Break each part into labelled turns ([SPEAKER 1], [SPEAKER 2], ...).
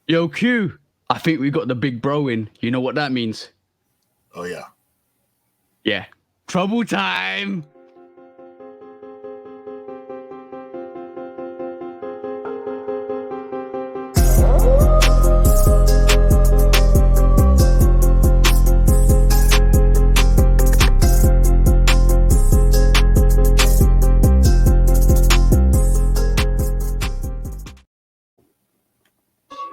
[SPEAKER 1] Yo, Q, I think we got the big bro in. You know what that means?
[SPEAKER 2] Oh yeah.
[SPEAKER 1] Yeah. Trouble time.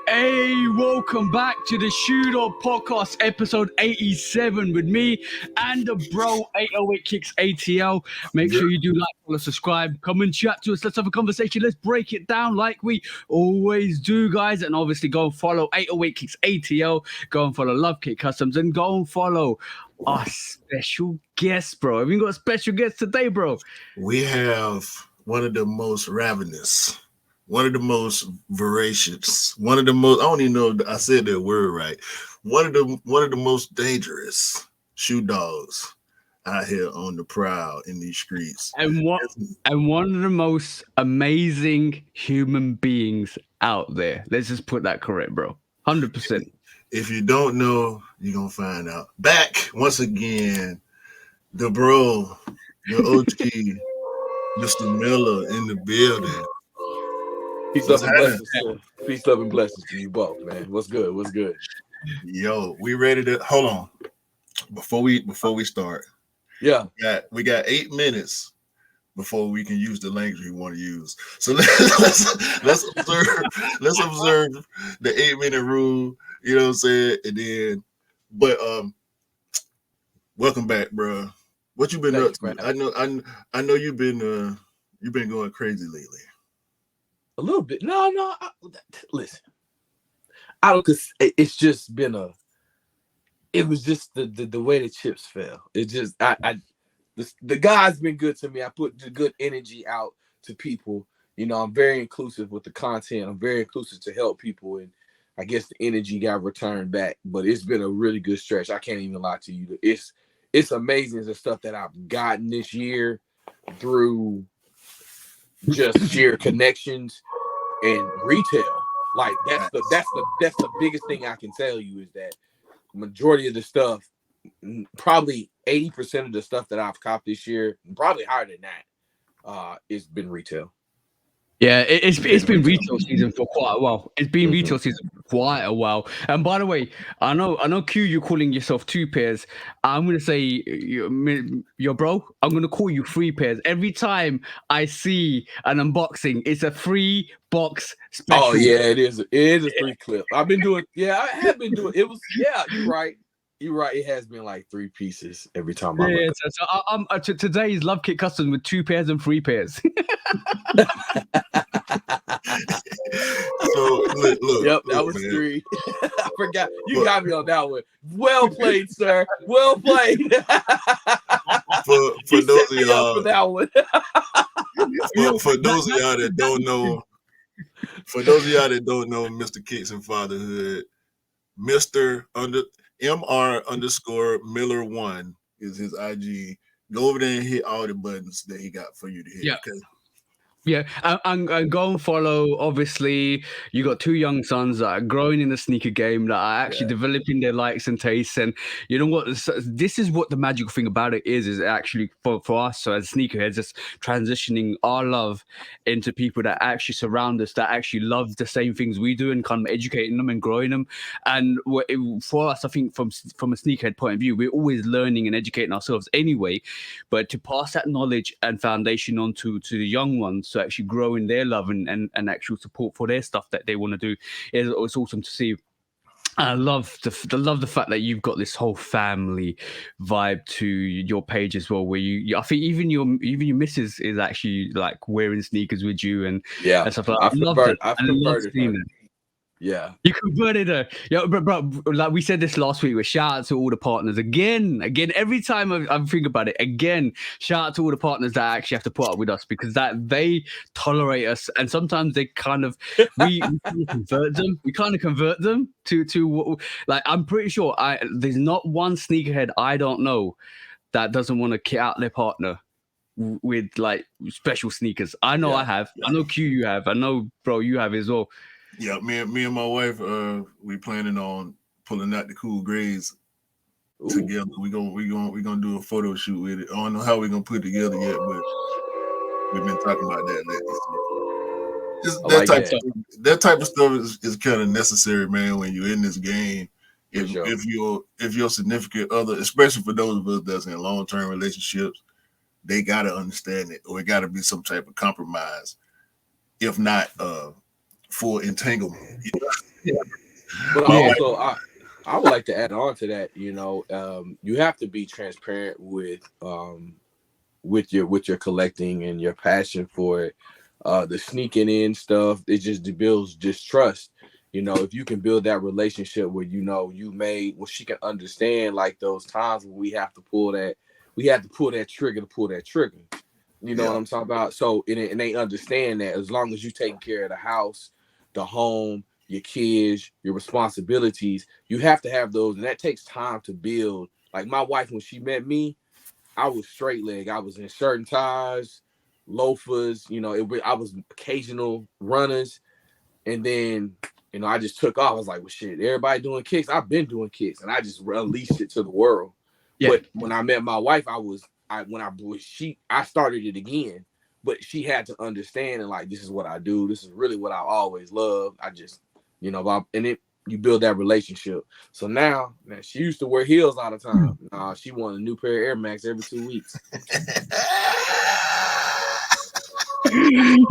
[SPEAKER 1] Hey, welcome back to the Shoot Up Podcast, episode 87, with me and the bro 808 Kicks ATL. Make sure you do like, follow, subscribe, come and chat to us. Let's have a conversation. Let's break it down like we always do, guys. And obviously, go and follow 808 Kicks ATL. Go and follow Lovekickscustom, and go and follow our special guest, bro. Have we got a special guest today, bro?
[SPEAKER 2] We have one of the most ravenous, one of the most voracious, one of the most, I don't even know if I said that word right. One of the most dangerous shoe dogs out here on the prowl in these streets.
[SPEAKER 1] And one of the most amazing human beings out there. Let's just put that correct, bro. 100%.
[SPEAKER 2] If you don't know, you're gonna find out. Back once again, the bro, the OG, Mr. Miller in the building.
[SPEAKER 3] Peace, love, and blessings. Peace, love, and blessings to you both, man. What's good? What's good?
[SPEAKER 2] Yo, we ready to hold on before we start.
[SPEAKER 3] Yeah,
[SPEAKER 2] we got 8 minutes before we can use the language we want to use. So let's observe the 8-minute rule. You know what I'm saying? And then, but welcome back, bro. What you been up to? I know you've been going crazy lately.
[SPEAKER 3] a little bit. No. Listen, I don't. Cause it's just been it was just the way the chips fell. It just the God's been good to me. I put the good energy out to people. You know, I'm very inclusive with the content. I'm very inclusive to help people, and I guess the energy got returned back. But it's been a really good stretch. I can't even lie to you. It's amazing the stuff that I've gotten this year through just sheer connections and retail. Like that's the biggest thing I can tell you is that majority of the stuff, probably 80% of the stuff that I've copped this year, probably higher than that, it's been retail.
[SPEAKER 1] Yeah, it's been retail season for quite a while. It's been retail season for quite a while. And by the way, I know Q, you're calling yourself 2 pairs. I'm gonna say, yo, bro, I'm gonna call you 3 pairs. Every time I see an unboxing, it's a 3-box special.
[SPEAKER 3] Oh yeah, it is. It is a 3 clip. I've been doing. Yeah, I have been doing. It was. Yeah, you're right. You're right. It has been like 3 pieces every time.
[SPEAKER 1] So today's Love Kit Custom with 2 pairs and 3 pairs.
[SPEAKER 2] So look,
[SPEAKER 3] yep, that was man. 3. I forgot. You got me on that one. Well played, sir. Well played.
[SPEAKER 2] for those of y'all,
[SPEAKER 3] for that one.
[SPEAKER 2] for those of y'all that don't know, Mr. Kicks and Fatherhood, Mr. MR Miller 1 is his IG. Go over there and hit all the buttons that he got for you to hit.
[SPEAKER 1] Yeah.
[SPEAKER 2] Okay?
[SPEAKER 1] Yeah, and go and follow. Obviously, you got 2 young sons that are growing in the sneaker game, that are actually developing their likes and tastes. And you know what? This is what the magical thing about it is actually for us, so as sneakerheads, just transitioning our love into people that actually surround us, that actually love the same things we do, and kind of educating them and growing them. And for us, I think from a sneakerhead point of view, we're always learning and educating ourselves anyway. But to pass that knowledge and foundation on to the young ones, so actually growing their love and actual support for their stuff that they want to do, it's awesome to see. I love the fact that you've got this whole family vibe to your page as well, where you I think even your missus is actually like wearing sneakers with you and stuff like that.
[SPEAKER 3] I've converted her. Yeah,
[SPEAKER 1] you converted her. Yeah, bro, like we said this last week, with shout out to all the partners again. Every time I think about it, again, shout out to all the partners that actually have to put up with us, because that they tolerate us, and sometimes they kind of we convert them. We kind of convert them to like, I'm pretty sure there's not one sneakerhead I don't know that doesn't want to kit out their partner with like special sneakers. I know I have. I know Q, you have. I know, bro, you have as well.
[SPEAKER 2] Yeah, me and my wife, we planning on pulling out the cool grades together. We gonna do a photo shoot with it. I don't know how we're gonna put it together yet, but we've been talking about that lately. So
[SPEAKER 3] I like that.
[SPEAKER 2] That type of stuff is kind of necessary, man, when you're in this game. If your significant other, especially for those of us that's in long-term relationships, they gotta understand it, or it gotta be some type of compromise, if not full entanglement.
[SPEAKER 3] But also, I would like to add on to that. You have to be transparent with your collecting and your passion for it. The sneaking in stuff, it just builds distrust. If you can build that relationship where she can understand like those times when we have to pull that trigger to pull that trigger. You know what I'm talking about? So and they understand that as long as you taking care of the house, the home, your kids, your responsibilities, you have to have those, and that takes time to build. Like my wife, when she met me, I was straight leg. I was in shirt and ties, loafers. I was occasional runners, and then I just took off. I was like, well, shit, everybody doing kicks. I've been doing kicks, and I just released it to the world. Yeah. But when I met my wife, I started it again. But she had to understand and like, this is what I do. This is really what I always loved. I just, you build that relationship. So now she used to wear heels all the time. Nah, she wanted a new pair of Air Max every 2 weeks.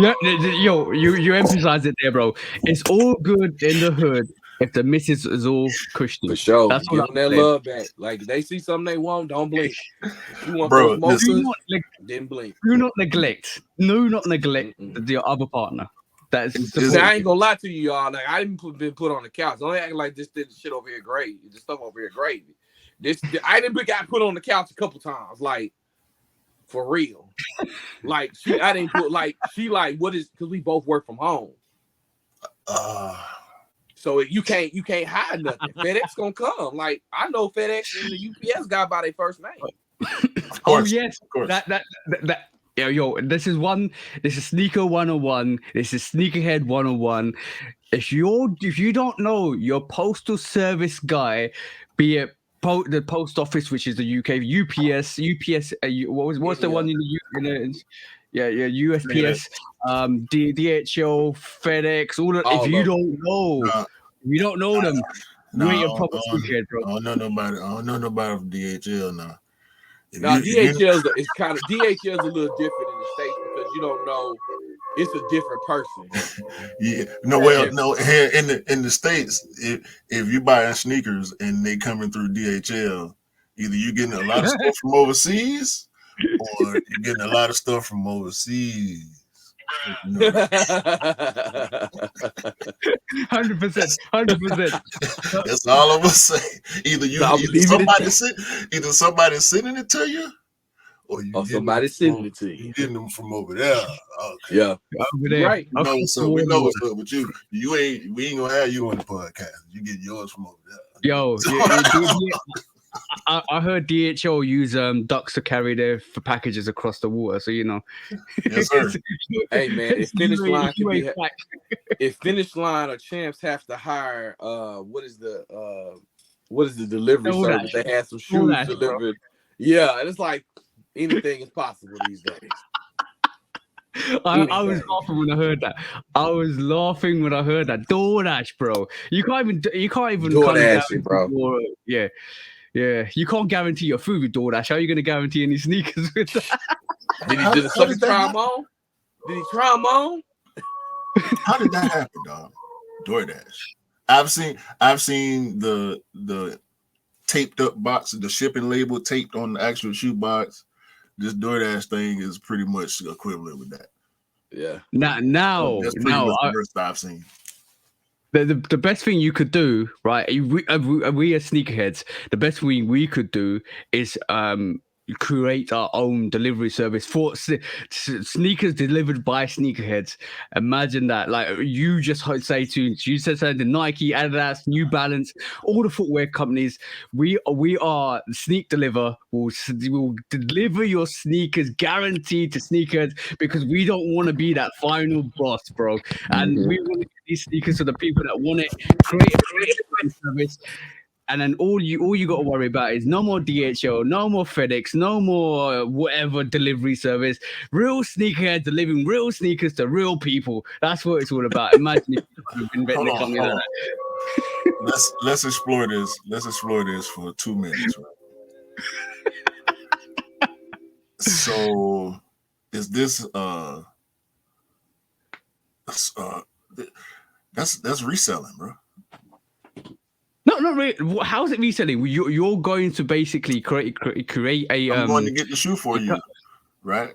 [SPEAKER 1] Yeah, yo, you emphasize it there, bro. It's all good in the hood if the missus is all cushy.
[SPEAKER 3] For sure.
[SPEAKER 1] That's
[SPEAKER 3] give them that love back. Like they see something they want, don't blink. If you want those smokers, didn't blink.
[SPEAKER 1] Do not neglect. No, not neglect your other partner. I
[SPEAKER 3] ain't gonna lie to you, y'all. Like I didn't been put on the couch. Don't act like this shit over here gravy. This stuff over here gravy. I didn't got put on the couch a couple times. Like for real. Like I didn't put what is, because we both work from home. So you can't hide nothing. FedEx gonna come. Like I know FedEx and the UPS guy by their first name.
[SPEAKER 1] Of course, yes, of course. That. Yo, this is sneaker 101. This is sneakerhead 101. If you don't know your postal service guy, be it the post office, which is the UK, UPS, what's the one in the USPS, DHL, FedEx, if you don't know them, you ain't a proper sneakerhead, bro.
[SPEAKER 2] I don't know nobody from DHL now.
[SPEAKER 3] DHL is a little different in the States because you don't know, it's a different person.
[SPEAKER 2] Here in the States, if you buy sneakers and they coming through DHL, either you getting a lot of stuff from overseas or you're getting a lot of stuff from overseas.
[SPEAKER 1] 100%.
[SPEAKER 2] That's all I'm gonna say. Either somebody's sending it to you, or
[SPEAKER 3] somebody's sending it to you.
[SPEAKER 2] You getting them from over there. Okay.
[SPEAKER 3] Yeah,
[SPEAKER 1] over there.
[SPEAKER 3] Right.
[SPEAKER 2] We know what's up with you. We ain't gonna have you on the podcast. You get yours from over there.
[SPEAKER 1] Yo, I heard DHL use ducks to carry their packages across the water, so
[SPEAKER 2] Yes, sir.
[SPEAKER 3] Hey man, if Finish Line or Champs have to hire what is the delivery service? They had some shoes delivered. Bro. Yeah, and it's like anything is possible these days.
[SPEAKER 1] I was laughing when I heard that. DoorDash, bro. You can't even
[SPEAKER 3] DoorDash, bro.
[SPEAKER 1] Yeah. You can't guarantee your food with DoorDash. How are you going to guarantee any sneakers with that?
[SPEAKER 3] Did the sucker try them on? Did he try them on?
[SPEAKER 2] How did that happen, dog? DoorDash. I've seen the taped up box, the shipping label taped on the actual shoe box. This DoorDash thing is pretty much equivalent with that.
[SPEAKER 3] Yeah.
[SPEAKER 1] Now
[SPEAKER 2] that's pretty much the worst I've seen.
[SPEAKER 1] The best thing you could do, right? We are sneakerheads. The best thing we could do is create our own delivery service for sneakers delivered by sneakerheads. Imagine that. Like you just say you said something, Nike, Adidas, New Balance, all the footwear companies. We are Sneak Deliver. We'll deliver your sneakers guaranteed to sneakers because we don't want to be that final boss, bro. And we want to get these sneakers to the people that want it. Create a service. And then all you got to worry about is no more DHL, no more FedEx, no more whatever delivery service. Real sneakerheads delivering real sneakers to real people. That's what it's all about. Imagine if you've been inventing a company like that.
[SPEAKER 2] Let's explore this. Let's explore this for 2 minutes. Right? So, is this that's reselling, bro?
[SPEAKER 1] No, not really. How is it reselling? You're going to basically create a.
[SPEAKER 2] I'm going to get the shoe for you, right?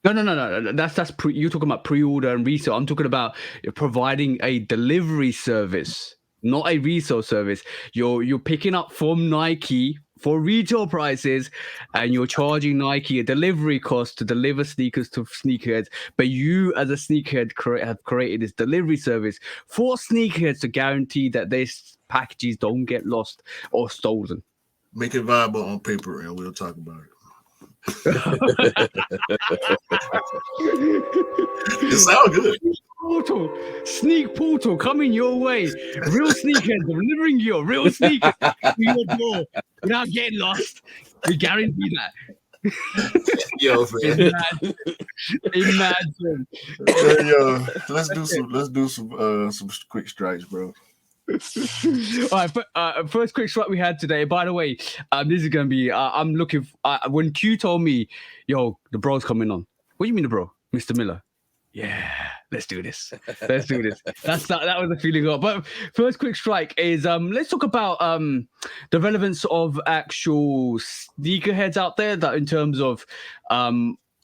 [SPEAKER 1] No. That's you're talking about pre-order and resale. I'm talking about providing a delivery service, not a resale service. You're picking up from Nike for retail prices, and you're charging Nike a delivery cost to deliver sneakers to sneakerheads. But you, as a sneakerhead, have created this delivery service for sneakerheads to guarantee that these packages don't get lost or stolen.
[SPEAKER 2] Make it viable on paper, and we'll talk about it. It sounds good.
[SPEAKER 1] Sneak portal coming your way. Real sneakers delivering your real sneakers to your door without getting lost. We guarantee that.
[SPEAKER 2] Yo, man.
[SPEAKER 1] Imagine.
[SPEAKER 2] Yo, let's do some quick strikes, bro.
[SPEAKER 1] All right, first quick strike we had today. By the way, this is gonna be. I'm looking. When Q told me, "Yo, the bro's coming on." What do you mean, the bro, Mr. Miller? Yeah, let's do this. Let's do this. That was the feeling of. But first quick strike is let's talk about the relevance of actual sneakerheads out there. That in terms of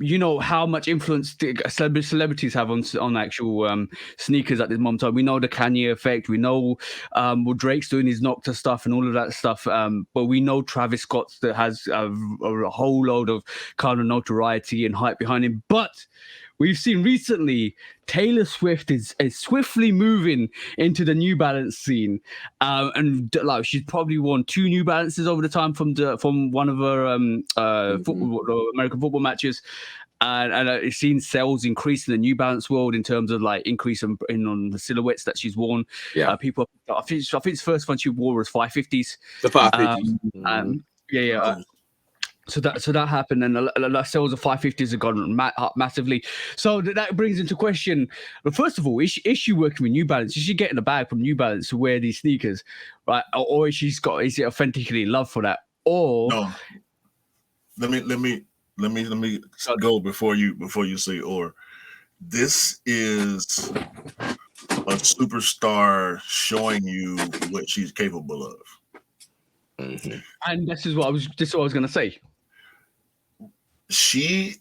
[SPEAKER 1] you know how much influence celebrities have on actual sneakers at this moment in time. We know the Kanye effect. We know what Drake's doing his Nocta stuff and all of that stuff. But we know Travis Scott that has a whole load of kind of notoriety and hype behind him. But we've seen recently Taylor Swift is swiftly moving into the New Balance scene, and like she's probably worn 2 New Balances over the time from one of her American football matches, and it's seen sales increase in the New Balance world in terms of like increase in on the silhouettes that she's worn.
[SPEAKER 3] Yeah,
[SPEAKER 1] people. I think the first one she wore was 550s.
[SPEAKER 3] The 550s.
[SPEAKER 1] Yeah. So that happened, and the sales of 550s have gone up massively. So that brings into question. But first of all, is she working with New Balance? Is she getting a bag from New Balance to wear these sneakers, right? Or is it authentically love for that? Or
[SPEAKER 2] no. Let me go before you say or. This is a superstar showing you what she's capable of.
[SPEAKER 1] Mm-hmm. And this is what I was going to say. She's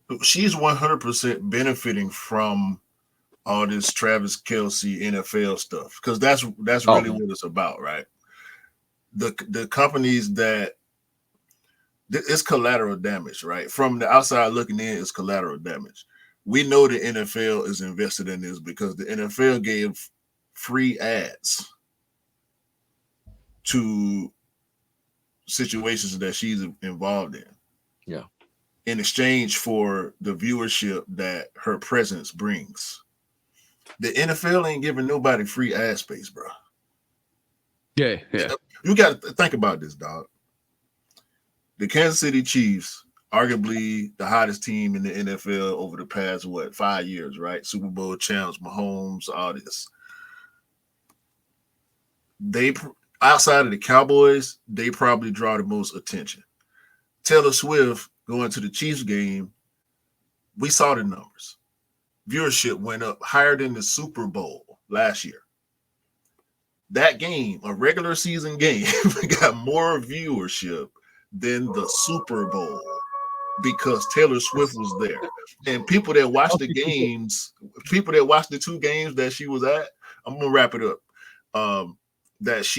[SPEAKER 2] 100% benefiting from all this Travis Kelce NFL stuff because that's really what it's about, right? The companies that it's collateral damage, right? From the outside looking in, it's collateral damage. We know the NFL is invested in this because the NFL gave free ads to situations that she's involved in.
[SPEAKER 3] Yeah.
[SPEAKER 2] In exchange for the viewership that her presence brings. The NFL ain't giving nobody free ad space, bro.
[SPEAKER 1] Yeah.
[SPEAKER 2] You got to think about this, dog. The Kansas City Chiefs, arguably the hottest team in the NFL over the past, 5 years, right? Super Bowl champs, Mahomes, all this. Outside of the Cowboys, they probably draw the most attention. Taylor Swift going to the Chiefs game, we saw the numbers. Viewership went up higher than the Super Bowl last year. That game, a regular season game, got more viewership than the Super Bowl because Taylor Swift was there. And people that watched the games, people that watched the 2 games that she was at, I'm going to wrap it up. The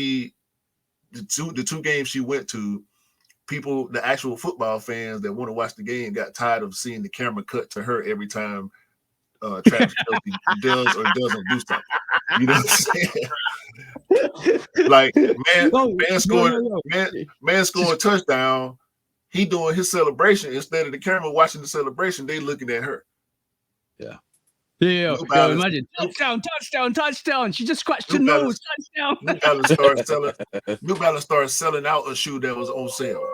[SPEAKER 2] two games she went to, people, the actual football fans that want to watch the game, got tired of seeing the camera cut to her every time Travis Kelce does or doesn't do something. You know what I'm saying? Like man scoring man scoring a touchdown. He doing his celebration instead of the camera watching the celebration. They looking at her.
[SPEAKER 1] Yeah.
[SPEAKER 2] New
[SPEAKER 1] Yo,
[SPEAKER 2] Balance,
[SPEAKER 1] imagine touchdown. She just scratched her
[SPEAKER 2] New
[SPEAKER 1] nose.
[SPEAKER 2] Balance,
[SPEAKER 1] Touchdown.
[SPEAKER 2] New Balance started selling out a shoe that was on sale.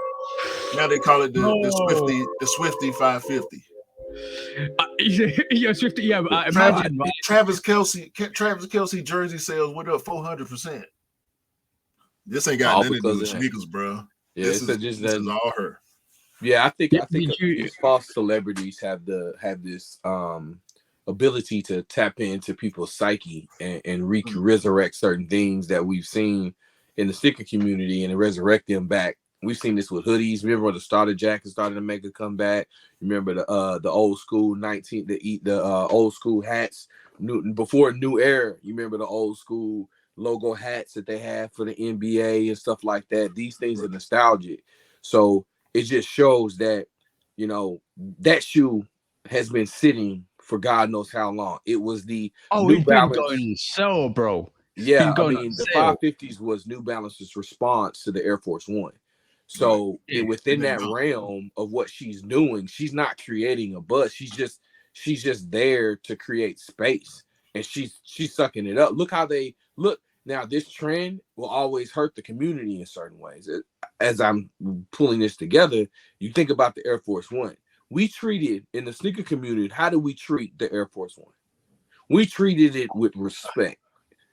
[SPEAKER 2] Now they call it the Swifty 550.
[SPEAKER 1] Yeah, Swifty. Yeah, imagine, right?
[SPEAKER 2] Travis Kelce jersey sales went up 400%. This ain't got nothing to do with sneakers, bro.
[SPEAKER 3] Yeah,
[SPEAKER 2] this is all her.
[SPEAKER 3] Yeah, I think these false celebrities have this ability to tap into people's psyche and resurrect certain things that we've seen in the sticker community and resurrect them back. We've seen this with hoodies. Remember when the starter jacket started to make a comeback? Remember the old school old school hats before New Era. You remember the old school logo hats that they had for the NBA and stuff like that. These things are nostalgic. So it just shows that, you know, that shoe has been sitting for God knows how long. It was the New Balance.
[SPEAKER 1] Been going on sale, bro.
[SPEAKER 3] Yeah, I mean, the 550s was New Balance's response to the Air Force One. So within that realm of what she's doing, she's not creating a buzz. She's just there to create space, and she's sucking it up. Look how they look now. This trend will always hurt the community in certain ways. As I'm pulling this together, you think about the Air Force One. We treated in the sneaker community. How do we treat the Air Force One? We treated it with respect.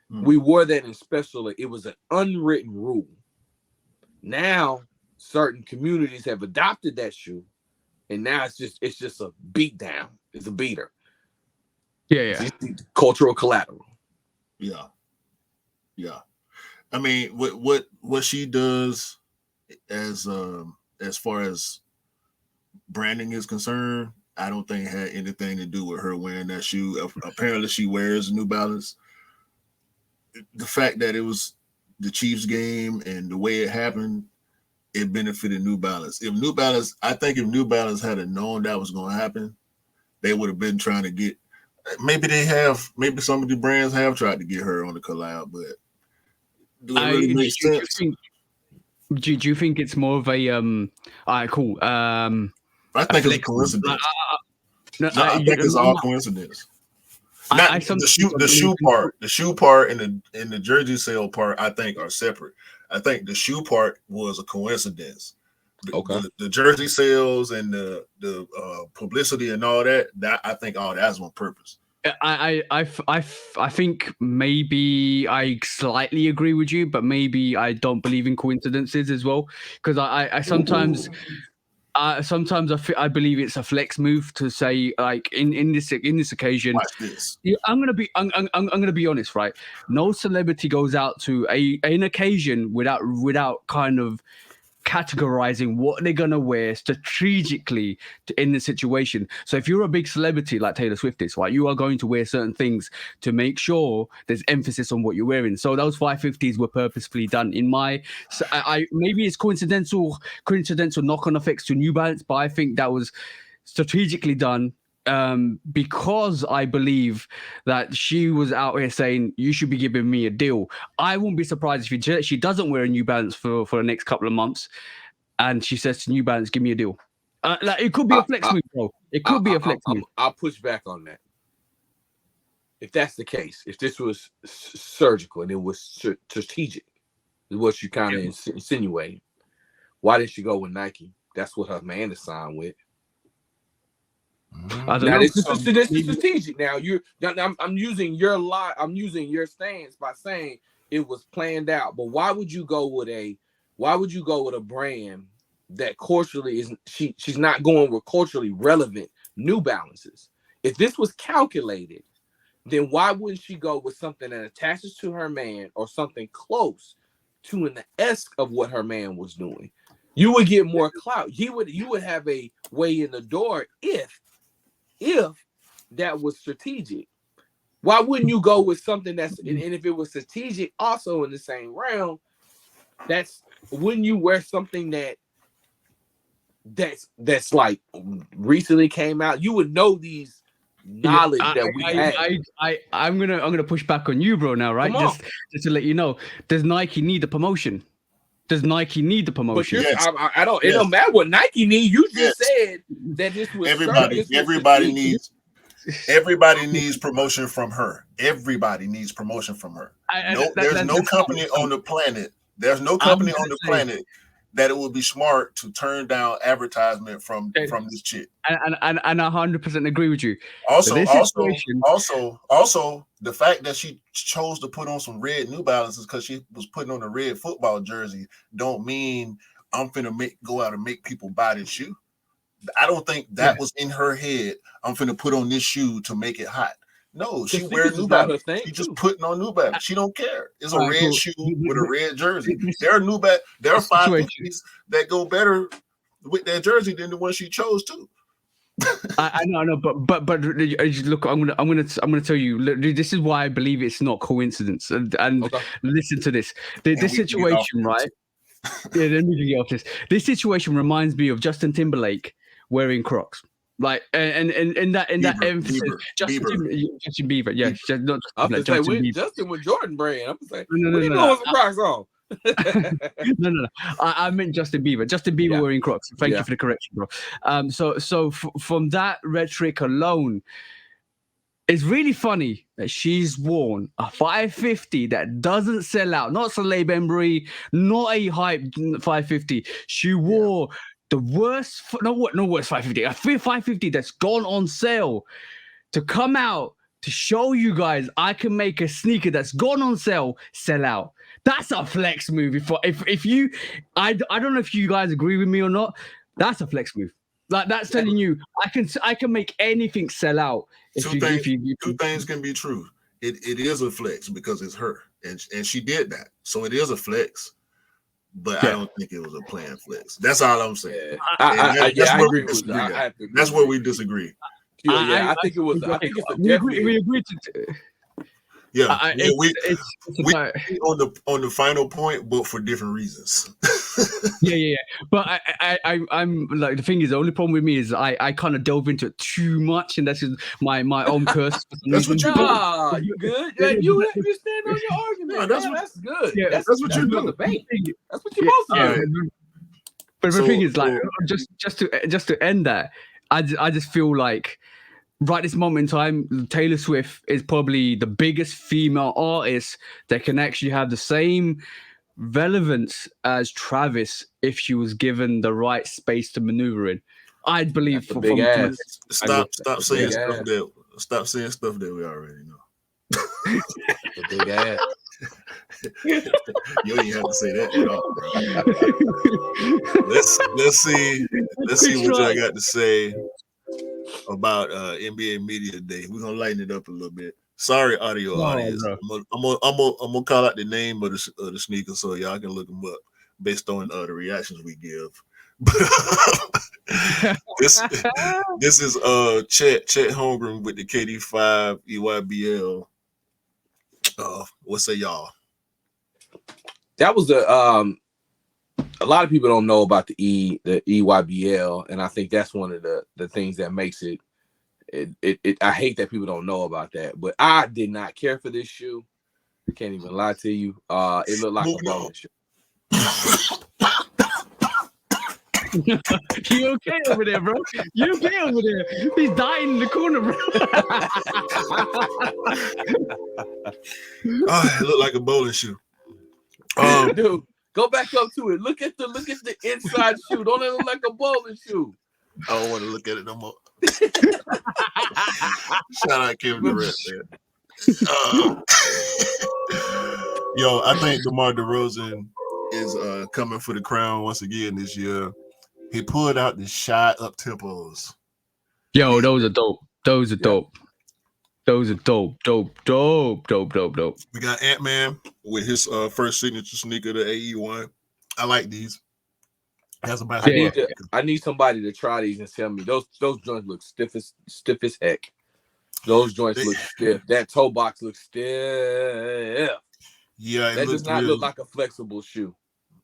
[SPEAKER 3] We wore that in special. It was an unwritten rule. Now certain communities have adopted that shoe, and now it's just a beat down. It's a beater.
[SPEAKER 1] Yeah.
[SPEAKER 3] It's cultural collateral.
[SPEAKER 2] Yeah. I mean, what she does as far as branding is concerned, I don't think it had anything to do with her wearing that shoe. Apparently, she wears New Balance. The fact that it was the Chiefs game and the way it happened, it benefited New Balance. I think if New Balance had known that was going to happen, they would have been trying to get. Maybe some of the brands have tried to get her on the collab, but do it really make sense?
[SPEAKER 1] Do you think it's more of a all right, cool.
[SPEAKER 2] I think it's a coincidence. I think it's all coincidence. Not the shoe part and the jersey sale part, I think, are separate. I think the shoe part was a coincidence. The jersey sales and the publicity and all that I think all that's on purpose.
[SPEAKER 1] I think maybe I slightly agree with you, but maybe I don't believe in coincidences as well, because I sometimes. Sometimes I believe it's a flex move to say, like in this occasion.
[SPEAKER 2] Watch this.
[SPEAKER 1] I'm gonna be honest, right? No celebrity goes out to an occasion without kind of categorizing what they're gonna wear strategically in the situation. So if you're a big celebrity like Taylor Swift is, right, you are going to wear certain things to make sure there's emphasis on what you're wearing. So those 550s were purposefully done. I maybe it's coincidental knock-on effects to New Balance, but I think that was strategically done. Because I believe that she was out here saying, you should be giving me a deal. I won't be surprised if she doesn't wear a New Balance for the next couple of months, and she says to New Balance, give me a deal. Like it could be a flex move, bro. It could be a flex move.
[SPEAKER 3] I'll push back on that. If that's the case, if this was surgical and it was strategic, is what you kind of insinuating, why didn't she go with Nike? That's what her man is signed with. This is strategic. Now I'm using your stance by saying it was planned out. But why would you go with a brand that culturally isn't? She's not going with culturally relevant New Balances. If this was calculated, then why wouldn't she go with something that attaches to her man or something close to an esque of what her man was doing? You would get more clout. You would have a way in the door if that was strategic. Why wouldn't you go with something that's, and if it was strategic also in the same realm, wouldn't you wear something that that's like recently came out, you would know these knowledge that we have.
[SPEAKER 1] I'm gonna push back on you, bro. Now, right? Just to let you know, does Nike need the promotion? Does Nike need the promotion?
[SPEAKER 3] But I don't. It don't matter what Nike need. You just said that this was
[SPEAKER 2] everybody needs promotion from her. Everybody needs promotion from her. There's no company on the planet. There's no company on the planet that it would be smart to turn down advertisement from this chick.
[SPEAKER 1] And I 100% agree with you.
[SPEAKER 2] Also, the fact that she chose to put on some red New Balances because she was putting on a red football jersey don't mean I'm finna go out and make people buy this shoe. I don't think that was in her head. I'm finna put on this shoe to make it hot. No, she wears New Balance. She's just putting on New Balance. She don't care. It's a red shoe with a red jersey. There are There are 550s that go better with that jersey than the one she chose too.
[SPEAKER 1] I know, but look, I'm gonna tell you. Look, this is why I believe it's not coincidence. And listen to this. This situation, right? Yeah, let me get off this. This situation reminds me of Justin Timberlake wearing Crocs. Like and that emphasis, Justin Bieber, yeah, not
[SPEAKER 3] I'm like Justin Bieber. Justin with Jordan brand. I'm just like, what are you doing with the Crocs on?
[SPEAKER 1] No. I meant Justin Bieber. Justin Bieber wearing Crocs. Thank you for the correction, bro. So from that rhetoric alone, it's really funny that she's worn a 550 that doesn't sell out. Not Soleil Bembury, not a hype 550. She wore the worst, no worst 550. A 550 that's gone on sale to come out to show you guys I can make a sneaker that's gone on sell out. That's a flex move. If you, I don't know if you guys agree with me or not. That's a flex move. Like that's telling you I can make anything sell out.
[SPEAKER 2] Two things can be true. It is a flex because it's her, and she did that, so it is a flex. But I don't think it was a planned flex. That's all I'm saying.
[SPEAKER 3] I agree with that.
[SPEAKER 2] That's where we disagree.
[SPEAKER 3] I think it was. I think it's definitely.
[SPEAKER 1] We agreed to.
[SPEAKER 2] We on the final point, but for different reasons.
[SPEAKER 1] yeah. But I'm like, the thing is, the only problem with me is I kind of delve into it too much, and that's just my own curse.
[SPEAKER 2] That's what you do.
[SPEAKER 3] You good? Yeah, you stand on your argument. That's good.
[SPEAKER 2] Yeah, that's what you do.
[SPEAKER 3] That's what you're supposed to do.
[SPEAKER 1] But the thing is, like, just to end that, I just feel like, right this moment in time, Taylor Swift is probably the biggest female artist that can actually have the same relevance as Travis if she was given the right space to maneuver in. I'd believe.
[SPEAKER 3] Stop saying
[SPEAKER 2] stuff that we already know.
[SPEAKER 3] The big ass.
[SPEAKER 2] You don't even have to say that at all, bro. Let's see what y'all got to say about NBA Media Day. We're gonna lighten it up a little bit. Sorry, audio audience. I'm gonna call out the name of the sneaker so y'all can look them up based on the reactions we give. this is Chet Holmgren with the KD5 EYBL. What say y'all?
[SPEAKER 3] That was a lot of people don't know about the EYBL, and I think that's one of the things that makes it. I hate that people don't know about that, but I did not care for this shoe. I can't even lie to you. It looked like a bowling shoe.
[SPEAKER 1] You okay over there, bro? You okay over there? He's dying in the corner, bro.
[SPEAKER 2] It looked like a bowling shoe.
[SPEAKER 3] Dude, go back up to it. Look at the inside shoe. Don't it look like a bowling shoe?
[SPEAKER 2] I don't want to look at it no more. Shout out Kevin Durant, man. Yo, I think DeMar DeRozan is coming for the crown once again this year. He pulled out the shot up tempos.
[SPEAKER 1] Yo, those are dope. Those are dope. Those are dope.
[SPEAKER 2] We got Ant-Man with his first signature sneaker, the AE1. I like these. Has a basketball.
[SPEAKER 3] I need somebody to try these and tell me those joints look stiff as heck. Those joints look stiff. That toe box looks stiff.
[SPEAKER 2] Yeah,
[SPEAKER 3] that does not look like a flexible shoe.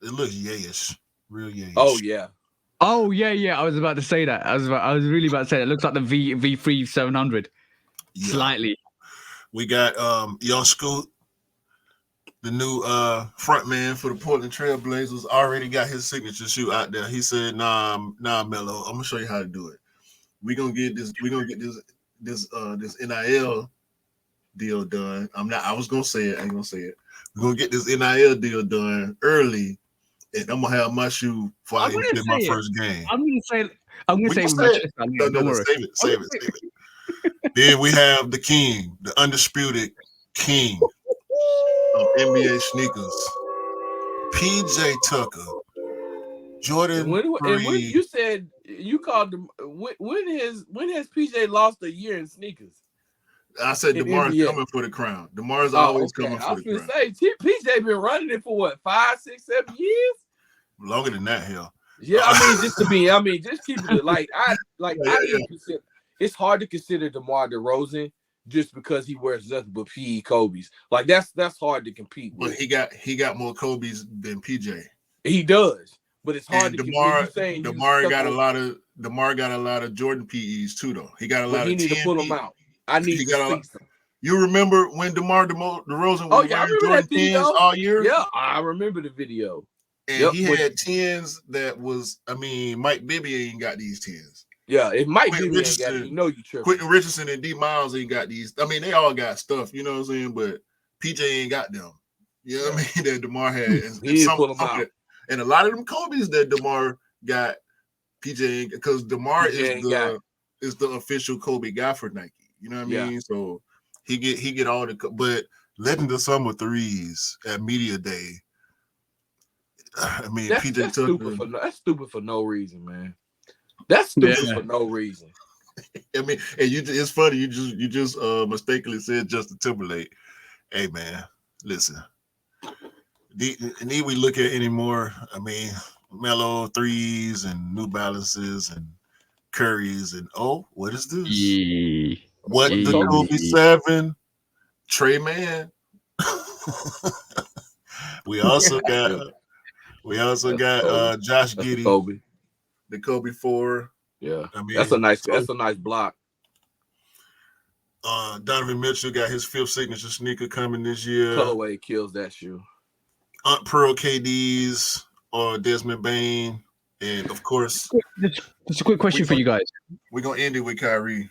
[SPEAKER 2] It looks yayish, real yayish.
[SPEAKER 3] Oh yeah.
[SPEAKER 1] Oh yeah. I was about to say that. I was really about to say that. It looks like the V3 700.
[SPEAKER 2] Yeah.
[SPEAKER 1] Slightly.
[SPEAKER 2] We got Young Scoot, the new front man for the Portland Trailblazers, already got his signature shoe out there. He said, nah, Melo, I'm gonna show you how to do it. We're gonna get this NIL deal done. I was gonna say it, I ain't gonna say it. We're gonna get this NIL deal done early, and I'm gonna have my shoe before I play my first game.
[SPEAKER 1] I'm gonna say it with my chest out.
[SPEAKER 2] No,
[SPEAKER 1] Don't worry.
[SPEAKER 2] Save it. Then we have the king, the undisputed king of NBA sneakers, PJ Tucker, Jordan.
[SPEAKER 3] And when you said you called them, when has PJ lost a year in sneakers?
[SPEAKER 2] I said DeMar's coming for the crown. DeMar's always coming for the crown.
[SPEAKER 3] I was gonna say PJ been running it for what, 5, 6, 7 years?
[SPEAKER 2] Longer than that, hell.
[SPEAKER 3] Yeah, just keeping it like I didn't consider. It's hard to consider DeMar DeRozan just because he wears nothing but PE Kobe's. Like that's hard to compete with.
[SPEAKER 2] But he got more Kobe's than PJ.
[SPEAKER 3] He does, but it's hard to
[SPEAKER 2] DeMar got a lot of Jordan PEs too, though. He got a lot of.
[SPEAKER 3] He need to pull them out. I need to see some.
[SPEAKER 2] You remember when DeMar DeRozan was wearing Jordan 10s all year?
[SPEAKER 3] Yeah, I remember the video.
[SPEAKER 2] And he had 10s that was, Mike Bibby ain't got these 10s.
[SPEAKER 3] Yeah, if Mike Bibby ain't got it, you know you tripping.
[SPEAKER 2] Quentin Richardson and D Miles ain't got these. They all got stuff, you know what I'm saying? But PJ ain't got them. You know what I mean? That DeMar had. And a lot of them Kobe's that DeMar got, PJ ain't, because DeMar is the official Kobe guy for Nike. You know what I mean? So he get all the, but letting the summer threes at media day.
[SPEAKER 3] That's
[SPEAKER 2] PJ Tucker.
[SPEAKER 3] That's stupid for no reason, man. That's stupid for no reason.
[SPEAKER 2] And it's funny. You just mistakenly said Justin Timberlake. Hey man, listen. Need we look at any more? Melo threes and New Balances and Currys and what is this?
[SPEAKER 1] Yeah.
[SPEAKER 2] What the Kobe 7? Trey Man. We also got Josh Giddey.
[SPEAKER 3] Kobe.
[SPEAKER 2] The Kobe 4.
[SPEAKER 3] Yeah. That's a nice block.
[SPEAKER 2] Donovan Mitchell got his 5th signature sneaker coming this year.
[SPEAKER 3] Colorway kills that shoe.
[SPEAKER 2] Aunt Pearl KDs or Desmond Bain. And of course,
[SPEAKER 1] just a quick question for you guys.
[SPEAKER 2] We're gonna end it with Kyrie.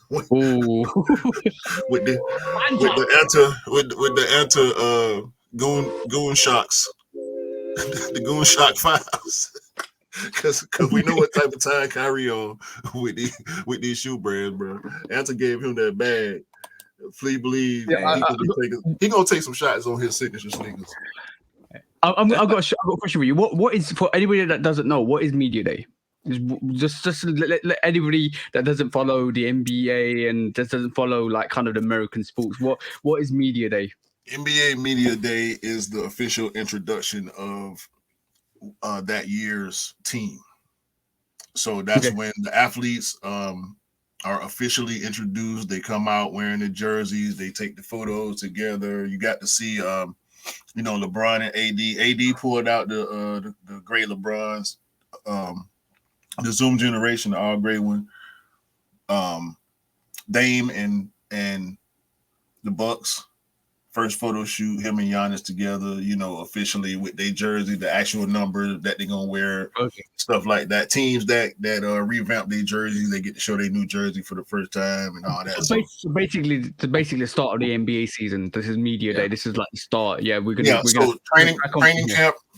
[SPEAKER 2] with the goon shocks. The goon shock files. Because we know what type of time Kyrie on with these shoe brands, bro. Anta gave him that bag. Flea believe he gonna take some shots on his signature sneakers.
[SPEAKER 1] I've got a question for you. What is, for anybody that doesn't know, what is Media Day? Just let anybody that doesn't follow the NBA and just doesn't follow like kind of the American sports. What is Media Day?
[SPEAKER 2] NBA Media Day is the official introduction of that year's team. So that's when the athletes are officially introduced. They come out wearing the jerseys. They take the photos together. You got to see, LeBron and AD. AD pulled out the great LeBrons, the Zoom generation, the all gray one. Dame and the Bucks. First photo shoot, him and Giannis together, officially with their jersey, the actual number that they're gonna wear, stuff like that. Teams that revamp their jerseys, they get to show their new jersey for the first time and all that.
[SPEAKER 1] So basically the start of the NBA season. This is Media Day. This is like the start. Yeah,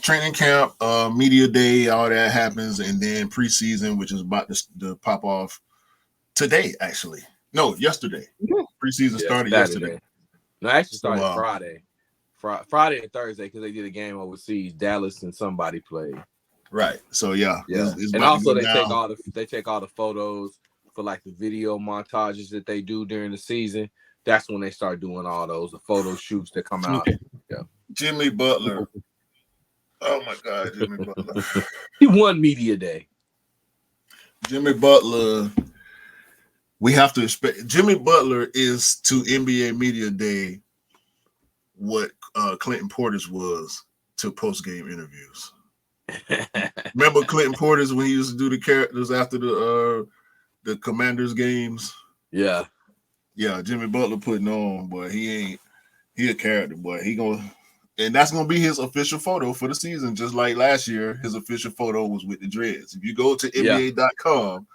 [SPEAKER 1] training camp, Media Day, all that happens, and then preseason, which is about to pop off today. Actually, no, yesterday. Preseason started yesterday.
[SPEAKER 3] No, actually started Friday. Friday and Thursday because they did a game overseas. Dallas and somebody played.
[SPEAKER 2] Right. So it's
[SPEAKER 3] and also they take all the photos for like the video montages that they do during the season. That's when they start doing all those the photo shoots that come out. Yeah.
[SPEAKER 2] Jimmy Butler. Oh my God, Jimmy Butler.
[SPEAKER 3] He won Media Day.
[SPEAKER 2] Jimmy Butler. We have to expect Jimmy Butler is to NBA Media Day what Clinton Portis was to post-game interviews. Remember Clinton Portis when he used to do the characters after the Commanders games?
[SPEAKER 3] Yeah.
[SPEAKER 2] Yeah, Jimmy Butler putting on, boy. He a character, boy. And that's gonna be his official photo for the season, just like last year. His official photo was with the dreads. If you go to NBA.com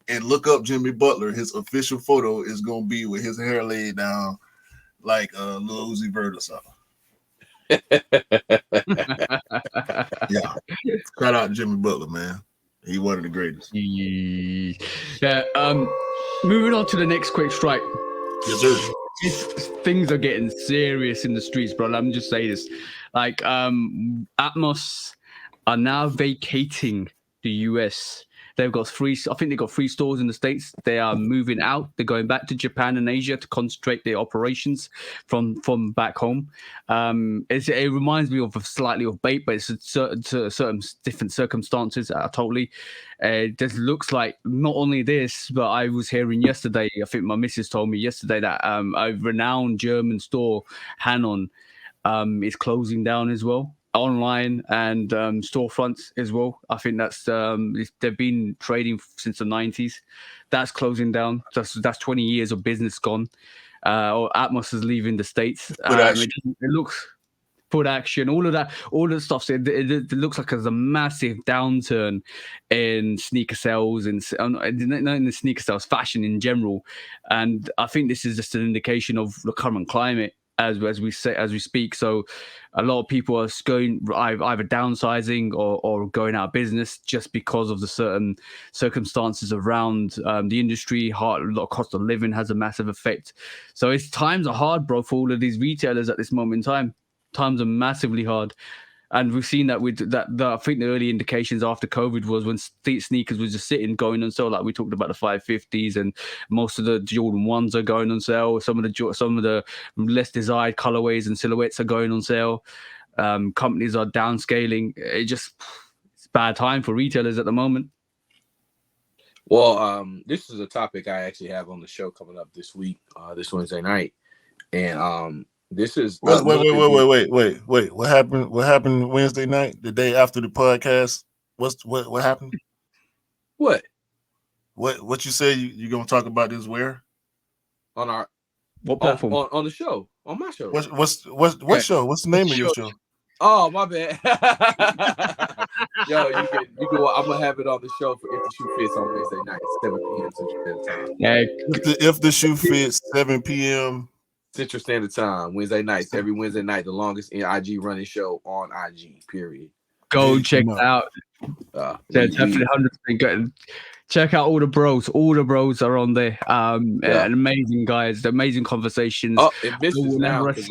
[SPEAKER 2] and look up Jimmy Butler, his official photo is gonna be with his hair laid down like Lil Uzi Vert or something. Yeah. Shout out to Jimmy Butler, man. He one of the greatest.
[SPEAKER 1] Yeah. Moving on to the next quick strike.
[SPEAKER 2] Yes, sir.
[SPEAKER 1] Things are getting serious in the streets, bro. Let me just say this. Like, Atmos are now vacating the US. They've got I think they've got 3 stores in the States. They are moving out. They're going back to Japan and Asia to concentrate their operations from back home. It reminds me of slightly of Bait, but it's certain different circumstances totally. It just looks like not only this, but I was hearing yesterday, I think my missus told me yesterday that a renowned German store, Hanon, is closing down as well. Online and storefronts as well. I think that's they've been trading since the 90s. That's closing down. That's 20 years of business gone. Or Atmos is leaving the States. It looks Foot Action, all of that, all the stuff. It looks like there's a massive downturn in sneaker sales and not in the sneaker sales, fashion in general. And I think this is just an indication of the current climate as we speak. So a lot of people are going either downsizing or going out of business just because of the certain circumstances around the industry. A lot of cost of living has a massive effect. So times are hard, bro, for all of these retailers at this moment in time. Times are massively hard. And we've seen that with that. I think the early indications after COVID was when sneakers was just sitting, going on sale. Like we talked about the 550s, and most of the Jordan 1s are going on sale. Some of the less desired colorways and silhouettes are going on sale. Companies are downscaling. It's a bad time for retailers at the moment.
[SPEAKER 3] Well, this is a topic I actually have on the show coming up this week, this Wednesday night, and this is
[SPEAKER 2] wait. What happened? What happened Wednesday night, the day after the podcast? What happened?
[SPEAKER 3] What
[SPEAKER 2] you said you're gonna talk about this where?
[SPEAKER 3] On our
[SPEAKER 1] what platform?
[SPEAKER 3] On the show, on my show.
[SPEAKER 2] What show? What's the name of your show?
[SPEAKER 3] Oh, my bad. Yo, you can. I'm gonna have it on the show for If the Shoe Fits on Wednesday night, 7 p.m. Central Standard Time.
[SPEAKER 2] If the Shoe Fits, 7 p.m.
[SPEAKER 3] Central Standard Time, Wednesday nights. Every Wednesday night, the longest IG running show on IG. Period.
[SPEAKER 1] Go check it out. Definitely 100% good. Check out all the bros. All the bros are on there. And amazing guys, amazing conversations.
[SPEAKER 3] Oh, it misses now because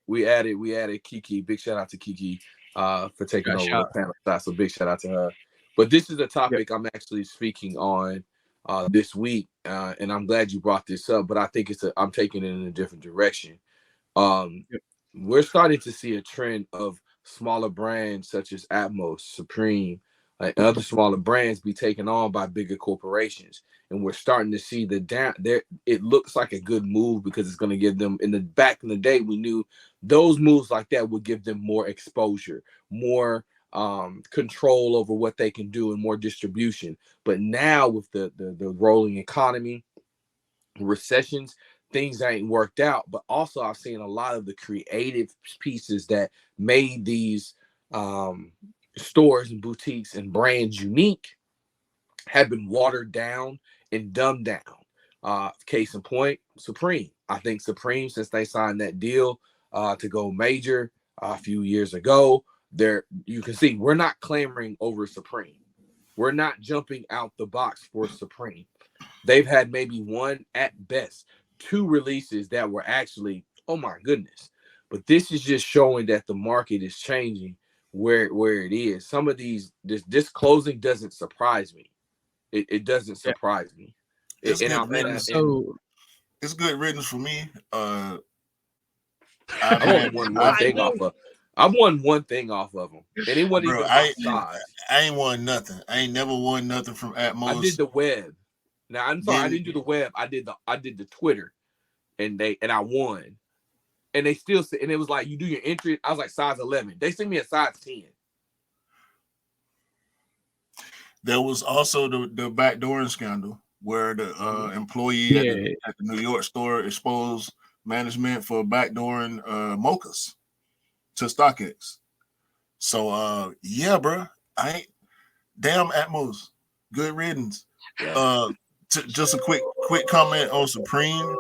[SPEAKER 3] we added Kiki. Big shout out to Kiki for taking over the panel slot. So big shout out to her. But this is a topic I'm actually speaking on this week, and I'm glad you brought this up. But I think I'm taking it in a different direction. We're starting to see a trend of smaller brands such as Atmos, Supreme, and other smaller brands be taken on by bigger corporations, and we're starting to see the down there. It looks like a good move because it's going to give them. Back in the day, we knew those moves like that would give them more exposure, more control over what they can do, and more distribution. But now with the rolling economy, recessions, things ain't worked out. But also, I've seen a lot of the creative pieces that made these stores and boutiques and brands unique have been watered down and dumbed down. Case in point, Supreme. I think Supreme, since they signed that deal to go major a few years ago, you can see we're not clamoring over Supreme. We're not jumping out the box for Supreme. They've had maybe one, at best, 2 releases that were actually, oh my goodness. But this is just showing that the market is changing where it is. Some of this closing doesn't surprise me. It doesn't surprise me.
[SPEAKER 2] It's good riddance for me.
[SPEAKER 3] I won one thing off of them. And it wasn't even
[SPEAKER 2] I ain't won nothing. I ain't never won nothing from Atmos.
[SPEAKER 3] I did the web. Now I'm sorry, I didn't do the web. I did the Twitter, and I won. And they still said, and it was like, you do your entry. I was like size 11. They sent me a size 10.
[SPEAKER 2] There was also the backdooring scandal where the employee at the New York store exposed management for backdooring mochas to StockX. So yeah, bro, I ain't damn Atmos. Good riddance.
[SPEAKER 3] Yeah.
[SPEAKER 2] Just a quick comment on Supreme.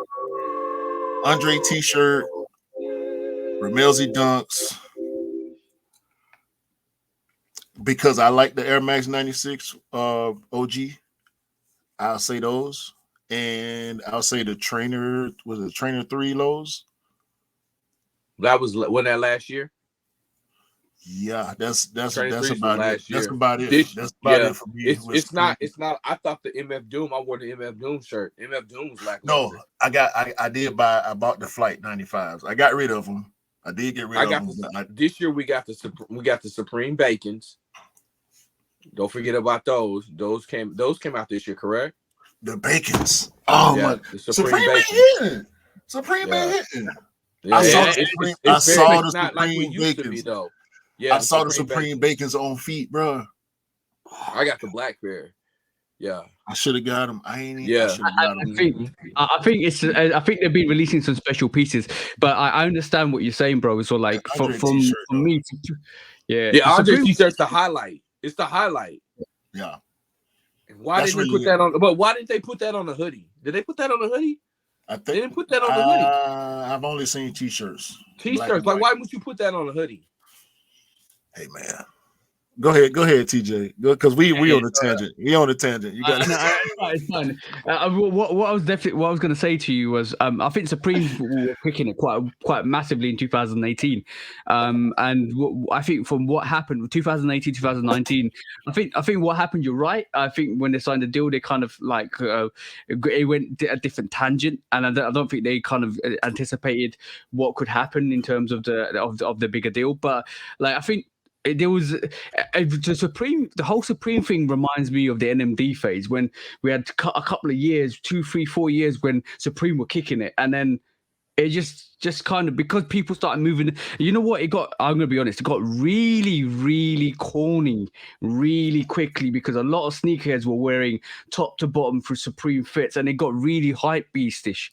[SPEAKER 2] Andre T-shirt, Ramelzy dunks. Because I like the Air Max 96 OG. I'll say those. And I'll say the trainer was it Trainer 3 lows.
[SPEAKER 3] That was when that last year.
[SPEAKER 2] Yeah, that's
[SPEAKER 3] Trainer
[SPEAKER 2] about it.
[SPEAKER 3] Last year.
[SPEAKER 2] That's about it. That's about it for me.
[SPEAKER 3] It's not. I thought the MF Doom. I wore the MF Doom shirt. MF Doom was lackluster.
[SPEAKER 2] No, I bought the Flight 95s. I got rid of them. I did get rid of them.
[SPEAKER 3] This year we got the Supreme Bacons. Don't forget about those. Those came out this year, correct?
[SPEAKER 2] The Bacons. Oh my!
[SPEAKER 3] The Supreme Bacons.
[SPEAKER 2] Supreme been hitting.
[SPEAKER 3] Yeah,
[SPEAKER 2] I saw the
[SPEAKER 3] not like we
[SPEAKER 2] Supreme
[SPEAKER 3] used to be
[SPEAKER 2] Bacons.
[SPEAKER 3] though. Yeah,
[SPEAKER 2] I saw the Supreme Bacons on feet, bro.
[SPEAKER 3] I got the black pair. Yeah,
[SPEAKER 2] I should have got them. I ain't.
[SPEAKER 3] Yeah,
[SPEAKER 1] I think they've been releasing some special pieces, but I understand what you're saying, bro. So like from me,
[SPEAKER 3] Andre T-shirt's the highlight. It's the highlight.
[SPEAKER 2] Yeah.
[SPEAKER 3] And why didn't they put that on? But why didn't they put that on the hoodie? Did they put that on the hoodie?
[SPEAKER 2] I think
[SPEAKER 3] they didn't put that on the hoodie.
[SPEAKER 2] I've only seen T-shirts.
[SPEAKER 3] T-shirts. Like, why would you put that on the hoodie?
[SPEAKER 2] Hey man, go ahead, TJ. Because we on the tangent. We on the tangent. You got
[SPEAKER 1] it's fine. What I was going to say to you was, I think Supreme were picking it quite massively in 2018, and I think from what happened with 2018, 2019, I think what happened. You're right. I think when they signed the deal, they kind of like it went a different tangent, and I don't think they kind of anticipated what could happen in terms of the bigger deal. But like I think. There was the whole Supreme thing reminds me of the NMD phase when we had a couple of years, 2, 3, 4 years when Supreme were kicking it, and then it just kind of because people started moving. You know what? I'm gonna be honest. It got really, really corny really quickly because a lot of sneakerheads were wearing top to bottom for Supreme fits, and it got really hype beastish,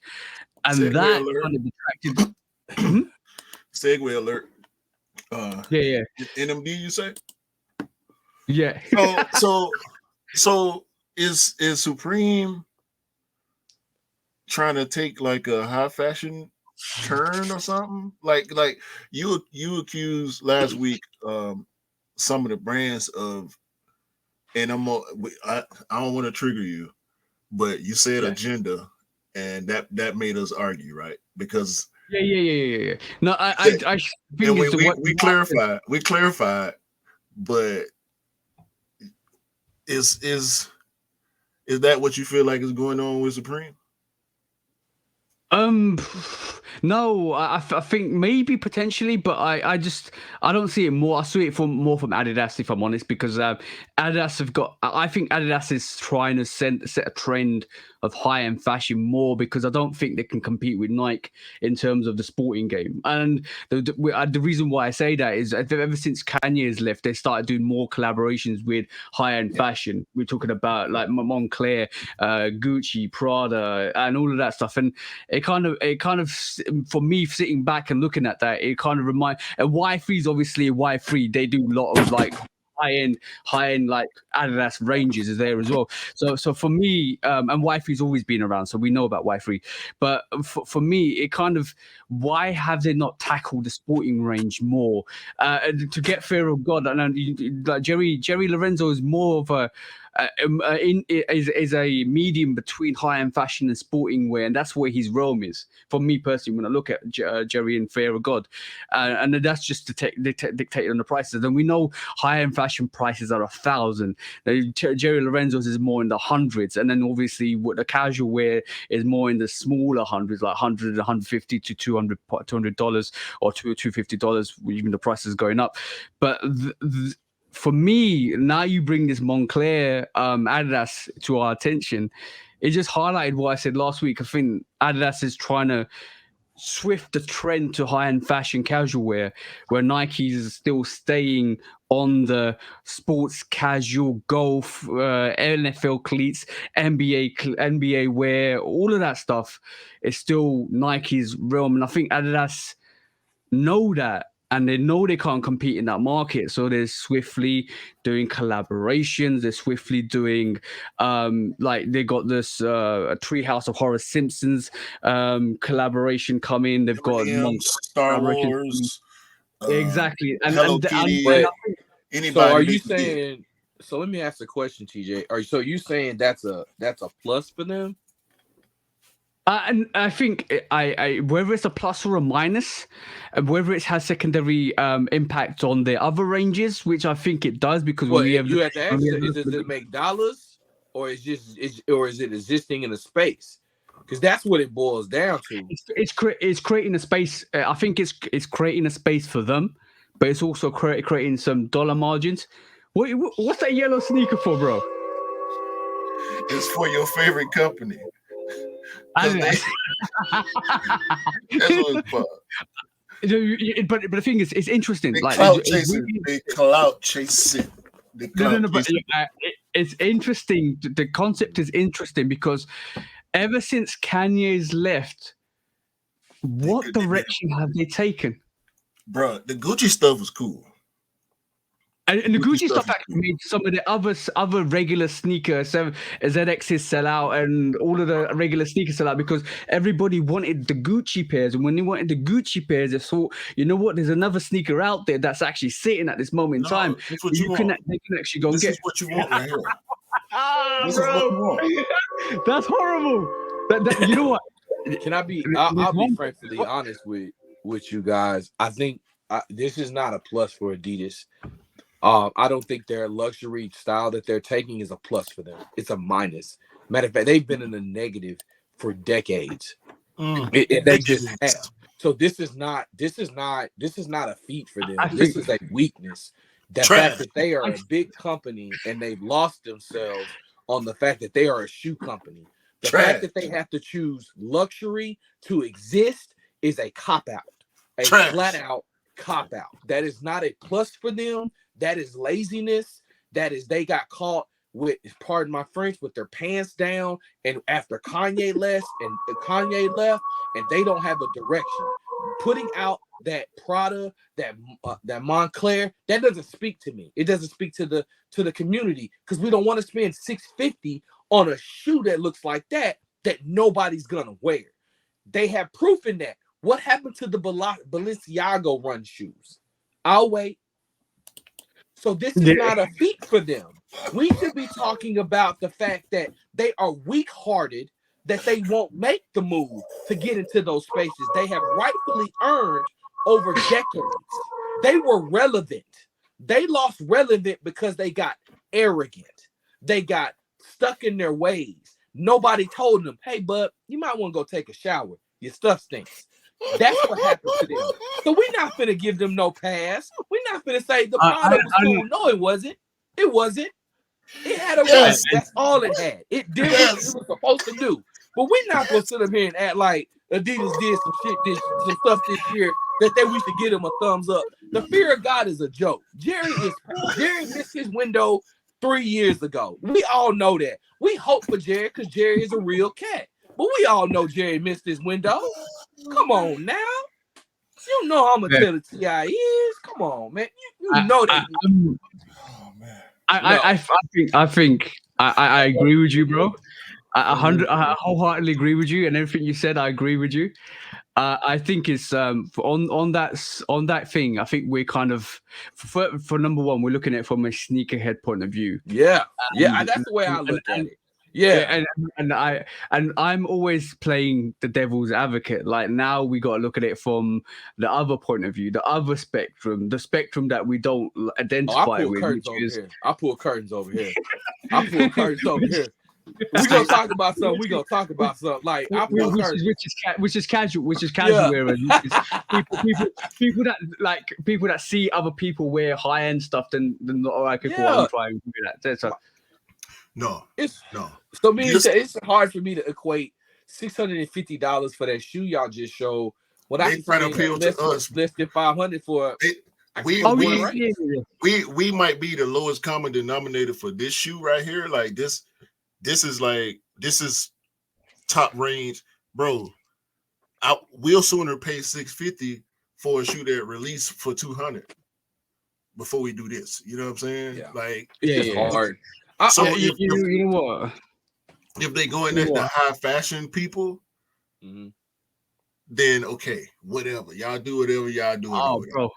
[SPEAKER 1] and that kind of detracted.
[SPEAKER 2] Segue alert.
[SPEAKER 1] Yeah.
[SPEAKER 2] NMD, you say?
[SPEAKER 1] Yeah.
[SPEAKER 2] So is Supreme trying to take like a high fashion turn or something? Like you accused last week some of the brands of, and I don't want to trigger you, but you said agenda, and that made us argue, right? Because
[SPEAKER 1] Yeah. No, I think
[SPEAKER 2] we clarified, but is that what you feel like is going on with Supreme?
[SPEAKER 1] No, I think maybe potentially, but I don't see it more. I see it more from Adidas, if I'm honest, because Adidas have got. I think Adidas is trying to set a trend of high-end fashion more because I don't think they can compete with Nike in terms of the sporting game. And the reason why I say that is ever since Kanye has left, they started doing more collaborations with high-end fashion. We're talking about like Moncler, Gucci, Prada, and all of that stuff. And it kind of for me sitting back and looking at that, it kind of reminds. And Y3 is obviously a Y3. They do a lot of like high-end like Adidas ranges is there as well. So for me, and Y3's always been around, so we know about Y3. But for me, it kind of, why have they not tackled the sporting range more? To get fear of God, and like Jerry Lorenzo is more of a is a medium between high-end fashion and sporting wear, and that's where his realm is. For me personally, when I look at Jerry and Fear of God, and that's just to dictate on the prices. And we know high-end fashion prices are 1,000. Jerry Lorenzo's is more in the hundreds, and then obviously what the casual wear is more in the smaller hundreds, like 100, 150 to $200 or $250, even the prices going up. But for me, now you bring this Moncler Adidas to our attention. It just highlighted what I said last week. I think Adidas is trying to swift the trend to high-end fashion casual wear, where Nike is still staying on the sports casual golf, NFL cleats, NBA wear, all of that stuff is still Nike's realm. And I think Adidas know that, and they know they can't compete in that market, so they're swiftly doing collaborations. They're swiftly doing like they got this a Treehouse of Horror Simpsons collaboration coming. They've got
[SPEAKER 2] Star Wars,
[SPEAKER 1] exactly,
[SPEAKER 2] Hello Kitty.
[SPEAKER 3] So are you saying? So let me ask a question, TJ. So you saying that's a plus for them?
[SPEAKER 1] And I think I whether it's a plus or a minus, whether it has secondary impact on the other ranges, which I think it does, because
[SPEAKER 3] you have to ask, does it make dollars, or is it existing in a space? Because that's what it boils down to.
[SPEAKER 1] It's creating a space. I think it's creating a space for them, but it's also creating some dollar margins. What's that yellow sneaker for, bro?
[SPEAKER 2] It's for your favorite company.
[SPEAKER 1] But the thing is, it's interesting.
[SPEAKER 2] They clout chasing.
[SPEAKER 1] But it's interesting. The concept is interesting because ever since Kanye's left, what direction have they taken?
[SPEAKER 2] Bro, the Gucci stuff was cool.
[SPEAKER 1] And the Gucci stuff actually made some of the other regular sneakers, ZXs sell out, and all of the regular sneakers sell out, because everybody wanted the Gucci pairs. And when they wanted the Gucci pairs, they thought, you know what, there's another sneaker out there that's actually sitting at this moment in time.
[SPEAKER 2] They can
[SPEAKER 1] actually go and get.
[SPEAKER 2] This is what you want right here.
[SPEAKER 1] This is what you want. That's horrible. You know what?
[SPEAKER 3] Can I be? I'll be frankly honest with you guys. I think this is not a plus for Adidas. I don't think their luxury style that they're taking is a plus for them. It's a minus. Matter of fact, they've been in a negative for decades. They just have. So this is not a feat for them. This is a weakness. The fact that they are a big company and they've lost themselves on the fact that they are a shoe company. The fact that they have to choose luxury to exist is a cop-out. A flat-out cop-out. That is not a plus for them. That is laziness. That is, they got caught with, pardon my French, with their pants down. And after Kanye left, and they don't have a direction. Putting out that Prada, that Montclair, that doesn't speak to me. It doesn't speak to the community, because we don't want to spend $650 on a shoe that looks like that nobody's gonna wear. They have proof in that. What happened to the Balenciaga run shoes? I'll wait. So this is not a feat for them. We should be talking about the fact that they are weak-hearted, that they won't make the move to get into those spaces they have rightfully earned over decades. They were relevant. They lost relevant because they got arrogant. They got stuck in their ways. Nobody told them, hey, bud, you might want to go take a shower. Your stuff stinks. That's what happened to them. So we're not finna give them no pass. We're not finna say the product was cool. No, it wasn't. It wasn't. It had a run. That's all it had. It did what it was supposed to do. But we're not gonna sit up here and act like Adidas did some stuff this year that we should give them a thumbs up. The fear of God is a joke. Jerry missed his window 3 years ago. We all know that. We hope for Jerry because Jerry is a real cat. But we all know Jerry missed his window. Come on now. You know how much the TI is. Come on, man. You know that.
[SPEAKER 1] I think I agree with you, bro. I wholeheartedly agree with you, and everything you said, I agree with you. I think it's on that thing. I think we're kind of for number one, we're looking at it from a sneakerhead point of view.
[SPEAKER 3] Yeah, that's the way I look at it. Yeah,
[SPEAKER 1] and I'm always playing the devil's advocate. Like, now we got to look at it from the other point of view, the other spectrum, the spectrum that we don't identify with.
[SPEAKER 3] I pull curtains over here. I pull curtains over here. We're gonna talk about something. Like, I pull curtains.
[SPEAKER 1] Which is casual wear. People that see other people wear high end stuff, then all right, cool, I'm trying to do that. So,
[SPEAKER 2] No.
[SPEAKER 3] So it's hard for me to equate $650 for that shoe y'all just showed what I
[SPEAKER 2] They
[SPEAKER 3] can
[SPEAKER 2] try
[SPEAKER 3] say
[SPEAKER 2] to appeal
[SPEAKER 3] less,
[SPEAKER 2] to us.
[SPEAKER 3] less than 500 for
[SPEAKER 2] We
[SPEAKER 1] Oh
[SPEAKER 3] going
[SPEAKER 1] yeah,
[SPEAKER 3] right.
[SPEAKER 2] we might be the lowest common denominator for this shoe right here. Like this is top range, bro. We'll sooner pay $650 for a shoe that release for $200 before we do this. You know what I'm saying?
[SPEAKER 3] Yeah.
[SPEAKER 2] Like
[SPEAKER 3] It's just
[SPEAKER 1] yeah.
[SPEAKER 3] hard.
[SPEAKER 2] so
[SPEAKER 1] You know what?
[SPEAKER 2] if they go in
[SPEAKER 1] You know
[SPEAKER 2] at the
[SPEAKER 1] what?
[SPEAKER 2] high fashion people, then okay, whatever. Y'all do whatever y'all doing
[SPEAKER 1] Oh,
[SPEAKER 2] over there.
[SPEAKER 1] bro.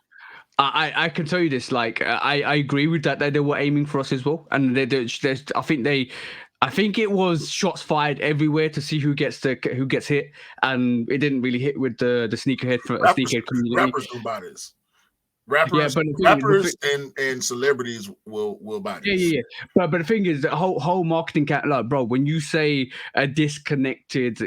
[SPEAKER 1] I can tell you this. Like, I agree with that. They were aiming for us as well, and I think it was shots fired everywhere to see who gets hit, and it didn't really hit with the sneakerhead community.
[SPEAKER 2] Rappers gonna buy this.
[SPEAKER 1] Yeah,
[SPEAKER 2] Rappers,
[SPEAKER 1] but
[SPEAKER 2] and celebrities will buy this.
[SPEAKER 1] Yeah. But the thing is, the whole marketing like, bro, when you say a disconnected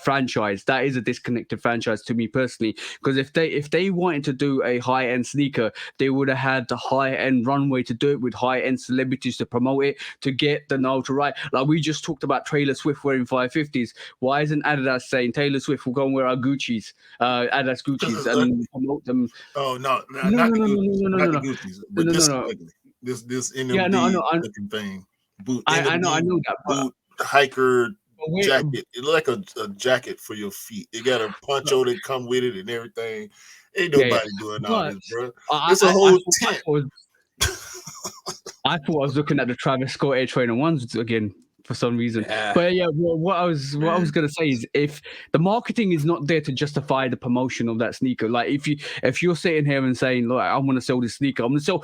[SPEAKER 1] franchise, that is a disconnected franchise to me personally. Because if they wanted to do a high end sneaker, they would have had the high end runway to do it with high end celebrities to promote it to get the notoriety. Like we just talked about Taylor Swift wearing 550s. Why isn't Adidas saying Taylor Swift will go and wear our Gucci's, Adidas Gucci's, and promote them?
[SPEAKER 2] Oh no,
[SPEAKER 1] No,
[SPEAKER 2] not
[SPEAKER 1] no,
[SPEAKER 2] the
[SPEAKER 1] no, no,
[SPEAKER 2] Gucci's,
[SPEAKER 1] no, no,
[SPEAKER 2] not
[SPEAKER 1] no,
[SPEAKER 2] the
[SPEAKER 1] no.
[SPEAKER 2] Gucci's,
[SPEAKER 1] No,
[SPEAKER 2] but
[SPEAKER 1] no,
[SPEAKER 2] this
[SPEAKER 1] no,
[SPEAKER 2] is
[SPEAKER 1] no.
[SPEAKER 2] ugly. This
[SPEAKER 1] Yeah, no,
[SPEAKER 2] NMD
[SPEAKER 1] I
[SPEAKER 2] looking thing,
[SPEAKER 1] I know
[SPEAKER 2] NMD
[SPEAKER 1] that,
[SPEAKER 2] boot hiker
[SPEAKER 1] but
[SPEAKER 2] jacket. It look like a jacket for your feet. It got a poncho that come with it and everything. Ain't
[SPEAKER 1] yeah,
[SPEAKER 2] nobody doing all
[SPEAKER 1] but
[SPEAKER 2] this, bro.
[SPEAKER 1] I,
[SPEAKER 2] It's a
[SPEAKER 1] I,
[SPEAKER 2] whole
[SPEAKER 1] I,
[SPEAKER 2] tent.
[SPEAKER 1] I thought I was looking at the Travis Scott Air Trainer ones again for some reason.
[SPEAKER 3] Yeah.
[SPEAKER 1] But yeah, well, what I was gonna say is if the marketing is not there to justify the promotion of that sneaker, like if you're sitting here and saying, look, I want to sell this sneaker, I want to sell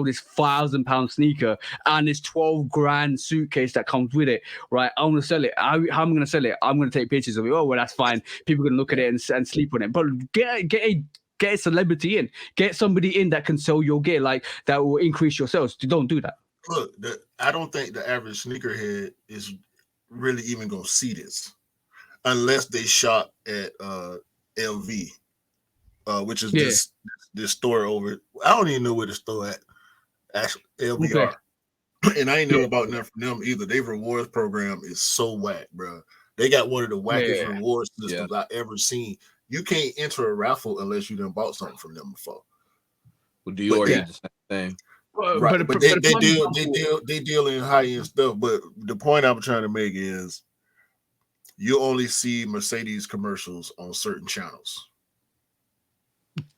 [SPEAKER 1] this £1,000 sneaker and this 12 grand suitcase that comes with it, right? I want to sell it. How am I gonna sell it? I'm gonna take pictures of it. Oh well, that's fine. People are gonna look at it and sleep on it. But get a celebrity in, get somebody in that can sell your gear, like that will increase your sales. Don't do that.
[SPEAKER 2] Look, I don't think the average sneakerhead is really even gonna see this unless they shop at LV, which is this store over. I don't even know where the store at. Actually, LVR, and I ain't never bought nothing from them either. Their rewards program is so whack, bro. They got one of the wackest reward systems I ever seen. You can't enter a raffle unless you done bought something from them before.
[SPEAKER 3] Well, do you already the same thing?
[SPEAKER 2] Right, but they deal in high end stuff. But the point I'm trying to make is you only see Mercedes commercials on certain channels.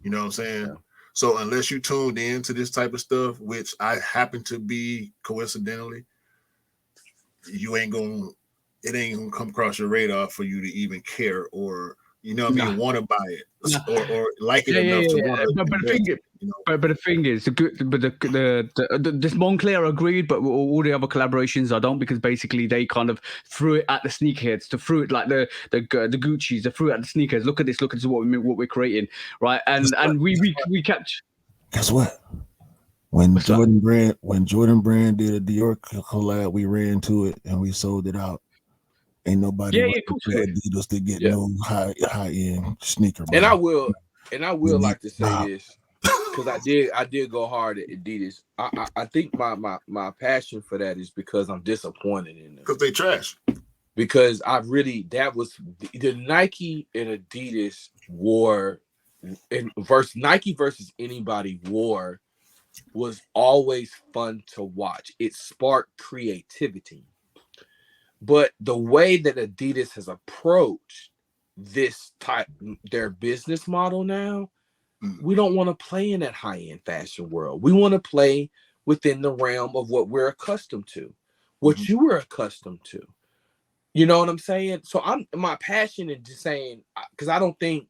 [SPEAKER 2] You know what I'm saying? Yeah. So unless you tuned in to this type of stuff, which I happen to be coincidentally, it ain't gonna come across your radar for you to even care or want to buy it or like it enough to want to.
[SPEAKER 1] But the thing is, this Moncler agreed, but all the other collaborations I don't, because basically they kind of threw it at the sneakerheads, to threw it like the Gucci's, they threw it at the sneakers. Look at this what we're creating, right? And we kept.
[SPEAKER 4] Guess what? When Jordan Brand did a Dior collab, we ran to it and we sold it out. Ain't nobody Adidas to get no high end sneaker.
[SPEAKER 3] Man. And I will like to say this, because I did go hard at Adidas. I think my passion for that is because I'm disappointed in them.
[SPEAKER 2] Because they trash.
[SPEAKER 3] Because that was the Nike and Adidas war, and Nike versus anybody war was always fun to watch. It sparked creativity. But the way that Adidas has approached their business model now, we don't want to play in that high-end fashion world. We want to play within the realm of what we're accustomed to, what you were accustomed to. You know what I'm saying? So my passion is just saying, because I don't think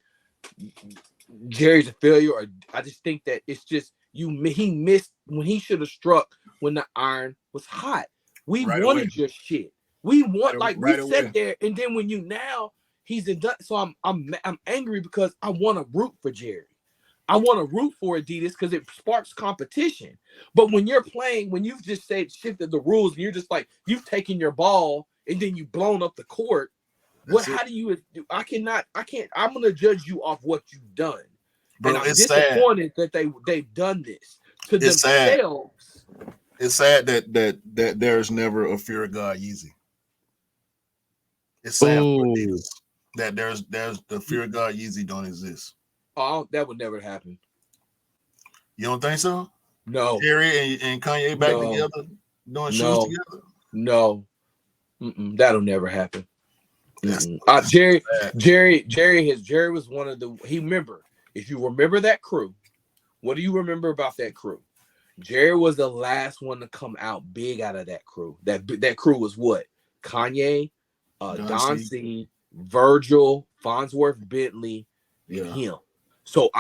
[SPEAKER 3] Jerry's a failure, or I just think that it's just he missed when he should have struck when the iron was hot. We wanted your shit. We want we sat there, and then when he's in. So I'm angry because I want to root for Jerry. I want to root for Adidas because it sparks competition. But when you're playing, when you've just shifted the rules, and you're just like you've taken your ball and then you've blown up the court. How do you? I can't. I'm gonna judge you off what you've done.
[SPEAKER 2] Bro,
[SPEAKER 3] and I'm disappointed that they've done this to themselves.
[SPEAKER 2] It's sad that there's never a fear of God Yeezy. It's sad for Adidas. that there's the fear of God Yeezy don't exist.
[SPEAKER 3] Oh, that would never happen.
[SPEAKER 2] You don't think so?
[SPEAKER 3] No.
[SPEAKER 2] Jerry and Kanye back together doing shoes together?
[SPEAKER 3] No. That'll never happen. Jerry was one of the. If you remember that crew, what do you remember about that crew? Jerry was the last one to come out big out of that crew. That crew was what? Kanye, Don C, Virgil, Farnsworth, Bentley, and him. So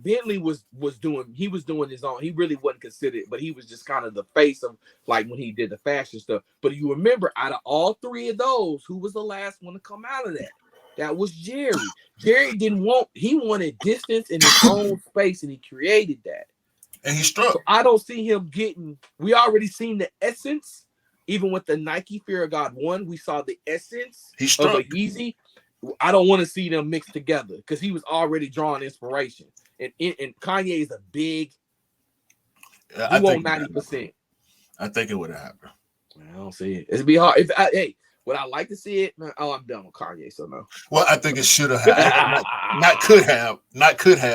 [SPEAKER 3] Bentley was doing his own. He really wasn't considered, but he was just kind of the face of like when he did the fashion stuff. But you remember, out of all three of those, who was the last one to come out of that? That was Jerry. Jerry he wanted distance in his own space, and he created that.
[SPEAKER 2] And he struck.
[SPEAKER 3] So I don't see him getting. We already seen the essence, even with the Nike Fear of God 1. We saw the essence of a Yeezy. I don't want to see them mixed together because he was already drawing inspiration. And Kanye is a big. I want 90%.
[SPEAKER 2] I think it would have happened.
[SPEAKER 3] I don't see it. It'd be hard. Would I like to see it? Oh, I'm done with Kanye, so no.
[SPEAKER 2] Well, I think it should have happened. Not could have.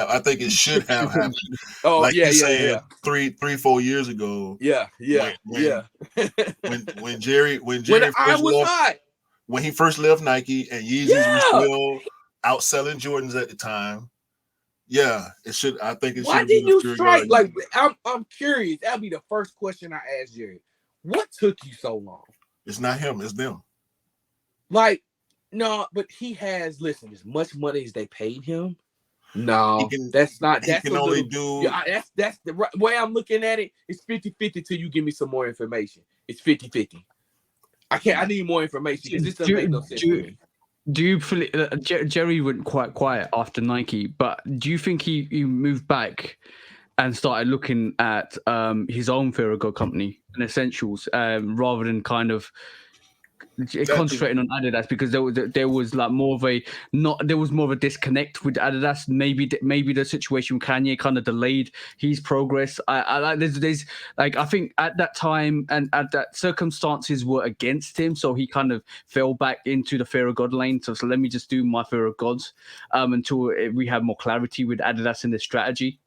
[SPEAKER 2] I think it should have happened.
[SPEAKER 3] Oh,
[SPEAKER 2] like
[SPEAKER 3] yeah,
[SPEAKER 2] you said,
[SPEAKER 3] yeah.
[SPEAKER 2] 3-4 years ago.
[SPEAKER 3] Yeah.
[SPEAKER 2] When Jerry
[SPEAKER 3] when he
[SPEAKER 2] first left Nike and Yeezys were still outselling Jordans at the time. Yeah, it should. I think it should.
[SPEAKER 3] Why didn't you strike? Like, I'm curious. That'll be the first question I ask Jerry. What took you so long?
[SPEAKER 2] It's not him. It's them.
[SPEAKER 3] Like, no, but he has. Listen, as much money as they paid him. No, that's not. That's
[SPEAKER 2] can only do.
[SPEAKER 3] Yeah, that's the way I'm looking at it. It's 50-50 till you give me some more information. It's 50-50. I need more information because this doesn't make no sense to me.
[SPEAKER 1] Do you feel Jerry went quite quiet after Nike, but do you think he moved back and started looking at his own Fear of God company and Essentials rather than kind of concentrating on Adidas, because there was like more of a disconnect with Adidas. Maybe the situation with Kanye kind of delayed his progress. I like there's like, I think at that time and at that circumstances were against him, so he kind of fell back into the Fear of God lane. So let me just do my Fear of Gods until we have more clarity with Adidas in the strategy.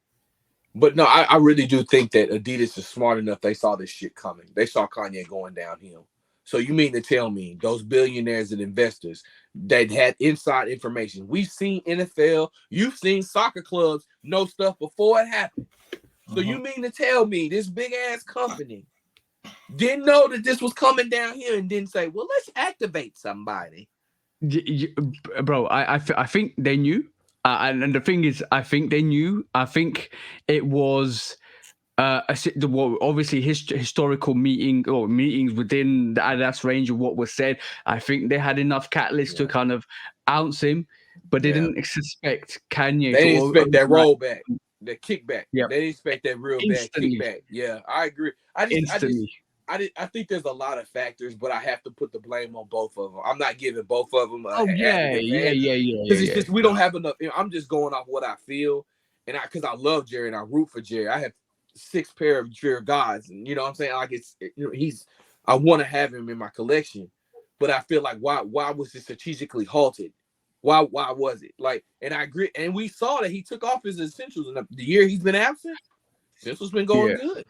[SPEAKER 3] But no, I really do think that Adidas is smart enough. They saw this shit coming. They saw Kanye going downhill. So you mean to tell me those billionaires and investors that had inside information? We've seen NFL, you've seen soccer clubs know stuff before it happened. So you mean to tell me this big ass company didn't know that this was coming down here and didn't say, well, let's activate somebody?
[SPEAKER 1] Bro, I think they knew. And the thing is, I think they knew. I think it was obviously historical meetings within the Adidas range of what was said. I think they had enough catalyst to kind of ounce him, but they didn't suspect Kanye.
[SPEAKER 3] They didn't expect that rollback, the kickback.
[SPEAKER 1] Yeah,
[SPEAKER 3] they didn't expect that real bad kickback. Yeah, I agree. I think there's a lot of factors, but I have to put the blame on both of them. I'm not giving both of them.
[SPEAKER 1] Yeah.
[SPEAKER 3] Because it's just we don't have enough. I'm just going off what I feel, and because I love Jerry and I root for Jerry. I have 6 pair of Fear of Gods, and you know what I'm saying? Like I want to have him in my collection, but I feel like why was it strategically halted? Why was it? Like, and I agree, and we saw that he took off his Essentials in the year he's been absent. Essentials been going good.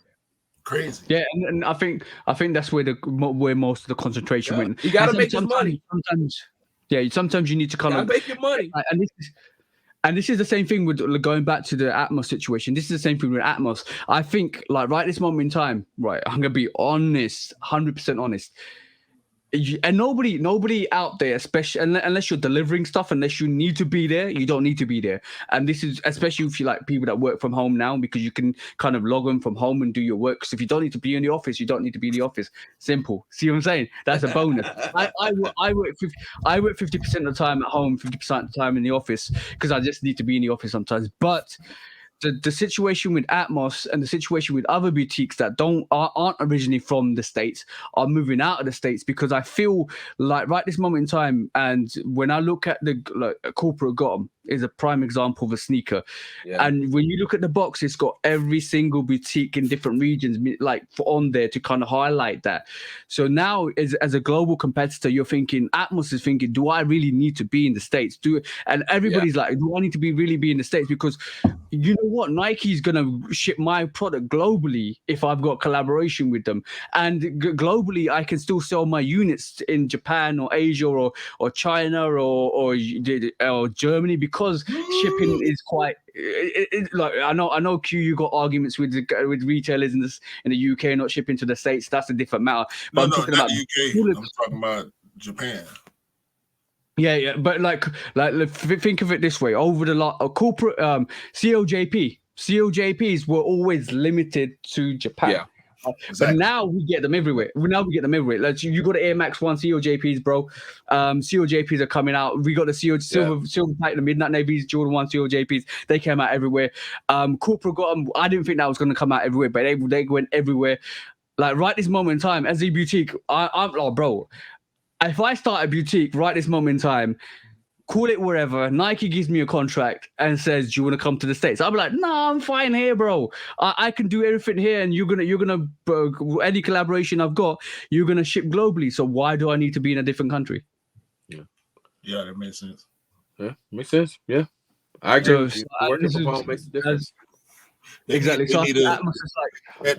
[SPEAKER 2] Crazy.
[SPEAKER 1] Yeah, and I think that's where most of the concentration went.
[SPEAKER 3] You gotta make your money.
[SPEAKER 1] Sometimes you need to kind of
[SPEAKER 3] make your money.
[SPEAKER 1] And this is the same thing with going back to the Atmos situation. This is the same thing with Atmos. I think, like, right this moment in time, right, I'm gonna be honest, 100% honest. And nobody out there, especially unless you're delivering stuff, unless you need to be there, you don't need to be there. And this is especially if you like people that work from home now, because you can kind of log on from home and do your work. Because if you don't need to be in the office, you don't need to be in the office. Simple. See what I'm saying? That's a bonus. I work 50% of the time at home, 50% of the time in the office, because I just need to be in the office sometimes. But the situation with Atmos and the situation with other boutiques that aren't originally from the States are moving out of the States, because I feel like right this moment in time, and when I look at the corporate GOTM, is a prime example of a sneaker.
[SPEAKER 3] Yeah.
[SPEAKER 1] And when you look at the box, it's got every single boutique in different regions like on there to kind of highlight that. So now as a global competitor, you're thinking, Atmos is thinking, do I really need to be in the States? And everybody's like, do I need to really be in the States? Because you know what? Nike's going to ship my product globally if I've got collaboration with them. And globally, I can still sell my units in Japan or Asia or China or Germany, because shipping is quite like I know Q, you got arguments with retailers in the UK not shipping to the States. That's a different matter. But I'm talking about
[SPEAKER 2] the UK. I'm talking about Japan.
[SPEAKER 1] Yeah, but like think of it this way: over the corporate COJPs were always limited to Japan.
[SPEAKER 3] Yeah.
[SPEAKER 1] But now we get them everywhere. Like you got the Air Max 1 COJPs, bro. COJPs are coming out. We got the silver Titan, the Midnight Navies, Jordan 1 COJPs. They came out everywhere. Corporate got them. I didn't think that was going to come out everywhere, but they went everywhere. Like right this moment in time, as a boutique, I'm like, bro, if I start a boutique right this moment in time, call it wherever, Nike gives me a contract and says, do you want to come to the States? I'll be like, no, I'm fine here, bro. I can do everything here, and you're gonna any collaboration I've got, you're gonna ship globally. So why do I need to be in a different country?
[SPEAKER 2] Yeah, that makes sense.
[SPEAKER 3] Yeah, makes sense. Yeah, I agree with you. Working from home makes a difference.
[SPEAKER 1] Exactly. So
[SPEAKER 2] at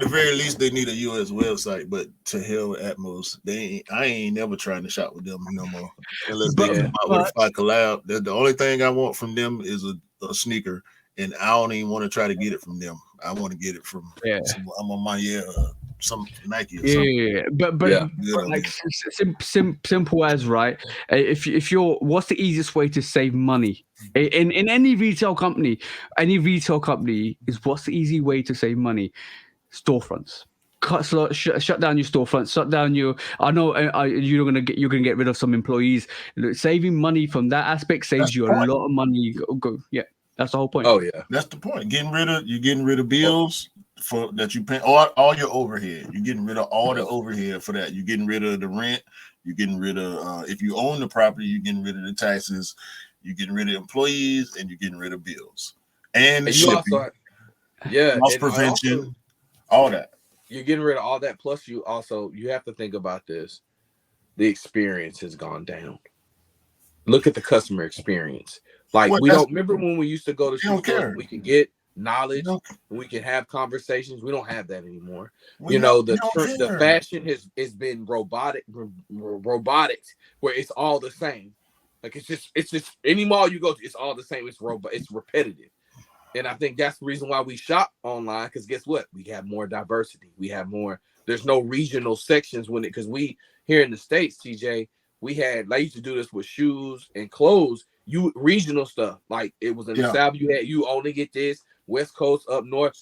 [SPEAKER 2] the very least, they need a US website, but to hell with Atmos. I ain't never trying to shop with them no more. Unless they come out with a collab. The only thing I want from them is a sneaker, and I don't even want to try to get it from them. I want to get it from I'm on my some Nike or something.
[SPEAKER 1] But like simple as right. If you're, what's the easiest way to save money in any retail company? Any retail company is what's the easy way to save money? Storefronts. Shut down your storefront. Shut down your. I know you're gonna get rid of some employees. Saving money from that aspect saves you a lot of money. Yeah, that's the whole point.
[SPEAKER 3] Oh yeah,
[SPEAKER 2] that's the point. You're getting rid of bills for that you pay all your overhead. You're getting rid of all the overhead for that. You're getting rid of the rent. You're getting rid of if you own the property, you're getting rid of the taxes. You're getting rid of employees, and you're getting rid of bills and shipping, loss prevention, all that.
[SPEAKER 3] You're getting rid of all that. Plus, you have to think about this. The experience has gone down. Look at the customer experience. Like we don't remember when we used to go to stores, we could get knowledge, we can have conversations. We don't have that anymore. The fashion has been robotic, where it's all the same. Like it's just any mall you go to, it's all the same. It's repetitive. And I think that's the reason why we shop online, because guess what? We have more diversity. We have more. There's no regional sections because we here in the States, TJ, I used to do this with shoes and clothes. Regional stuff, like it was in the South. You only get this West Coast, up north.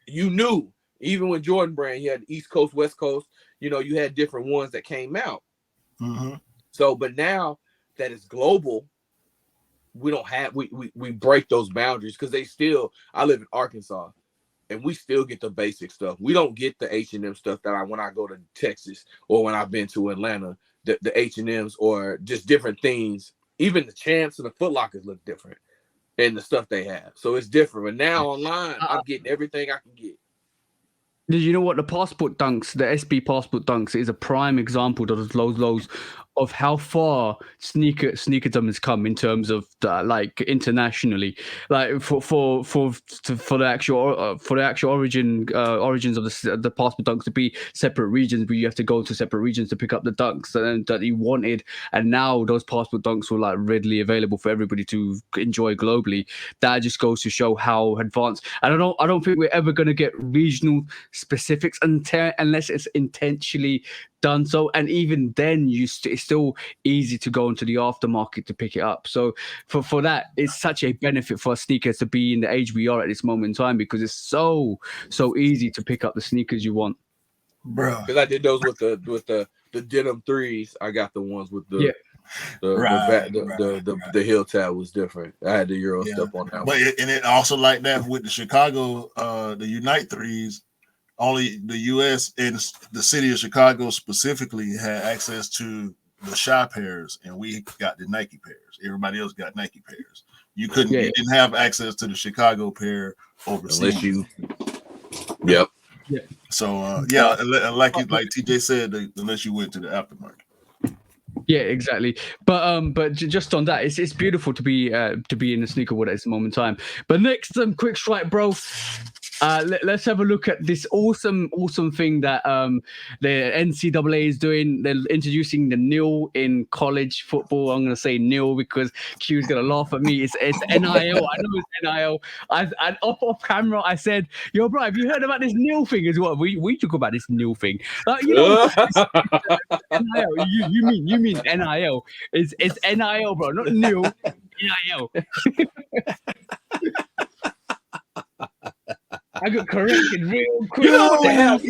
[SPEAKER 3] You knew, even with Jordan Brand, you had East Coast, West Coast. You had different ones that came out.
[SPEAKER 2] Mm-hmm.
[SPEAKER 3] So, but now that it's global, we don't have we break those boundaries, because I live in Arkansas, and we still get the basic stuff. We don't get the H&M stuff that when I go to Texas or when I've been to Atlanta, the H&Ms or just different things. Even the Champs and the Foot Lockers look different in the stuff they have. So it's different. But now online, I'm getting everything I can get.
[SPEAKER 1] Did you know what? The Passport Dunks, the SB Passport Dunks, is a prime example of those of how far sneakerdom has come in terms of like internationally, like for the actual origins of the Passport Dunks to be separate regions, where you have to go to separate regions to pick up the dunks that you wanted, and now those Passport Dunks were like readily available for everybody to enjoy globally. That just goes to show how advanced. And I don't think we're ever going to get regional specifics unless it's intentionally done so, and even then it's still easy to go into the aftermarket to pick it up. So for that, it's such a benefit for sneakers to be in the age we are at this moment in time, because it's so easy to pick up the sneakers you want,
[SPEAKER 2] bro.
[SPEAKER 3] Because I did those with the denim 3s. I got the ones with the heel tab was different. I had the Euro stuff on that one.
[SPEAKER 2] And it also like that with the Chicago the Unite 3s. Only the U.S. and the city of Chicago specifically had access to the Shy pairs, and we got the Nike pairs. Everybody else got Nike pairs. You didn't have access to the Chicago pair overseas.
[SPEAKER 3] Unless you, yep.
[SPEAKER 1] Yeah.
[SPEAKER 2] So like TJ said, unless you went to the aftermarket.
[SPEAKER 1] Yeah, exactly. But just on that, it's beautiful to be in the sneaker world at this moment in time. But next, quick strike, bro. Let's have a look at this awesome thing that the NCAA is doing. They're introducing the nil in college football. I'm gonna say nil because Q's gonna laugh at me. It's NIL. I know it's NIL. I off camera I said, "Yo, bro, have you heard about this nil thing as well?" We talk about this nil thing. You know, NIL. You mean NIL? It's NIL, bro, not nil. NIL. I got corrected real quick.
[SPEAKER 3] You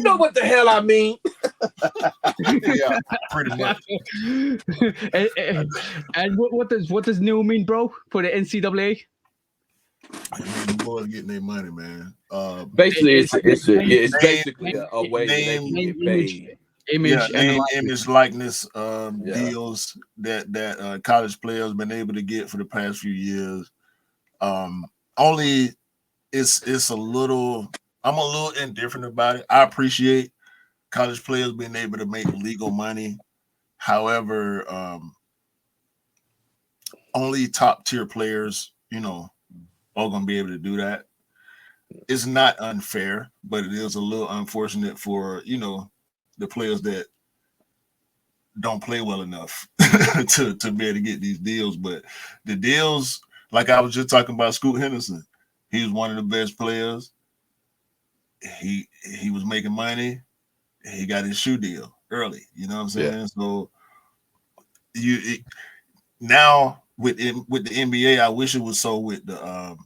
[SPEAKER 3] know what the hell I mean.
[SPEAKER 2] Yeah, pretty much.
[SPEAKER 1] And what does nil mean, bro, for the NCAA?
[SPEAKER 2] I mean, the boys getting their money, man.
[SPEAKER 3] Basically, it's basically a way they can get paid.
[SPEAKER 2] Image likeness deals that college players been able to get for the past few years. Only it's a little. I'm a little indifferent about it. I appreciate college players being able to make legal money. However, only top tier players, are going to be able to do that. It's not unfair, but it is a little unfortunate for the players that don't play well enough to be able to get these deals. But the deals, like I was just talking about Scoot Henderson, he was one of the best players. He was making money. He got his shoe deal early. You know what I'm saying? Yeah. So now with the NBA, I wish it was so with the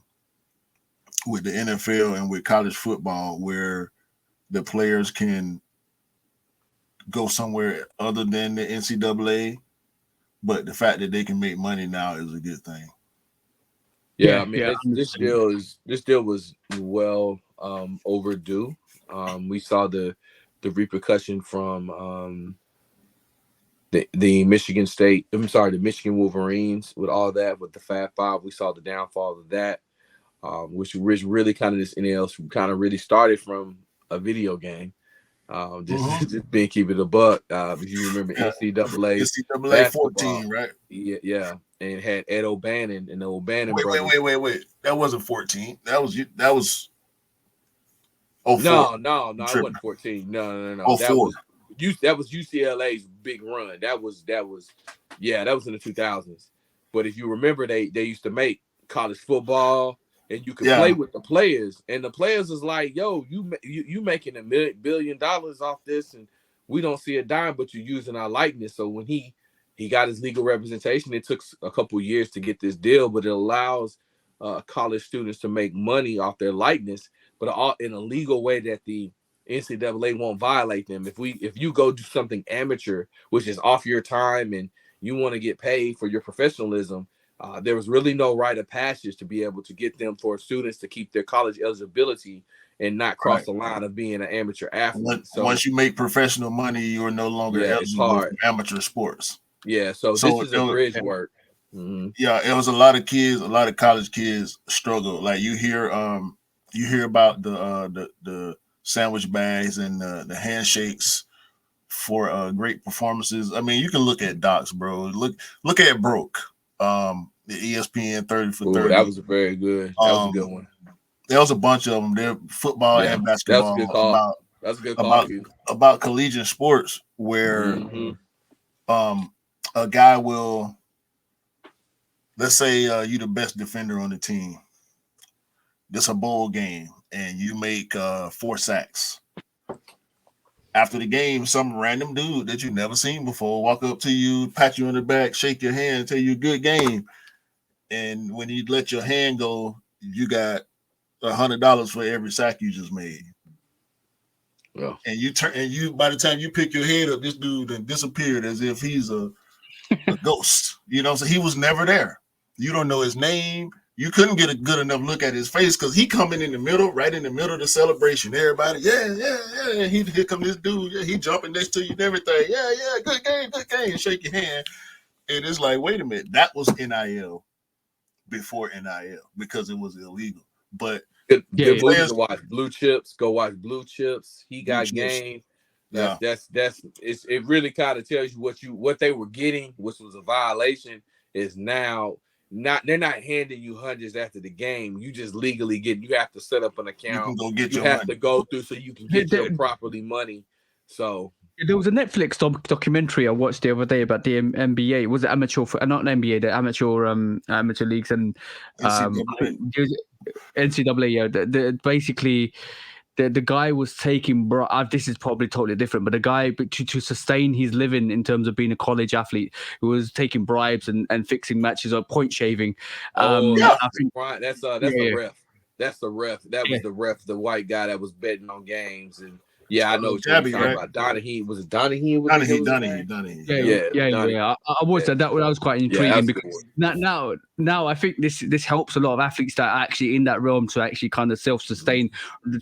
[SPEAKER 2] NFL and with college football, where the players can go somewhere other than the NCAA, but the fact that they can make money now is a good thing.
[SPEAKER 3] Yeah, I mean, this deal was well overdue. We saw the repercussion from the Michigan State. I'm sorry, the Michigan Wolverines with all that, with the Fab Five. We saw the downfall of that, which really kind of this NIL kind of really started from a video game. Just being keeping it a buck. If you remember NCAA
[SPEAKER 2] 14, right?
[SPEAKER 3] Yeah, and had Ed O'Bannon and the O'Bannon brothers.
[SPEAKER 2] Wait. That wasn't 14. That was 04.
[SPEAKER 3] No, it wasn't 14. No.
[SPEAKER 2] 04.
[SPEAKER 3] That was UCLA's big run. That was in the 2000s. But if you remember, they used to make college football, and you could play with the players, and the players is like, yo, you making $1 billion off this, and we don't see a dime, but you're using our likeness. So when he got his legal representation, it took a couple of years to get this deal, but it allows college students to make money off their likeness, but all in a legal way that the NCAA won't violate them. If you go do something amateur, which is off your time, and you want to get paid for your professionalism, there was really no rite of passage to be able to get them for students to keep their college eligibility and not cross the line of being an amateur athlete.
[SPEAKER 2] Once you make professional money, you are no longer eligible for amateur sports.
[SPEAKER 3] Yeah, so this is a bridge work.
[SPEAKER 2] Mm-hmm. Yeah, it was a lot of college kids struggle. Like you hear about the sandwich bags and the handshakes for great performances. I mean, you can look at docs, bro. Look at Broke. The ESPN 30 for 30.
[SPEAKER 3] That was very good. That was a good one.
[SPEAKER 2] There was a bunch of them. They're football and basketball.
[SPEAKER 3] That's a good call. That's a good call.
[SPEAKER 2] About collegiate sports, where a guy will, let's say you the best defender on the team. This a bowl game, and you make 4 sacks. After the game, some random dude that you never seen before walk up to you, pat you on the back, shake your hand, tell you good game. And when you let your hand go, you got $100 for every sack you just made. Yeah. And by the time you pick your head up, this dude then disappeared as if he's a ghost. So he was never there. You don't know his name. you couldn't get a good enough look at his face because he coming in the middle, right in the middle of the celebration. Everybody, yeah. Here come this dude. Yeah, he jumping next to you and everything. Yeah, good game. Shake your hand. And it's like, wait a minute, that was NIL before NIL because it was illegal. But
[SPEAKER 3] good movie to watch. Blue Chips. Go watch Blue Chips. He got game. It really kind of tells you what they were getting, which was a violation, is now they're not handing you hundreds after the game. You just legally you have to set up an account.
[SPEAKER 2] You can go get
[SPEAKER 3] you have to go through so you can get your properly money. So
[SPEAKER 1] there was a Netflix documentary I watched the other day about the NBA. Was it amateur? Not an NBA, the amateur leagues and NCAA. Yeah, basically. The guy was taking this is probably totally different, but the guy to sustain his living in terms of being a college athlete, who was taking bribes and fixing matches or point shaving.
[SPEAKER 3] That's the ref. That's the ref. That was the ref, the white guy that was betting on games. And I know what you're talking about. Donahue. Was it Donahue?
[SPEAKER 2] Donahue.
[SPEAKER 1] Yeah. I watched that. That was quite intriguing because now I think this helps a lot of athletes that are actually in that realm to actually kind of self-sustain,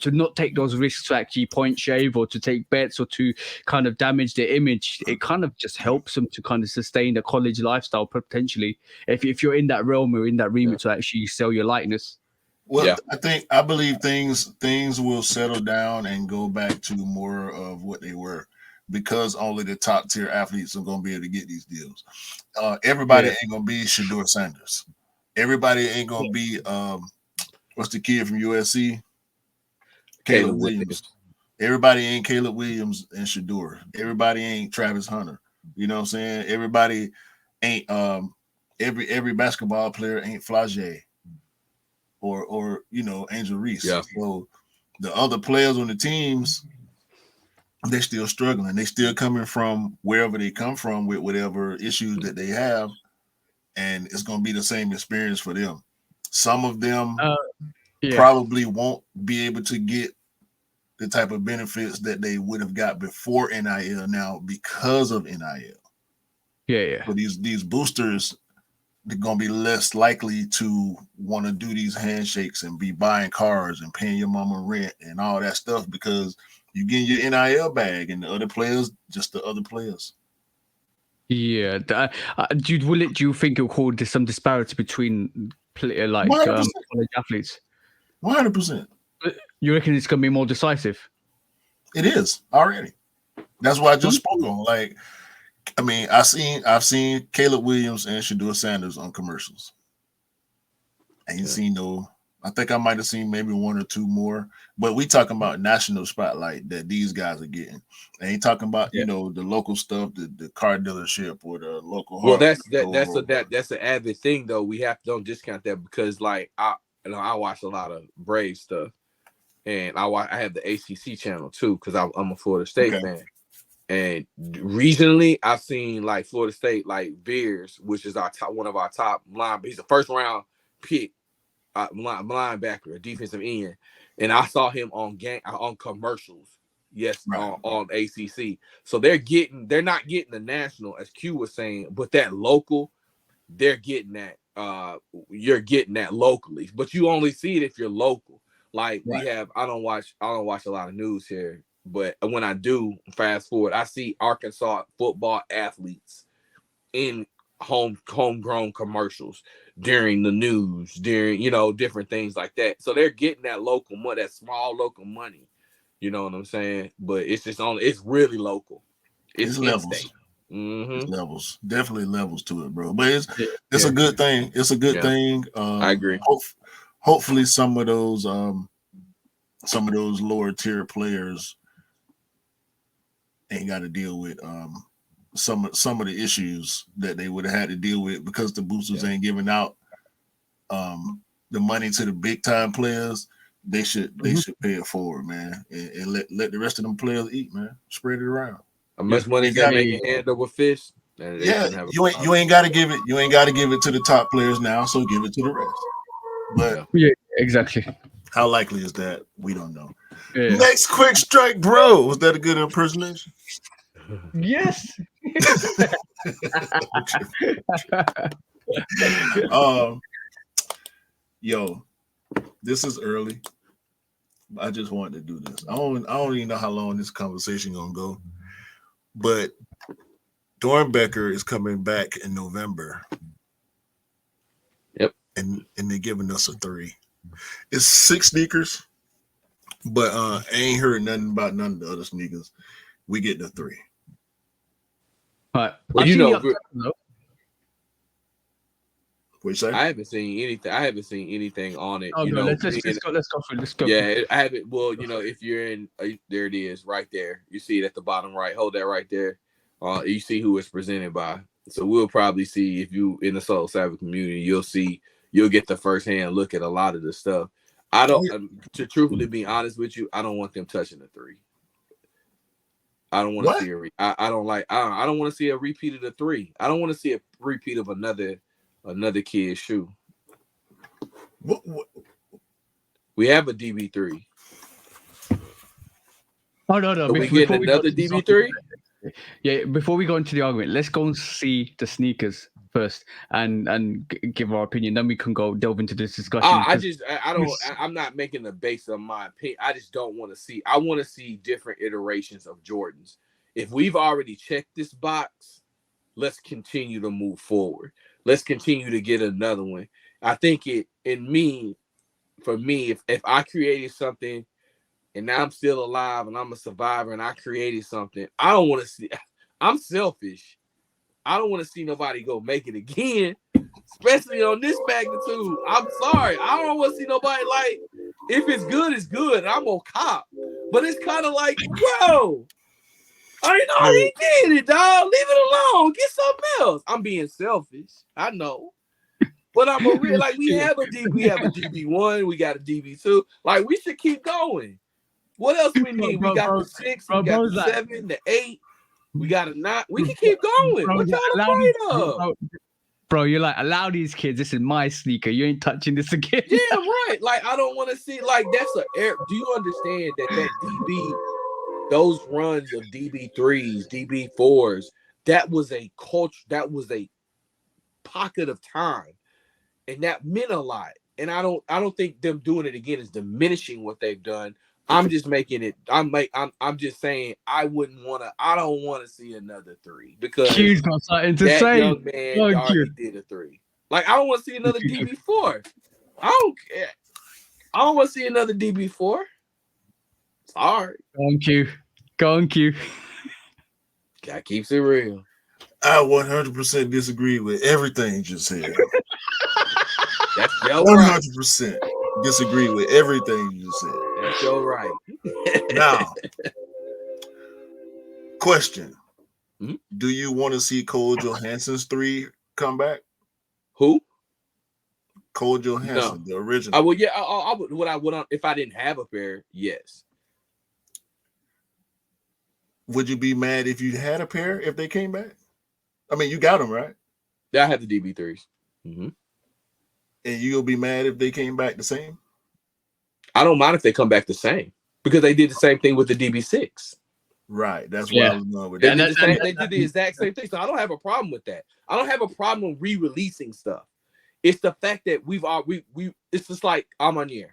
[SPEAKER 1] to not take those risks to actually point shave or to take bets or to kind of damage their image. It kind of just helps them to kind of sustain the college lifestyle potentially if you're in that realm or in that remit to actually sell your likeness.
[SPEAKER 2] Well, I believe things will settle down and go back to more of what they were, because only the top tier athletes are going to be able to get these deals. Everybody ain't going to be Shedeur Sanders. Everybody ain't going to be what's the kid from USC? Caleb Williams. Everybody ain't Caleb Williams and Shedeur. Everybody ain't Travis Hunter. You know what I'm saying? Everybody ain't every basketball player ain't Flage. Or Angel Reese.
[SPEAKER 3] Yeah.
[SPEAKER 2] So the other players on the teams, they're still struggling. They still coming from wherever they come from with whatever issues that they have, and it's going to be the same experience for them. Some of them probably won't be able to get the type of benefits that they would have got before NIL now because of NIL.
[SPEAKER 1] Yeah.
[SPEAKER 2] So these boosters, they're going to be less likely to want to do these handshakes and be buying cars and paying your mama rent and all that stuff, because you get your NIL bag and the other players, just the other players.
[SPEAKER 1] Yeah. Do you think it'll cause some disparity between college athletes?
[SPEAKER 2] 100%.
[SPEAKER 1] You reckon it's going to be more decisive?
[SPEAKER 2] It is already. That's what I just spoke on. I've seen Caleb Williams and Shedeur Sanders on commercials. I ain't seen I think I might have seen maybe one or two more, but we talking about national spotlight that these guys are getting. I ain't talking about the local stuff, the car dealership or the local.
[SPEAKER 3] Well, that's an avid thing though. We don't discount that, because I watch a lot of Brave stuff, and I have the ACC channel too, because I'm a Florida State fan. And regionally, I've seen Florida State, Beers, which is one of our top line. He's a first round pick, linebacker, a defensive end, and I saw him on commercials. Yes, right. on ACC. So they're not getting the national, as Q was saying, but that local, they're getting that. You're getting that locally, but you only see it if you're local. We have. I don't watch a lot of news here. But when I do, fast forward, I see Arkansas football athletes in homegrown commercials during the news, during different things like that. So they're getting that local money, that small local money. You know what I'm saying? But it's really local. It's
[SPEAKER 2] levels. It's levels, definitely levels to it, bro. But it's a good thing. It's a good thing.
[SPEAKER 3] I agree.
[SPEAKER 2] Hopefully, some of those lower tier players ain't got to deal with some of the issues that they would have had to deal with, because the boosters ain't giving out the money to the big time players. They should pay it forward, man, and let the rest of them players eat, man. Spread it around.
[SPEAKER 3] How much money you got to make your hand over fish?
[SPEAKER 2] You ain't got to give it. You ain't got to give it to the top players now. So give it to the rest. But
[SPEAKER 1] exactly.
[SPEAKER 2] How likely is that? We don't know.
[SPEAKER 1] Yeah.
[SPEAKER 2] Next quick strike, bro. Was that a good impersonation?
[SPEAKER 1] Yes.
[SPEAKER 2] Yo, this is early. I just wanted to do this. I don't even know how long this conversation gonna go, but Dornbecker is coming back in November.
[SPEAKER 3] Yep.
[SPEAKER 2] And they're giving us a 3. It's 6 sneakers, but I ain't heard nothing about none of the other sneakers. We get the 3.
[SPEAKER 1] All right.
[SPEAKER 3] Well, you know,
[SPEAKER 2] I
[SPEAKER 3] haven't seen anything. I haven't seen anything on it.
[SPEAKER 1] Oh,
[SPEAKER 3] you
[SPEAKER 1] no,
[SPEAKER 3] know,
[SPEAKER 1] let's go.
[SPEAKER 3] Yeah, I haven't. Well, you know, if you're in, there it is, right there. You see it at the bottom right. Hold that right there. You see who it's presented by. So we'll probably see, if you in the Soul Savage community, you'll get the firsthand look at a lot of the stuff. I don't, to truthfully be honest with you, I don't want them touching the 3. I don't want to see I don't want to see a repeat of the 3. I don't want to see a repeat of another kid's shoe.
[SPEAKER 2] What?
[SPEAKER 3] We have a DB3.
[SPEAKER 1] Oh no!
[SPEAKER 3] Are we getting another DB3?
[SPEAKER 1] Yeah. Before we go into the argument, let's go and see the sneakers first, and give our opinion. Then we can go delve into this discussion.
[SPEAKER 3] I'm not making the base of my opinion. I just don't want to see. I want to see different iterations of Jordans. If we've already checked this box, let's continue to move forward. Let's continue to get another one. I think for me, if I created something and now I'm still alive and I'm a survivor and I created something, I don't want to see. I'm selfish. I don't want to see nobody go make it again, especially on this magnitude. I'm sorry. I don't want to see nobody, like, if it's good, it's good. I'm gonna cop. But it's kind of like, bro, I already did it, dog. Leave it alone. Get something else. I'm being selfish. I know. But I'm a real, like, we have a DB1, we got a DB2. Like, we should keep going. What else we need? We got the 6, we got the 7, the 8. We got a 9. We can keep going. What y'all afraid of?
[SPEAKER 1] Bro, you're like, allow these kids. This is my sneaker. You ain't touching this again.
[SPEAKER 3] Yeah, right. Like, I don't want to see, like, that's a air. Do you understand that DB, those runs of DB3s, DB4s, that was a culture, that was a pocket of time. And that meant a lot. And I don't think them doing it again is diminishing what they've done. I'm just making it. I'm just saying I don't want to see another 3 because
[SPEAKER 1] Q's got something to
[SPEAKER 3] that
[SPEAKER 1] say.
[SPEAKER 3] young man already did a 3. Like, I don't want to see another DB4. I don't care. I don't want to see another DB4. Sorry.
[SPEAKER 1] Go on, Q.
[SPEAKER 3] God keeps it real.
[SPEAKER 2] I 100% disagree with everything you just said.
[SPEAKER 3] That's your
[SPEAKER 2] 100% disagree with everything you just said.
[SPEAKER 3] That's your right.
[SPEAKER 2] Now, question.
[SPEAKER 3] Hmm?
[SPEAKER 2] Do you want to see Cole Johansson's 3 come back?
[SPEAKER 3] Who?
[SPEAKER 2] Cole Johansson, the original.
[SPEAKER 3] I would if I didn't have a pair, yes.
[SPEAKER 2] Would you be mad if you had a pair if they came back? I mean, you got them, right?
[SPEAKER 3] Yeah, I have the DB3s. Mm-hmm.
[SPEAKER 2] And you'll be mad if they came back the same?
[SPEAKER 3] I don't mind if they come back the same because they did the same thing with the DB6.
[SPEAKER 2] Right. That's what I was going with. They
[SPEAKER 3] did the exact same thing. So I don't have a problem with that. I don't have a problem re-releasing stuff. It's the fact that it's just like Amanier.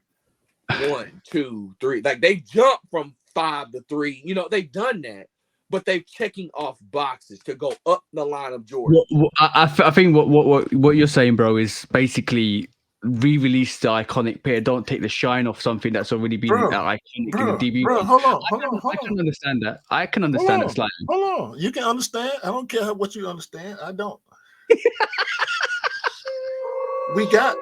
[SPEAKER 3] 1, 2, 3. Like, they jump from 5 to 3. You know, they've done that, but they're checking off boxes to go up the line of Jordan.
[SPEAKER 1] I think what you're saying, bro, is basically re-release the iconic pair. Don't take the shine off something that's already been iconic in the DB.
[SPEAKER 2] Hold on.
[SPEAKER 1] I can understand that. I can understand it slightly.
[SPEAKER 2] Hold on. You can understand. I don't care what you understand. I don't. We got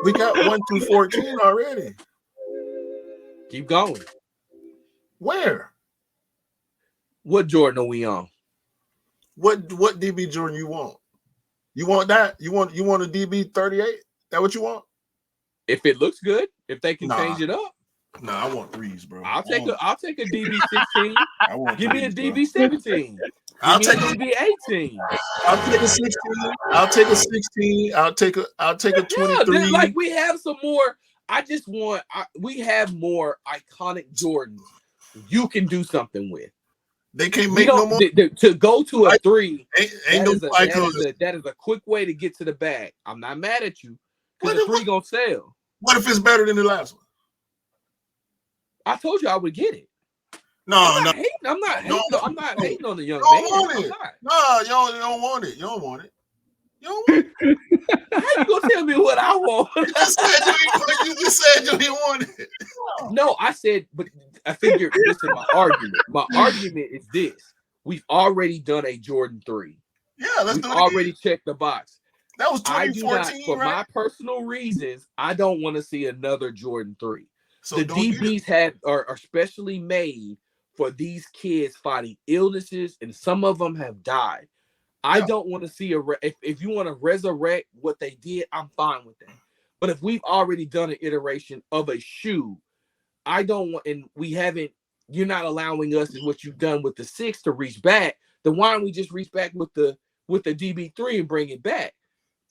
[SPEAKER 2] 1 through 14 already.
[SPEAKER 3] Keep going.
[SPEAKER 2] Where?
[SPEAKER 3] What Jordan are we on?
[SPEAKER 2] What DB Jordan you want? You want that? You want a DB 38? That what you want?
[SPEAKER 3] If it looks good, if they can change it up.
[SPEAKER 2] No, I want 3s, bro.
[SPEAKER 3] I'll take a DB 16. Give me a DB 17.
[SPEAKER 2] I'll take a
[SPEAKER 3] DB 18.
[SPEAKER 2] I'll take a 16. I'll take a 16. I'll take a 23.
[SPEAKER 3] Yeah, like, we have some more. We have more iconic Jordans you can do something with.
[SPEAKER 2] They can't make no more.
[SPEAKER 3] To go to a 3.
[SPEAKER 2] Ain't no icons.
[SPEAKER 3] That is a quick way to get to the bag. I'm not mad at you. Because the 3 gonna sell.
[SPEAKER 2] What if it's better than the last one?
[SPEAKER 3] I told you I would get it.
[SPEAKER 2] No,
[SPEAKER 3] I'm not hating on the young man.
[SPEAKER 2] You don't want it. You don't want it. You don't want it.
[SPEAKER 3] How you gonna tell me what I want?
[SPEAKER 2] You just said you didn't want it.
[SPEAKER 3] No, I said, but I figured this is my argument. My argument is this: we've already done a Jordan 3.
[SPEAKER 2] Yeah, let's do it.
[SPEAKER 3] Already checked the box.
[SPEAKER 2] That was 2014,
[SPEAKER 3] for
[SPEAKER 2] right?
[SPEAKER 3] my personal reasons, I don't want to see another Jordan 3.
[SPEAKER 2] So
[SPEAKER 3] the DBs are specially made for these kids fighting illnesses, and some of them have died. I don't want to see if you want to resurrect what they did, I'm fine with that. But if we've already done an iteration of a shoe, I don't want, and we haven't, you're not allowing us in what you've done with the 6 to reach back, then why don't we just reach back with the DB3 and bring it back?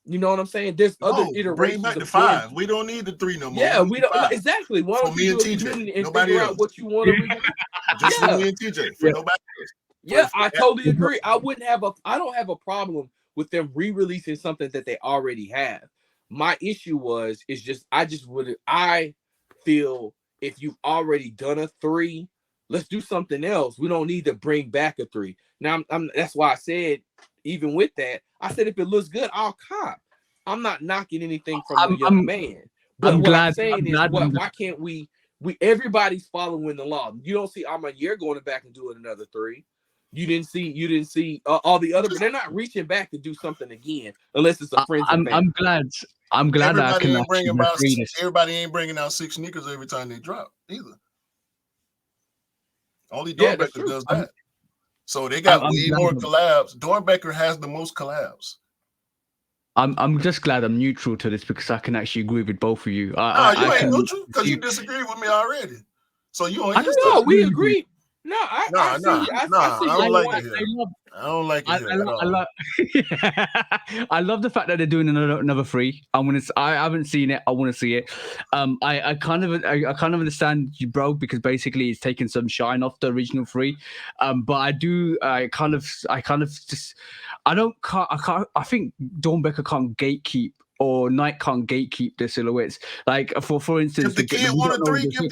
[SPEAKER 3] You know what I'm saying? There's other iterations.
[SPEAKER 2] Bring back the 5. We don't need the 3 no more.
[SPEAKER 3] Yeah, we don't. 5. Exactly. Why don't you do it and figure out what you want to read?
[SPEAKER 2] Just for me and TJ. For nobody else.
[SPEAKER 3] Yeah, I totally agree. I don't have a problem with them re-releasing something that they already have. My issue I feel if you've already done a 3, let's do something else. We don't need to bring back a 3. Now, that's why I said, even with that, I said if it looks good, I'll cop. I'm not knocking anything from the young man. But I'm saying why can't we everybody's following the law. You don't see you're going back and doing another 3. You didn't see all the other, but they're not reaching back to do something again unless it's a friend.
[SPEAKER 1] I'm glad that I can
[SPEAKER 2] everybody ain't bringing out 6 sneakers every time they drop either. Only Dornbecker does that. So they got way more collabs. Dornbecker has the most collabs.
[SPEAKER 1] I'm just glad I'm neutral to this because I can actually agree with both of you.
[SPEAKER 2] You ain't neutral because you disagree with me already. So you on his
[SPEAKER 3] side. We agree. No, I
[SPEAKER 2] don't like it. I don't like it.
[SPEAKER 1] I love the fact that they're doing another 3. I haven't seen it. I want to see it. I kind of understand you, bro, because basically it's taking some shine off the original 3. But I think Dornbecker can't gatekeep, or Nike can't gatekeep the silhouettes. Like for instance,
[SPEAKER 2] if the kid want a 3, give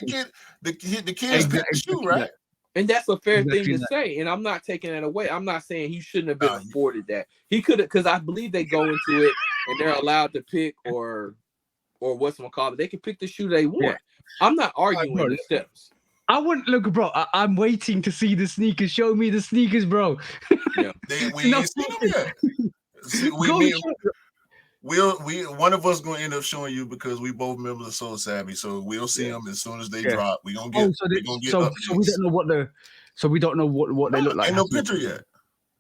[SPEAKER 2] the kid pick the shoe, right?
[SPEAKER 3] And that's a fair thing to say, and I'm not taking that away. I'm not saying he shouldn't have been afforded that. He could have, because I believe they go into it and they're allowed to pick or whatchamacallit. They can pick the shoe they want. I'm not arguing the steps.
[SPEAKER 1] I wouldn't look, bro. I'm waiting to see the sneakers. Show me the sneakers, bro.
[SPEAKER 2] Yeah, we ain't seen them yet. One of us gonna end up showing you because we both members of Soul Savvy, so we'll see them as soon as they drop. We gonna get. So
[SPEAKER 1] we don't know what they look like.
[SPEAKER 2] Ain't no picture yet.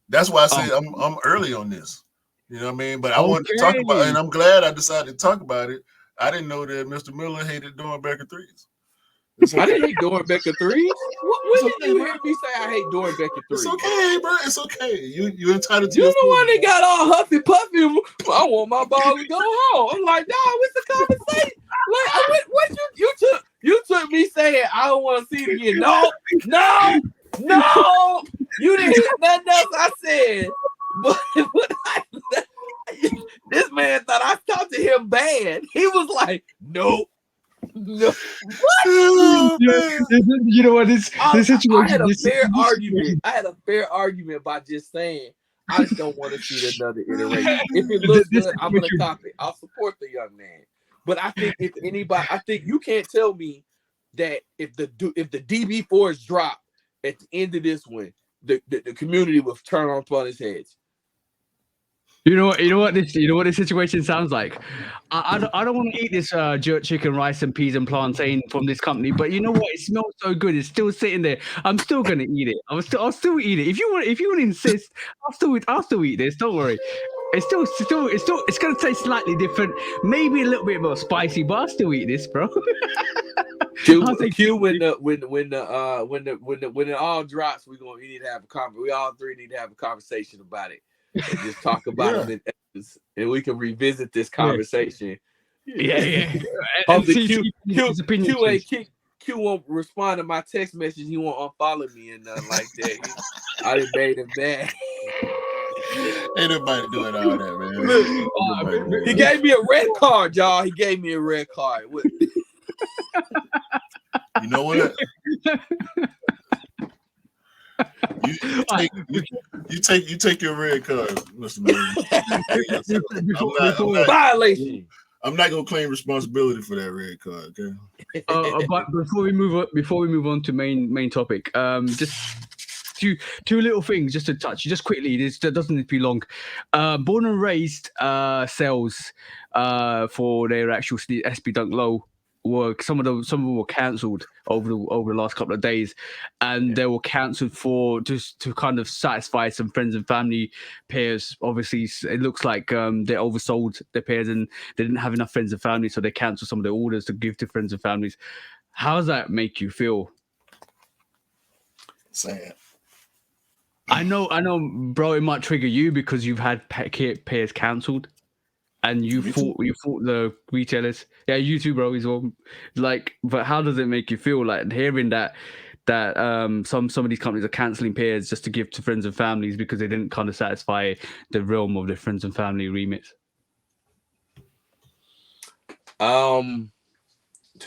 [SPEAKER 2] That's why I say I'm early on this. You know what I mean? But I wanted to talk about it, and I'm glad I decided to talk about it. I didn't know that Mr. Miller hated Dornbecker 3s.
[SPEAKER 3] I didn't hate Dornbecker 3s. When did you hear me say I hate Dornbecker 3s?
[SPEAKER 2] It's okay, bro. It's okay. You entitled to.
[SPEAKER 3] You the one that got all huffy puffy. I want my ball to go home. I'm like, nah, what's the conversation? Like, what you took me saying I don't want to see it again. No. You didn't hear nothing else I said. But this man thought I talked to him bad. He was like, nope. No, what?
[SPEAKER 1] You know what? This situation.
[SPEAKER 3] I had a fair argument by just saying I just don't want to see another iteration. If it looks good, I'm gonna copy it. I'll support the young man. But I think I think you can't tell me that if the DB4s drop at the end of this one, the community will turn on his heads.
[SPEAKER 1] You know what this situation sounds like. I don't want to eat this jerk chicken, rice and peas and plantain from this company, but you know what? It smells so good. It's still sitting there. I'm still gonna eat it. I'll still eat it. If you want to insist, I'll still eat this. Don't worry. It's gonna taste slightly different, maybe a little bit more spicy, but I'll still eat this, bro.
[SPEAKER 3] When it all drops, we need to have a conversation. We all three need to have a conversation about it. And just talk about it, and we can revisit this conversation.
[SPEAKER 1] Yeah.
[SPEAKER 3] Hopefully, Q won't respond to my text message. He won't unfollow me and nothing like that. I done made him mad.
[SPEAKER 2] Ain't nobody doing all that, man.
[SPEAKER 3] He gave me a red card, y'all. He gave me a red card.
[SPEAKER 2] You know what? You take your red card, Mr. Miller.
[SPEAKER 3] Violation.
[SPEAKER 2] I'm not gonna claim responsibility for that red card, okay?
[SPEAKER 1] But before we move on to main topic, just two little things just to touch, just quickly. This doesn't need to be long. Born and Raised sales for their actual SB Dunk Low were some of them were cancelled over the last couple of days, and they were cancelled for just to kind of satisfy some friends and family pairs. Obviously, it looks like they oversold their pairs and they didn't have enough friends and family, so they cancelled some of their orders to give to friends and families. How does that make you feel?
[SPEAKER 2] Sad.
[SPEAKER 1] I know, bro. It might trigger you because you've had pairs cancelled. And you fought the retailers. Yeah, you too, bro. As well. Like, but how does it make you feel like hearing that some of these companies are canceling pairs just to give to friends and families because they didn't kind of satisfy the realm of their friends and family remits?
[SPEAKER 3] To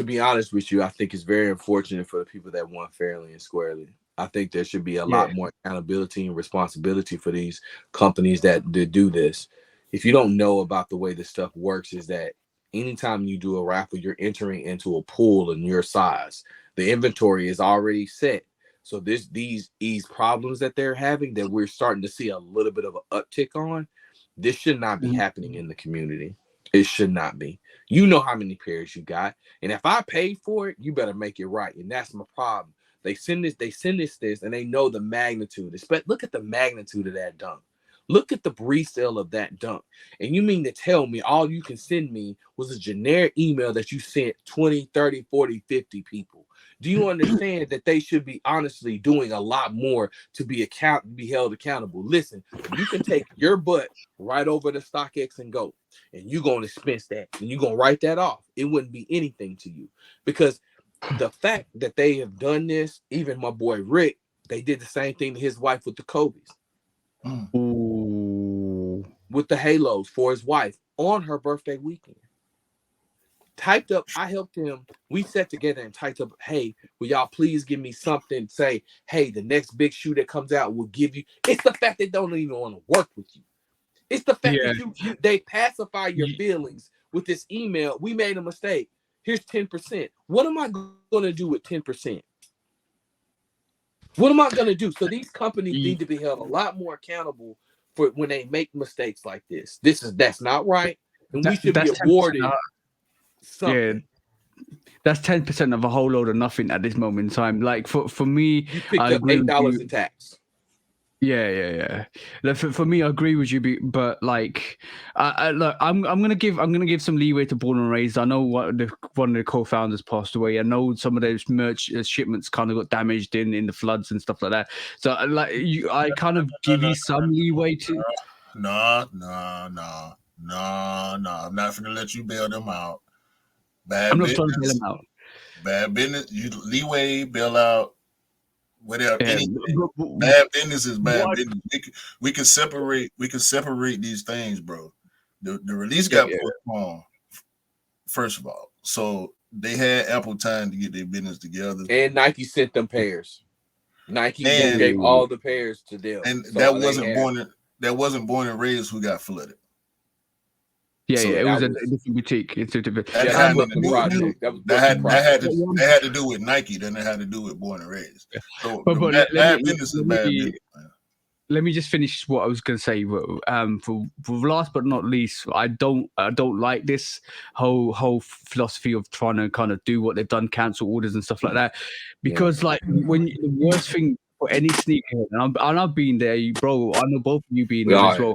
[SPEAKER 3] be honest with you, I think it's very unfortunate for the people that won fairly and squarely. I think there should be a lot more accountability and responsibility for these companies that do this. If you don't know about the way this stuff works, is that anytime you do a raffle, you're entering into a pool in your size. The inventory is already set. So these problems that they're having that we're starting to see a little bit of an uptick on, this should not be happening in the community. It should not be. You know how many pairs you got. And if I paid for it, you better make it right. And that's my problem. They send this, and they know the magnitude. Look at the magnitude of that dunk. Look at the resale of that dunk. And you mean to tell me all you can send me was a generic email that you sent 20, 30, 40, 50 people? Do you understand that they should be honestly doing a lot more to be held accountable? Listen, you can take your butt right over to StockX and go, and you're going to expense that, and you're going to write that off. It wouldn't be anything to you. Because the fact that they have done this, even my boy Rick, they did the same thing to his wife with the Kobe's. With the halos for his wife on her birthday weekend. Typed up, I helped him. We sat together and typed up, hey, will y'all please give me something? Say, hey, the next big shoe that comes out will give you. It's the fact they don't even want to work with you. It's the fact that they pacify your feelings with this email. We made a mistake. Here's 10%. What am I going to do with 10%? What am I going to do? So these companies need to be held a lot more accountable for when they make mistakes like this. That's not right, and we should be awarded something.
[SPEAKER 1] Yeah, that's 10% of a whole load of nothing at this moment in time. Like for me,
[SPEAKER 3] you picked up $8 in tax.
[SPEAKER 1] Yeah. For me, I agree with you, but like, look, I'm gonna give some leeway to Born and Raised. I know one of the co-founders passed away. I know some of those merch shipments kind of got damaged in the floods and stuff like that. So I kind of give you some leeway to.
[SPEAKER 2] No. I'm not gonna let you bail them out.
[SPEAKER 1] I'm not trying to bail them out.
[SPEAKER 2] Bad business. You leeway, bail out. Whatever. Bad business is bad business. We can separate these things, bro. The release got postponed, first of all. So they had ample time to get their business together.
[SPEAKER 3] And Nike sent them pairs. Nike gave all the pairs to them.
[SPEAKER 2] And so that wasn't Born and Raised who got flooded.
[SPEAKER 1] Yeah, it was a different boutique. It's a different.
[SPEAKER 2] That had to do with Nike. Then it had to do with Born and Raised. So bad business is bad business.
[SPEAKER 1] Let me just finish what I was going to say. For last but not least, I don't like this whole philosophy of trying to kind of do what they've done, cancel orders and stuff like that, because like when the worst thing for any sneakerhead, and I've been there, bro. I know both of you being there as well.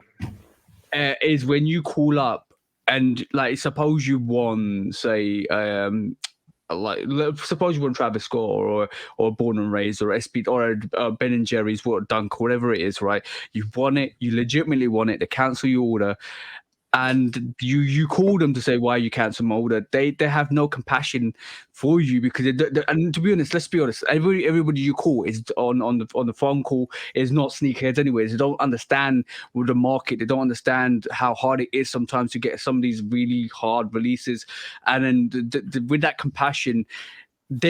[SPEAKER 1] Is when you call up. And like, suppose you won, say, suppose you won Travis Scott or Born and Raised or SB or Ben and Jerry's Dunk, whatever it is, right? You won it, you legitimately won it. They cancel your order, and you call them to say why you cancel my order. They have no compassion for you because and to be honest, let's be honest, everybody you call is on the phone call is not sneakerheads anyways. They don't understand with the market. They don't understand how hard it is sometimes to get some of these really hard releases, and then with that compassion,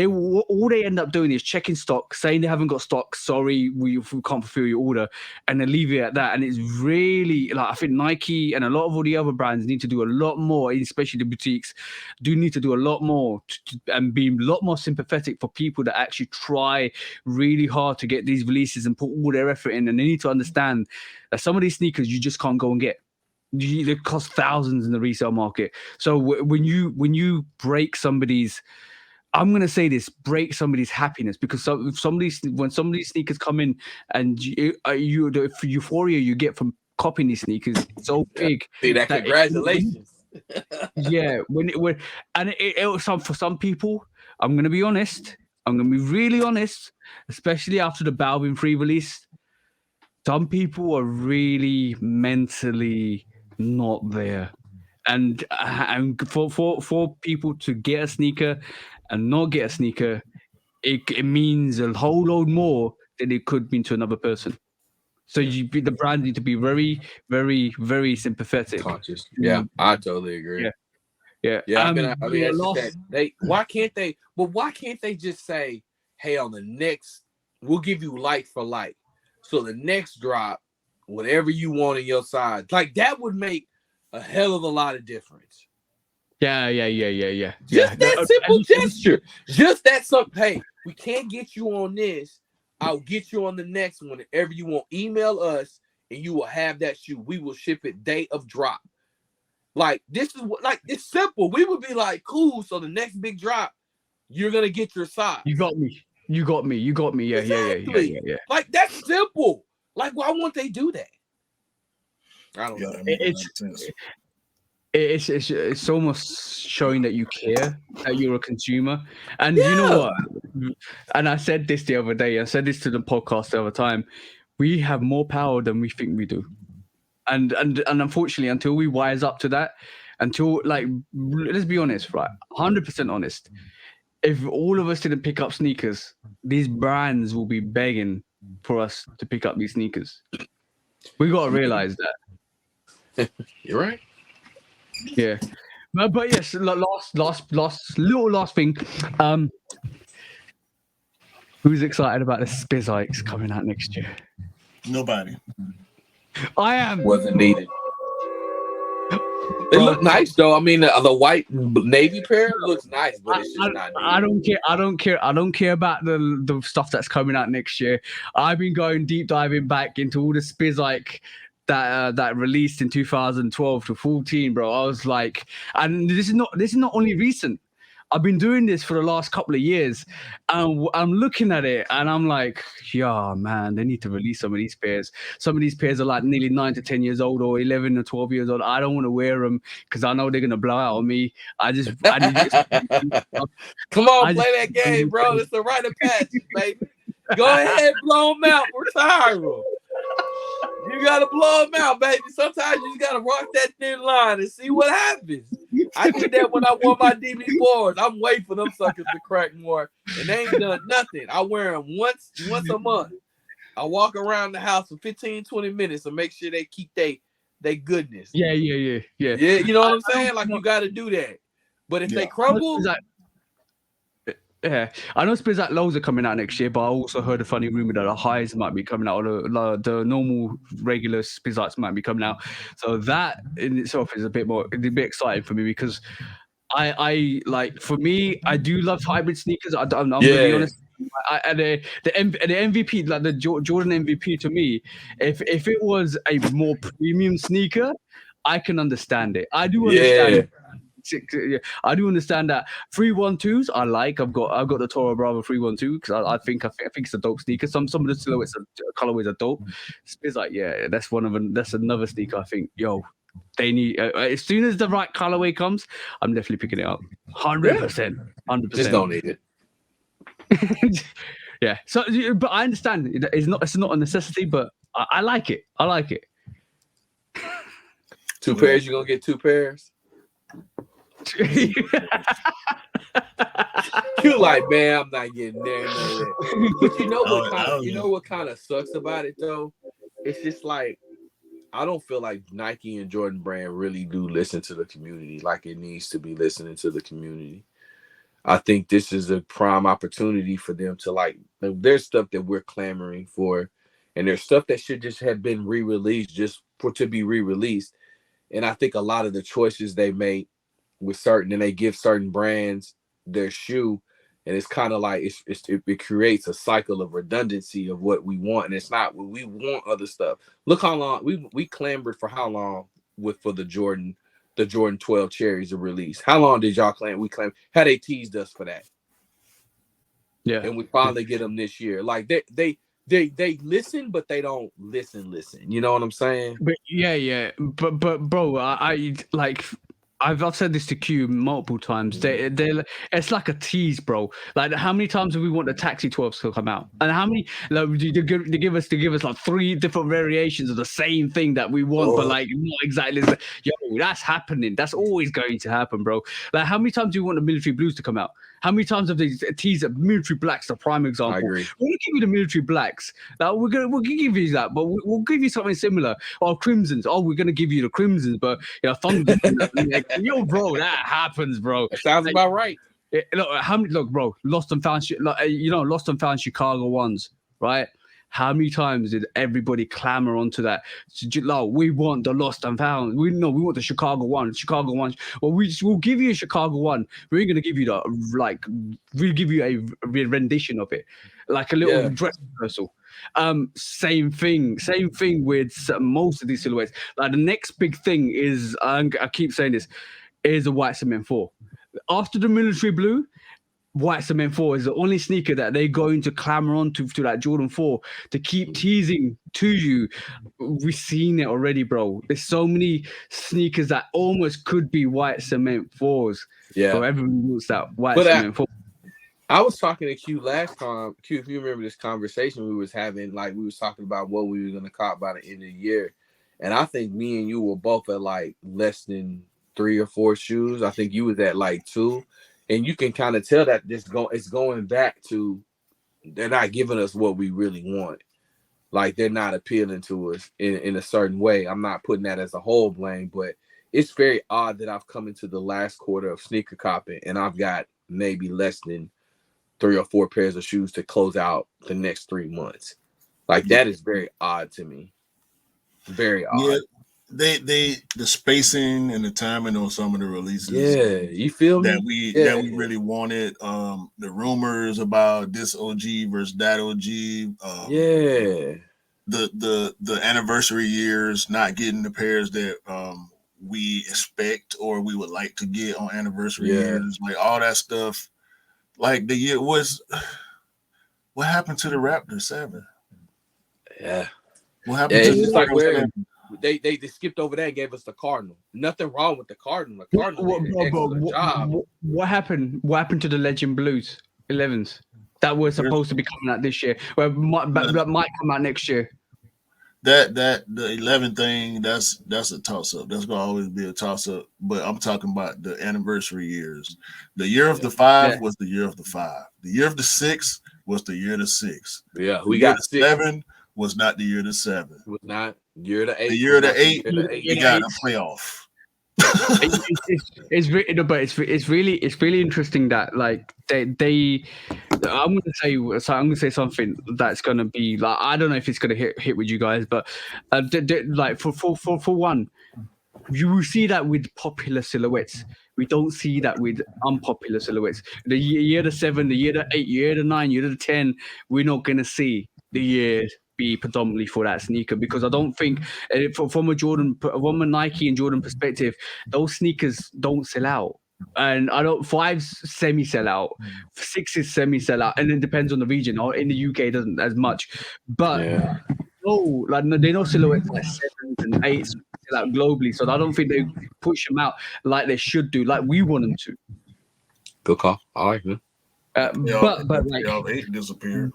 [SPEAKER 1] all they end up doing is checking stock, saying they haven't got stock. Sorry, we can't fulfill your order, and then leave it at that. And it's really like I think Nike and a lot of all the other brands need to do a lot more, especially the boutiques, do need to do a lot more and be a lot more sympathetic for people that actually try really hard to get these releases and put all their effort in. And they need to understand that some of these sneakers you just can't go and get. They cost thousands in the resale market. So when you break somebody's, I'm gonna say this: break somebody's happiness, because when some of these sneakers come in, and the euphoria you get from copying these sneakers is so big.
[SPEAKER 3] See that? Congratulations.
[SPEAKER 1] For some people, I'm gonna be honest. I'm gonna be really honest, especially after the Balvin 3 release. Some people are really mentally not there, and for people to get a sneaker and not get a sneaker, it means a whole load more than it could mean to another person. So the brand need to be very, very, very sympathetic.
[SPEAKER 3] Conscious. Yeah, I totally agree.
[SPEAKER 1] Yeah.
[SPEAKER 3] Why can't they? But why can't they just say, "Hey, on the next, we'll give you like for like." So the next drop, whatever you want in your size, like that would make a hell of a lot of difference.
[SPEAKER 1] Yeah.
[SPEAKER 3] Just that simple gesture. Just that something. Hey, we can't get you on this. I'll get you on the next one. Whenever you want, email us and you will have that shoe. We will ship it day of drop. Like this is what, like it's simple. We would be like, cool. So the next big drop, you're gonna get your size.
[SPEAKER 1] You got me. Yeah,
[SPEAKER 3] exactly.
[SPEAKER 1] Yeah.
[SPEAKER 3] Like that's simple. Like why won't they do that? I don't know.
[SPEAKER 1] It's almost showing that you care, that you're a consumer. And you know what? And I said this the other day. I said this to the podcast the other time. We have more power than we think we do. And unfortunately, until we wise up to that, let's be honest, right? 100% honest. If all of us didn't pick up sneakers, these brands will be begging for us to pick up these sneakers. We got to realize that.
[SPEAKER 3] You're right.
[SPEAKER 1] Yeah, but yes. Last thing. Who's excited about the Spizikes coming out next year?
[SPEAKER 2] Nobody.
[SPEAKER 1] I am.
[SPEAKER 3] Wasn't needed. They look nice though. I mean, the white navy pair looks nice, but it's just not needed.
[SPEAKER 1] I don't care about the stuff that's coming out next year. I've been going deep diving back into all the Spizike that released in 2012 to 14, bro. I was like, and this is not only recent. I've been doing this for the last couple of years, and I'm looking at it, and I'm like, yeah, man, they need to release some of these pairs. Some of these pairs are like nearly 9 to 10 years old or 11 or 12 years old. I don't want to wear them because I know they're gonna blow out on me. I need to
[SPEAKER 3] Come on, play that game, bro. It's the rite of passage, baby. Go ahead, blow them out. Retire them. You gotta blow them out, baby. Sometimes you just gotta walk that thin line and see what happens. I did that when I wore my DB4s. I'm waiting for them suckers to crack more, and they ain't done nothing. I wear them once a month. I walk around the house for 15, 20 minutes and make sure they keep they goodness.
[SPEAKER 1] Yeah.
[SPEAKER 3] You know what I'm saying? Like you got to do that. But if they crumble.
[SPEAKER 1] Yeah, I know Spizike lows are coming out next year, but I also heard a funny rumor that the highs might be coming out, or the normal regular Spizikes might be coming out. So that in itself is a bit exciting for me because I like, for me, I do love hybrid sneakers. I'm gonna be honest. And the MVP, like the Jordan MVP, to me, if it was a more premium sneaker, I can understand it. I do understand it. Yeah, I do understand that 312s. I like. I've got the Toro Bravo 312 because I think it's a dope sneaker. Some of the silhouettes, colorways are dope. It's like, yeah, that's one of them. That's another sneaker. I think, they need as soon as the right colorway comes, I'm definitely picking it up. 100%.
[SPEAKER 3] Just don't need
[SPEAKER 1] it. Yeah. So, but I understand it's not a necessity, but I like it.
[SPEAKER 3] Two pairs, you gonna get 2 pairs? You like, man, I'm not getting there, none of that. But you know what kind of sucks about it though? It's just like I don't feel like Nike and Jordan Brand really do listen to the community like it needs to be listening to the community. I think this is a prime opportunity for them to like there's stuff that we're clamoring for, and there's stuff that should just have been re-released just for to be re-released. And I think a lot of the choices they make with certain, and they give certain brands their shoe, and it's kind of like it creates a cycle of redundancy of what we want, and it's not what we want. Other stuff. Look how long we clamored for how long for the Jordan 12 cherries to release. How long did y'all claim? We claim how they teased us for that.
[SPEAKER 1] Yeah,
[SPEAKER 3] and we finally get them this year. Like they listen, but they don't listen. You know what I'm saying?
[SPEAKER 1] But yeah. But bro, I like. I've said this to Q multiple times. They it's like a tease, bro. Like how many times do we want the Taxi 12s to come out? And how many like they give us like 3 different variations of the same thing that we want, but like not exactly. Yo, that's happening. That's always going to happen, bro. Like how many times do you want the military blues to come out? How many times have they teased military blacks? The prime example.
[SPEAKER 3] I agree.
[SPEAKER 1] We're gonna give you the military blacks. Like, we'll give you that, but we'll give you something similar. Or crimsons. Oh, we're gonna give you the crimsons, but thunder. Yo, bro, that happens, bro.
[SPEAKER 3] That sounds about right.
[SPEAKER 1] Look, bro, lost and found Chicago ones, right? How many times did everybody clamor onto that? We want the lost and found. We want the Chicago one. Well, we'll give you a Chicago one. We're gonna give you we'll give you a rendition of it, like a little dress rehearsal. Same thing with most of these silhouettes. Like the next big thing is, I keep saying this, is a white cement 4. After the military blue, white cement 4 is the only sneaker that they're going to clamor on to that Jordan 4 to keep teasing to you. We've seen it already, bro. There's so many sneakers that almost could be white cement 4s.
[SPEAKER 3] Yeah.
[SPEAKER 1] So everyone wants that white cement 4.
[SPEAKER 3] I was talking to Q last time. Q, if you remember this conversation we was having, like we was talking about what we were gonna cop by the end of the year. And I think me and you were both at like less than 3 or 4 shoes. I think you was at like 2. And you can kind of tell that it's going back to they're not giving us what we really want. Like they're not appealing to us in a certain way. I'm not putting that as a whole blame, but it's very odd that I've come into the last quarter of sneaker copping and I've got maybe less than 3 or 4 pairs of shoes to close out the next 3 months. Like that is very odd to me. Very odd.
[SPEAKER 2] Yeah. The spacing and the timing on some of the releases.
[SPEAKER 3] Yeah, you feel me?
[SPEAKER 2] That we really wanted. The rumors about this OG versus that OG. The anniversary years, not getting the pairs that we expect or we would like to get on anniversary years, like all that stuff. Like the year was, what happened to the Raptor 7?
[SPEAKER 3] Yeah.
[SPEAKER 2] What happened to
[SPEAKER 3] the Raptor 7? They skipped over that and gave us the Cardinal. Nothing wrong with the Cardinal. The Cardinal did an excellent job.
[SPEAKER 1] What happened? What happened to the Legend Blues 11s that were supposed to be coming out this year? Well, might come out next year.
[SPEAKER 2] The 11 thing, that's a toss up. That's gonna always be a toss up. But I'm talking about the anniversary years. The year of the 5 was the year of the 5. The year of the 6 was the year of the 6.
[SPEAKER 3] Yeah, we got
[SPEAKER 2] 7 was not the year of the 7.
[SPEAKER 3] Was not year of the 8.
[SPEAKER 2] The year of the 8, we got a playoff.
[SPEAKER 1] It's really interesting that like they I'm gonna say something that's gonna be like, I don't know if it's gonna hit with you guys, but like for one, you will see that with popular silhouettes. We don't see that with unpopular silhouettes. The year of the 7, the year of the 8, year of the 9, year of the 10, we're not gonna see the years be predominantly for that sneaker, because I don't think from a Nike and Jordan perspective, those sneakers don't sell out. And I don't 5s semi sell out, 6s semi sell out, and it depends on the region. Or in the UK, it doesn't as much. But they know silhouettes like 7s and 8s sell out globally, so I don't think they push them out like they should do, like we want them to.
[SPEAKER 3] Good call. I like it.
[SPEAKER 1] But like
[SPEAKER 2] 8 disappeared.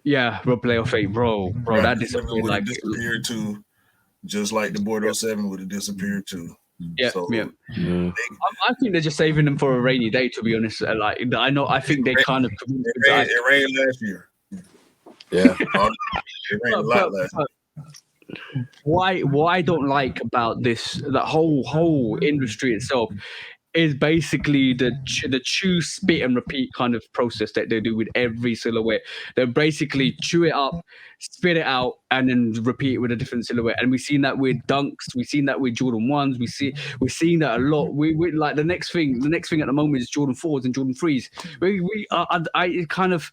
[SPEAKER 1] Yeah, bro, playoff 8, bro, that disappeared. Like
[SPEAKER 2] disappeared too. just like the Bordeaux 7 would have disappeared too.
[SPEAKER 1] Yeah,
[SPEAKER 2] so
[SPEAKER 1] yeah. I think they're just saving them for a rainy day. To be honest, like I think they kind of.
[SPEAKER 2] It rained last year.
[SPEAKER 3] Yeah,
[SPEAKER 2] it rained a lot last year.
[SPEAKER 1] Why I don't like about this, the whole industry itself, is basically the chew, spit, and repeat kind of process that they do with every silhouette. They basically chew it up, spit it out, and then repeat it with a different silhouette. And we've seen that with Dunks, we've seen that with Jordan 1s, we're seeing that a lot. We like the next thing at the moment is Jordan 4s and Jordan 3s. It kind of,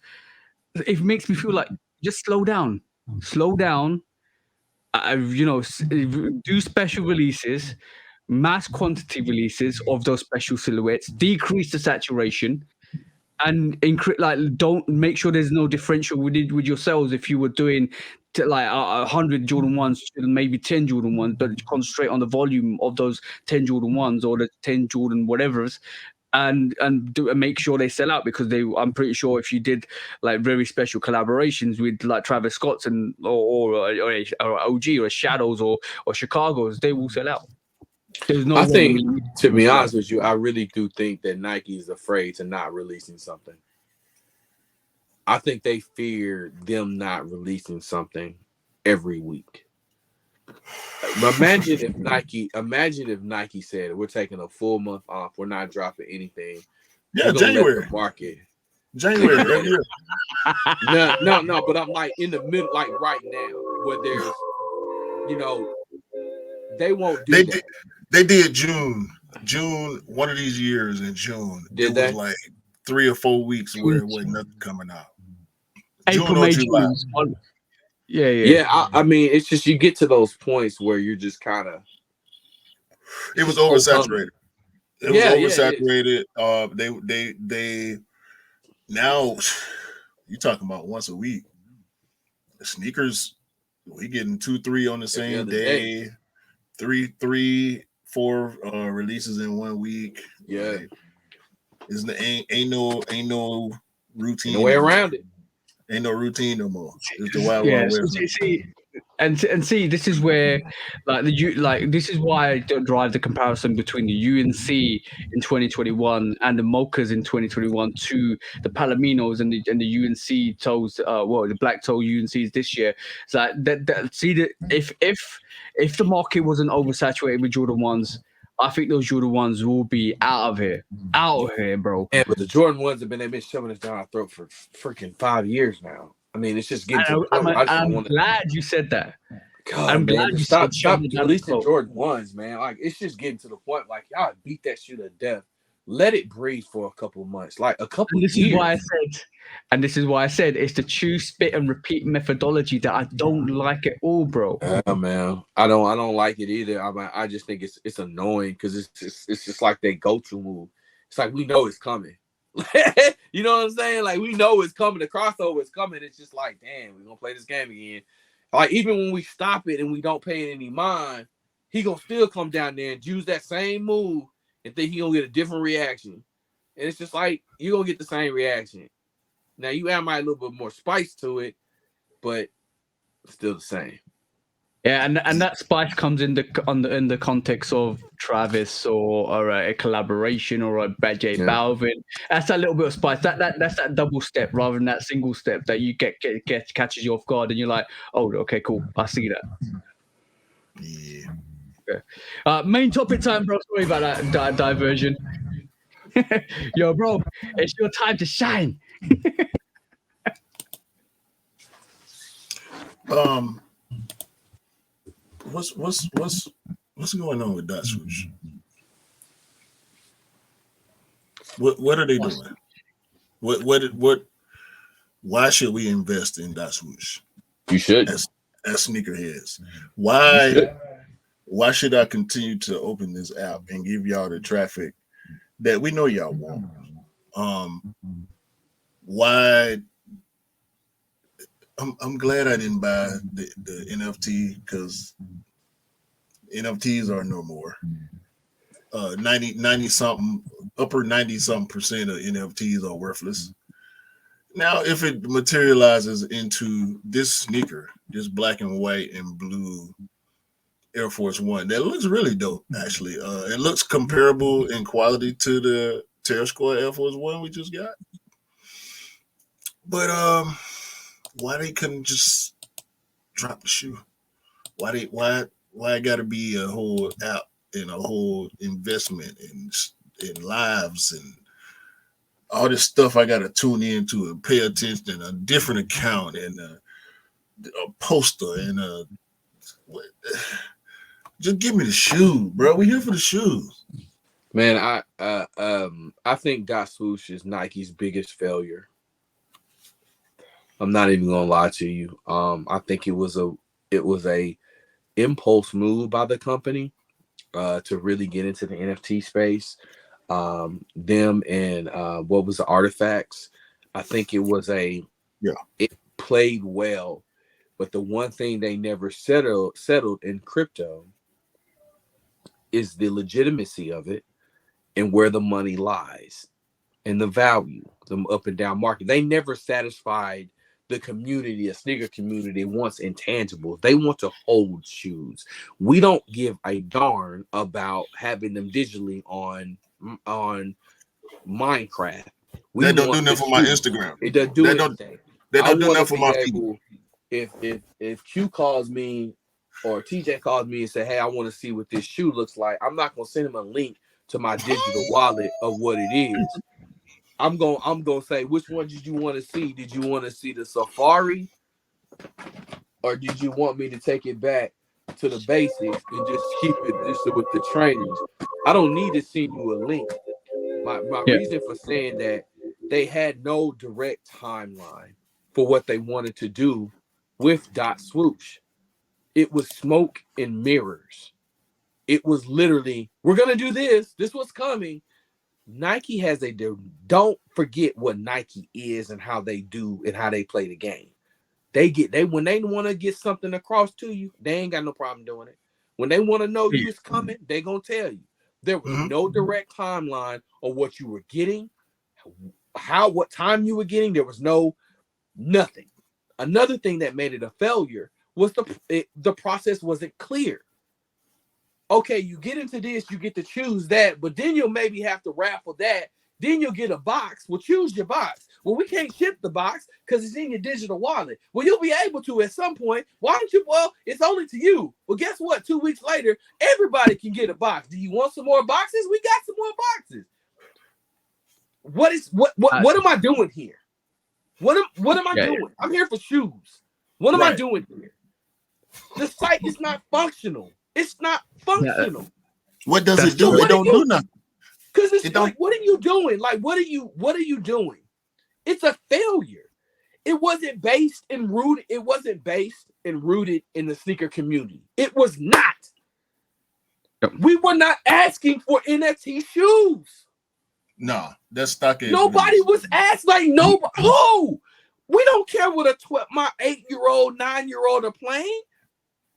[SPEAKER 1] it makes me feel like just slow down. Do special releases, mass quantity releases of those special silhouettes, decrease the saturation, and don't make sure there's no differential with yourselves. If you were doing 100 Jordan 1s, maybe 10 Jordan 1s, but concentrate on the volume of those 10 Jordan 1s or the 10 Jordan whatever's, and make sure they sell out, because I'm pretty sure if you did like very special collaborations with like Travis Scott's and or OG or Shadows or Chicago's, they will sell out. There's no.
[SPEAKER 3] I think, to be honest with you, I really do think that Nike is afraid to not releasing something. I think they fear them not releasing something every week. Imagine if Nike said, we're taking a full month off, we're not dropping anything.
[SPEAKER 2] Yeah, January.
[SPEAKER 3] Market.
[SPEAKER 2] January.
[SPEAKER 3] No, but I'm like in the middle, like right now, where there's, they won't do that.
[SPEAKER 2] They did June, one of these years in June. It was like 3 or 4 weeks where it wasn't nothing coming out.
[SPEAKER 1] April, May, June.
[SPEAKER 3] Yeah. I mean, it's just you get to those points where you're just kind of.
[SPEAKER 2] It was oversaturated. It was oversaturated. They now you talking about once a week. The sneakers, we getting 2-3 on the same day. 3, 4 releases in 1 week.
[SPEAKER 3] Yeah,
[SPEAKER 2] ain't no routine.
[SPEAKER 3] No way around it.
[SPEAKER 2] Ain't no routine no more. It's the wild west.
[SPEAKER 1] See, this is where this is why I don't drive the comparison between the UNC in 2021 and the Mochas in 2021 to the Palominos and the UNC toes, the black toe UNCs this year. It's like if the market wasn't oversaturated with Jordan 1s, I think those Jordan 1s will be out of here, bro.
[SPEAKER 3] Yeah, but the Jordan 1s they've been shoving us down our throat for freaking 5 years now. I mean, it's just getting to the point.
[SPEAKER 1] I'm glad you said that.
[SPEAKER 3] God, I'm glad you stop releasing Jordan 1s, man. Like, it's just getting to the point. Like, y'all beat that shit to death. Let it breathe for a couple of months, like a couple of years.
[SPEAKER 1] This is why I said it's the chew, spit, and repeat methodology that I don't like at all, bro.
[SPEAKER 3] Yeah, man, I don't like it either. I just think it's annoying because it's just like their go-to move. It's like we know it's coming. You know what I'm saying? Like, we know it's coming. The crossover is coming. It's just like, damn, we're gonna play this game again. Like, even when we stop it and we don't pay it any mind, he gonna still come down there and use that same move and think he gonna get a different reaction. And it's just like, you're gonna get the same reaction. Now, you add a little bit more spice to it, but still the same.
[SPEAKER 1] Yeah, and that spice comes in the context of Travis or a collaboration or a J Balvin. That's that little bit of spice. That's that double step rather than that single step that you get catches you off guard and you're like, oh, okay, cool, I see that.
[SPEAKER 2] Yeah.
[SPEAKER 1] Okay. Main topic time, bro. Sorry about that diversion. Yo, bro, it's your time to shine.
[SPEAKER 2] What's going on with Dot Swoosh? What are they doing? What why should we invest in Dot Swoosh?
[SPEAKER 3] You should.
[SPEAKER 2] As sneakerheads. Why should I continue to open this app and give y'all the traffic that we know y'all want? Why? I'm glad I didn't buy the NFT because NFTs are no more. 90 something, upper 90 something percent of NFTs are worthless. Now, if it materializes into this sneaker, this black and white and blue Air Force One that looks really dope. Actually, it looks comparable in quality to the Terror Squad Air Force One we just got. But why they couldn't just drop the shoe? Why it got to be a whole app and a whole investment in lives and all this stuff I got to tune into and pay attention, a different account and a poster and just give me the shoe, bro. We here for the shoes.
[SPEAKER 3] Man, I think Dot Swoosh is Nike's biggest failure. I'm not even gonna lie to you. I think it was a impulse move by the company to really get into the NFT space. Them and what was the Artifacts? I think it was it played well, but the one thing they never settled in crypto is the legitimacy of it and where the money lies and the value, the up and down market. They never satisfied the community, a sneaker community wants intangibles. They want to hold shoes. We don't give a darn about having them digitally on Minecraft.
[SPEAKER 2] They don't do nothing for my Instagram.
[SPEAKER 3] It doesn't do anything.
[SPEAKER 2] They don't do nothing for my people.
[SPEAKER 3] If Q calls me or TJ calls me and say, hey, I want to see what this shoe looks like, I'm not gonna send him a link to my digital wallet of what it is. I'm gonna say, which one did you want to see? Did you want to see the Safari, or did you want me to take it back to the basics and just keep it just with the trainers? I don't need to send you a link. My reason for saying that, they had no direct timeline for what they wanted to do with Dot Swoosh. It was smoke and mirrors. It was literally, we're gonna do this. This was coming. Nike has don't forget what Nike is and how they do and how they play the game. When they want to get something across to you, they ain't got no problem doing it. When they want to know you is coming, they gonna tell you. There was no direct timeline of what you were getting, what time you were getting. There was nothing. Another thing that made it a failure was the process wasn't clear. Okay, you get into this, you get to choose that, but then you'll maybe have to raffle that. Then you'll get a box. Well, choose your box. Well, we can't ship the box because it's in your digital wallet. Well, you'll be able to at some point. Why don't you? Well, it's only to you. Well, guess what? 2 weeks later, everybody can get a box. Do you want some more boxes? We got some more boxes. What am I doing here? What am I doing? I'm here for shoes. What am I doing here? The site is not functional. It's not functional.
[SPEAKER 2] What does it do? It don't do nothing.
[SPEAKER 3] Because it's like, what are you doing? Like, what are you doing? It's a failure. It wasn't based and rooted. It wasn't based and rooted in the sneaker community. It was not. We were not asking for NFT shoes.
[SPEAKER 2] No, that's stock.
[SPEAKER 3] Nobody was asked. Like, nobody. Who? We don't care what my 8-year-old, 9-year-old are playing.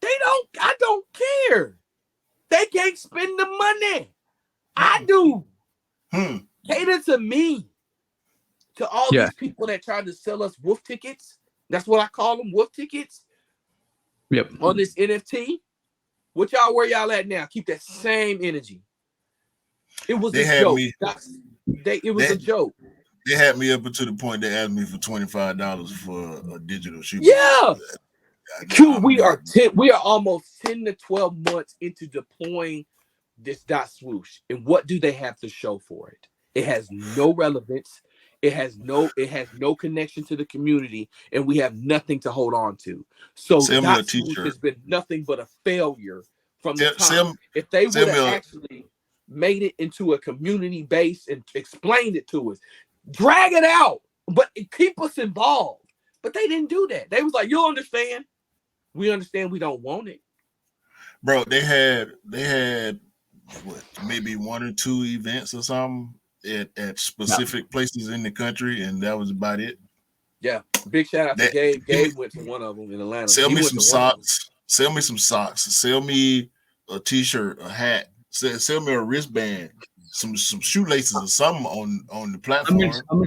[SPEAKER 3] I don't care. They can't spend the money. I do. Cater to me. To all these people that tried to sell us wolf tickets. That's what I call them, wolf tickets.
[SPEAKER 1] Yep.
[SPEAKER 3] On this NFT. Where y'all at now? Keep that same energy. It was a joke. It was a joke.
[SPEAKER 2] They had me up until the point they asked me for $25 for a digital shoe.
[SPEAKER 3] Yeah. Q, we are almost 10 to 12 months into deploying this Dot Swoosh. And what do they have to show for it? It has no relevance. It has no connection to the community, and we have nothing to hold on to. So Dot Swoosh has been nothing but a failure from the time. If they would have actually made it into a community base and explained it to us, drag it out, but keep us involved. But they didn't do that. They was like, you'll understand. We understand we don't want it.
[SPEAKER 2] Bro, they had what, maybe 1 or 2 events or something at specific places in the country, and that was about it.
[SPEAKER 3] Yeah. Big shout out to Gabe. Gabe went to one of them in Atlanta.
[SPEAKER 2] Sell me some socks. Sell me some socks. Sell me a t-shirt, a hat. Sell me a wristband. some shoelaces or something on the platform.
[SPEAKER 1] I'm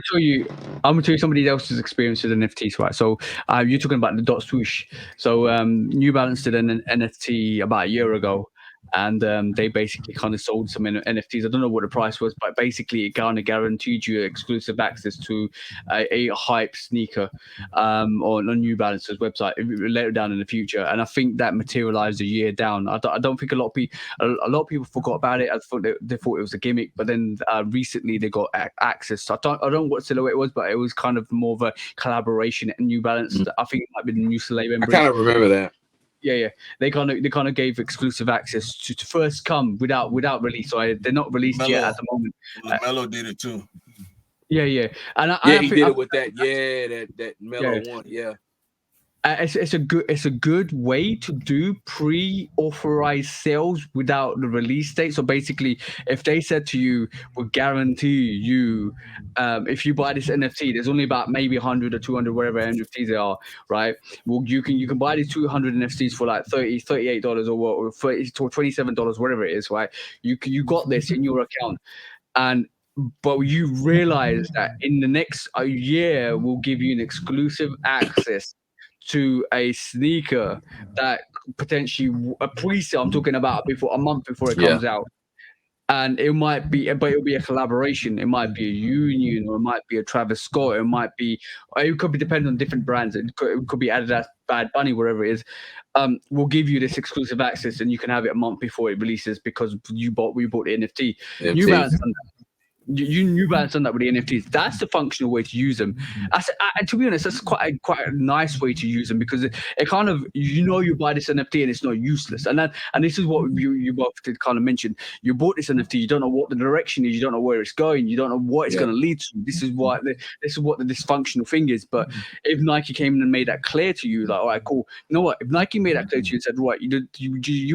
[SPEAKER 1] gonna tell you somebody else's experience with NFTs, right? So you're talking about the dot swoosh. So New Balance did an NFT about a year ago, and they basically kind of sold some NFTs. I don't know what the price was, but basically it kind of guaranteed you exclusive access to a hype sneaker on New Balance's website later down in the future. And I think that materialized a year down. I don't think a lot of people forgot about it. I thought they thought it was a gimmick, but then recently they got access. So I don't know what silhouette it was, but it was kind of more of a collaboration at New Balance. I think it might be the new Soleil.
[SPEAKER 3] I kind of remember that.
[SPEAKER 1] Yeah. They kind of gave exclusive access to first come without release. So they're not released yet at the moment.
[SPEAKER 2] LaMelo did it too.
[SPEAKER 1] Yeah. And
[SPEAKER 3] he did it with that. Yeah, that Melo one. Yeah.
[SPEAKER 1] It's a good way to do pre-authorized sales without the release date. So basically, if they said to you, "We'll guarantee you, if you buy this NFT, there's only about maybe 100 or 200, whatever NFTs they are, right? Well, you can buy these 200 NFTs for like $38 or what, or $30 to $27, whatever it is, right? You got this in your account, but you realize that in the next year, we'll give you an exclusive access to a sneaker that potentially a pre-sale. I'm talking about a month before it comes out, and it might be, but it'll be a collaboration. It might be a Union, or it might be a Travis Scott. It could be depending on different brands. It could be Adidas, Bad Bunny, whatever it is. We'll give you this exclusive access, and you can have it a month before it releases because we bought the NFT. New Balance. New Balance done that with the NFTs. That's the functional way to use them. And to be honest, that's quite a nice way to use them because it kind of, you buy this NFT and it's not useless. And this is what you both did kind of mention. You bought this NFT, you don't know what the direction is, you don't know where it's going, you don't know what it's going to lead to. This is what the dysfunctional thing is. But if Nike came in and made that clear to you, like, all right, cool. You know what? If Nike made that clear to you and said, right, you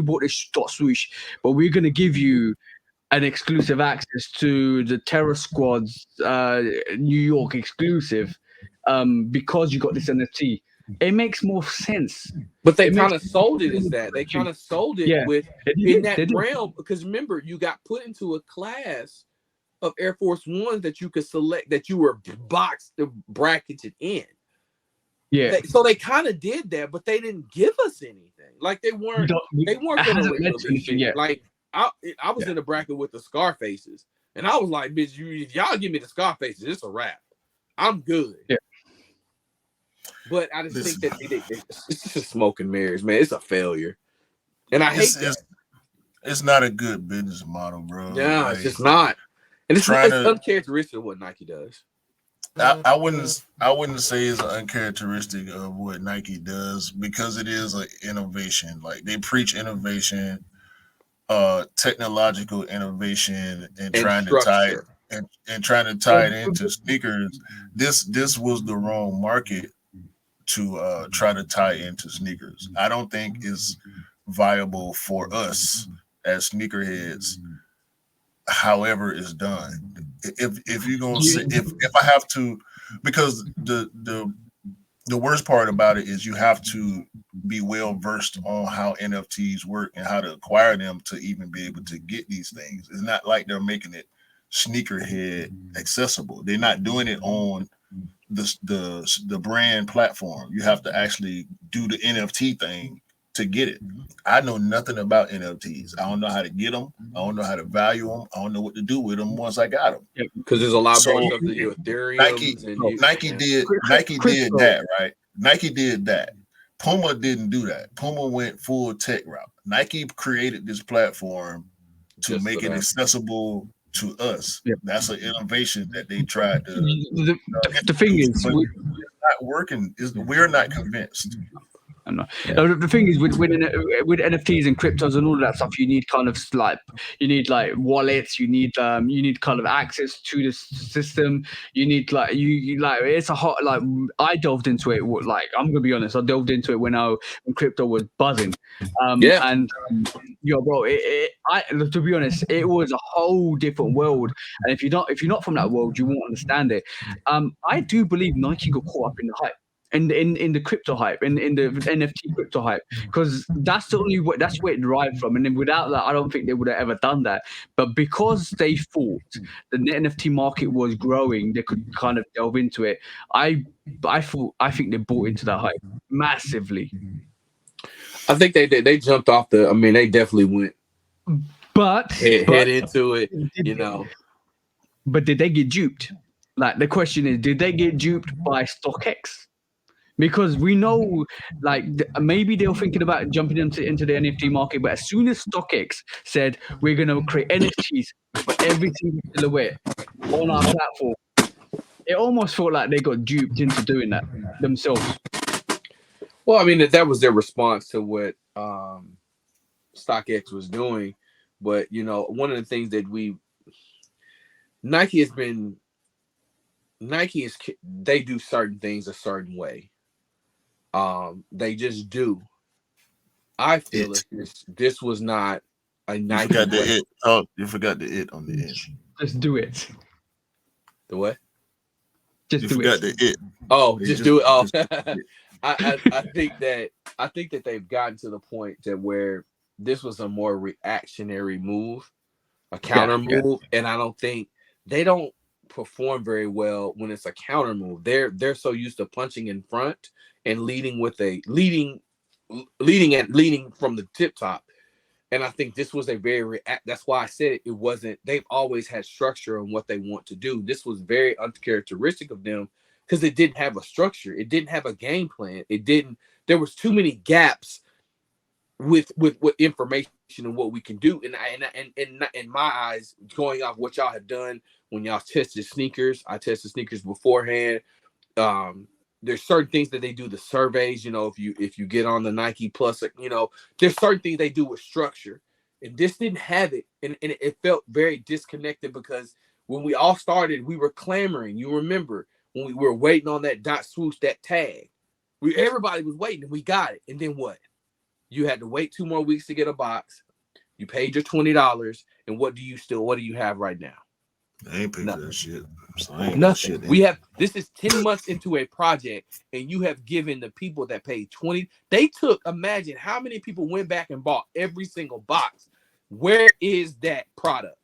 [SPEAKER 1] bought this dot swoosh, but we're going to give you an exclusive access to the Terror Squad's New York exclusive because you got this NFT. It makes more sense.
[SPEAKER 3] But they kind of sold it as that. They kind of sold it in that realm because remember, you got put into a class of Air Force Ones that you could select that you were bracketed in.
[SPEAKER 1] Yeah.
[SPEAKER 3] So they kind of did that, but they didn't give us anything. Like they weren't going to release it. Like I was in the bracket with the Scarfaces, and I was like, "Bitch, if y'all give me the Scarfaces, it's a wrap. I'm good."
[SPEAKER 1] Yeah.
[SPEAKER 3] But I just think that it's just smoke and mirrors, man. It's a failure, and I hate that.
[SPEAKER 2] It's not a good business model, bro.
[SPEAKER 3] Yeah, it's just not, and it's uncharacteristic of what Nike does.
[SPEAKER 2] I wouldn't say it's an uncharacteristic of what Nike does because it is an innovation. Like they preach innovation. Technological innovation and trying to tie it into sneakers. This was the wrong market to try to tie into sneakers. I don't think it's viable for us as sneakerheads. However, it's done. If you're gonna say if I have to, because the worst part about it is you have to be well versed on how NFTs work and how to acquire them to even be able to get these things. It's not like they're making it sneakerhead accessible. They're not doing it on the brand platform. You have to actually do the NFT thing to get it. I know nothing about NFTs. I don't know how to get them. I don't know how to value them. I don't know what to do with them once I got them.
[SPEAKER 3] Because there's a lot more stuff than your Ethereum.
[SPEAKER 2] Nike did that, right? Nike did that. Puma didn't do that. Puma went full tech route. Nike created this platform to make it accessible to us. Yep. That's an innovation that they tried to.
[SPEAKER 1] The thing is,
[SPEAKER 2] it's not working. We're not convinced.
[SPEAKER 1] The thing is with NFTs and cryptos and all of that stuff, you need kind of like wallets, you need kind of access to the system. You need it's a hot I delved into it. Like I'm gonna be honest, I delved into it when crypto was buzzing. And bro, to be honest, it was a whole different world. And if you're not from that world, you won't understand it. I do believe Nike got caught up in the hype. in the crypto hype, in the NFT crypto hype, because that's the only way, that's where it derived from. And then without that, I don't think they would have ever done that. But because they thought the NFT market was growing, they could kind of delve into it. I think they bought into that hype massively.
[SPEAKER 3] I think they jumped off the. I mean, they definitely went,
[SPEAKER 1] but
[SPEAKER 3] head into it.
[SPEAKER 1] But did they get duped? Like, the question is, did they get duped by StockX? Because we know, like, maybe they were thinking about jumping into the NFT market, but as soon as StockX said we're going to create NFTs for every single silhouette on our platform, it almost felt like they got duped into doing that themselves.
[SPEAKER 3] Well, I mean, that was their response to what StockX was doing. But, one of the things that they do certain things a certain way. They just do. I feel like this was not a Nike.
[SPEAKER 2] You forgot the it. Oh, you forgot the it on the end.
[SPEAKER 1] Just do it.
[SPEAKER 3] The what?
[SPEAKER 1] Just
[SPEAKER 2] you
[SPEAKER 1] do
[SPEAKER 2] forgot
[SPEAKER 1] it.
[SPEAKER 2] the it.
[SPEAKER 3] Oh, just do it. Oh, I think that they've gotten to the point that where this was a more reactionary move, a counter move, and I don't think they don't perform very well when it's a counter move. They're so used to punching in front and leading from the tip top. And I think this was a very that's why I said it wasn't. They've always had structure on what they want to do. This was very uncharacteristic of them because it didn't have a structure. It didn't have a game plan. There was too many gaps with information and what we can do. And in my eyes, going off what y'all have done when y'all tested sneakers, I tested sneakers beforehand. There's certain things that they do, the surveys, if you get on the Nike Plus, there's certain things they do with structure. And this didn't have it. And it felt very disconnected because when we all started, we were clamoring. You remember when we were waiting on that dot swoosh, that tag. Everybody was waiting and we got it. And then what? You had to wait 2 more weeks to get a box. You paid your $20. And what do you have right now?
[SPEAKER 2] I ain't paid for that shit. So I ain't
[SPEAKER 3] nothing. This is 10 months into a project, and you have given the people that paid $20. Imagine how many people went back and bought every single box. Where is that product?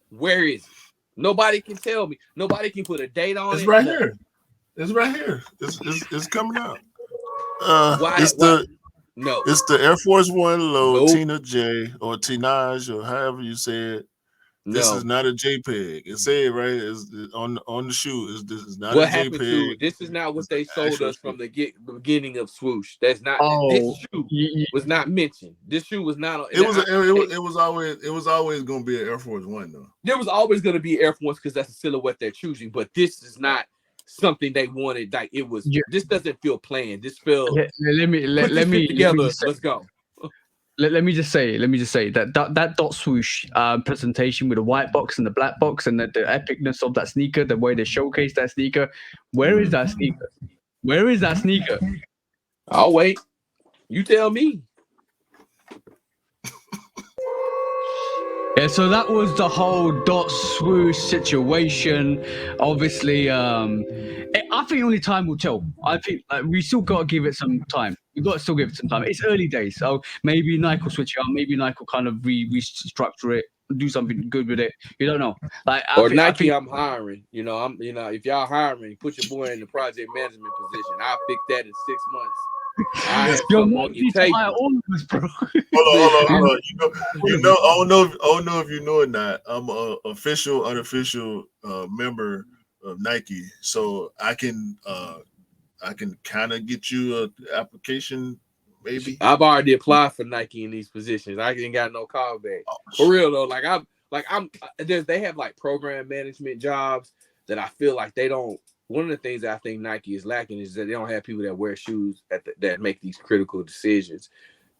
[SPEAKER 3] Where is it? Nobody can tell me. Nobody can put a date on it.
[SPEAKER 2] It's right here. It's right here. It's coming out. It's the Air Force One low, Tina J or Tinaj or however you say it. This is not a JPEG. It said right is on the shoe. This is not
[SPEAKER 3] what
[SPEAKER 2] a
[SPEAKER 3] happened
[SPEAKER 2] JPEG.
[SPEAKER 3] To this is not what they sold us from the beginning of swoosh. That's not. This shoe was not mentioned. This shoe was not.
[SPEAKER 2] It was always going to be an Air Force One though.
[SPEAKER 3] There was always going to be Air Force because that's a silhouette they're choosing. But this is not something they wanted. Like it was. This doesn't feel planned. This feels.
[SPEAKER 1] Let me
[SPEAKER 3] together. Let's go.
[SPEAKER 1] Let me just say that dot swoosh presentation with the white box and the black box and the epicness of that sneaker, the way they showcase that sneaker. Where is that sneaker? Where is that sneaker?
[SPEAKER 3] I'll wait. You tell me.
[SPEAKER 1] Yeah, so that was the whole dot swoosh situation. Obviously, I think only time will tell. I think we still got to give it some time. We've got to still give it some time. It's early days, so maybe Nike will switch it out. Maybe Nike will kind of restructure it, do something good with it. You don't know.
[SPEAKER 3] Nike, I'm hiring. If y'all hiring, put your boy in the project management position. I'll fix that in 6 months. I
[SPEAKER 1] don't know
[SPEAKER 2] if you know or not. I'm an official, unofficial member of Nike, so I can kind of get you an application. Maybe
[SPEAKER 3] I've already applied for Nike in these positions. I ain't got no call back. For real though, they have like program management jobs that I feel like they don't. One of the things that I think Nike is lacking is that they don't have people that wear shoes that make these critical decisions,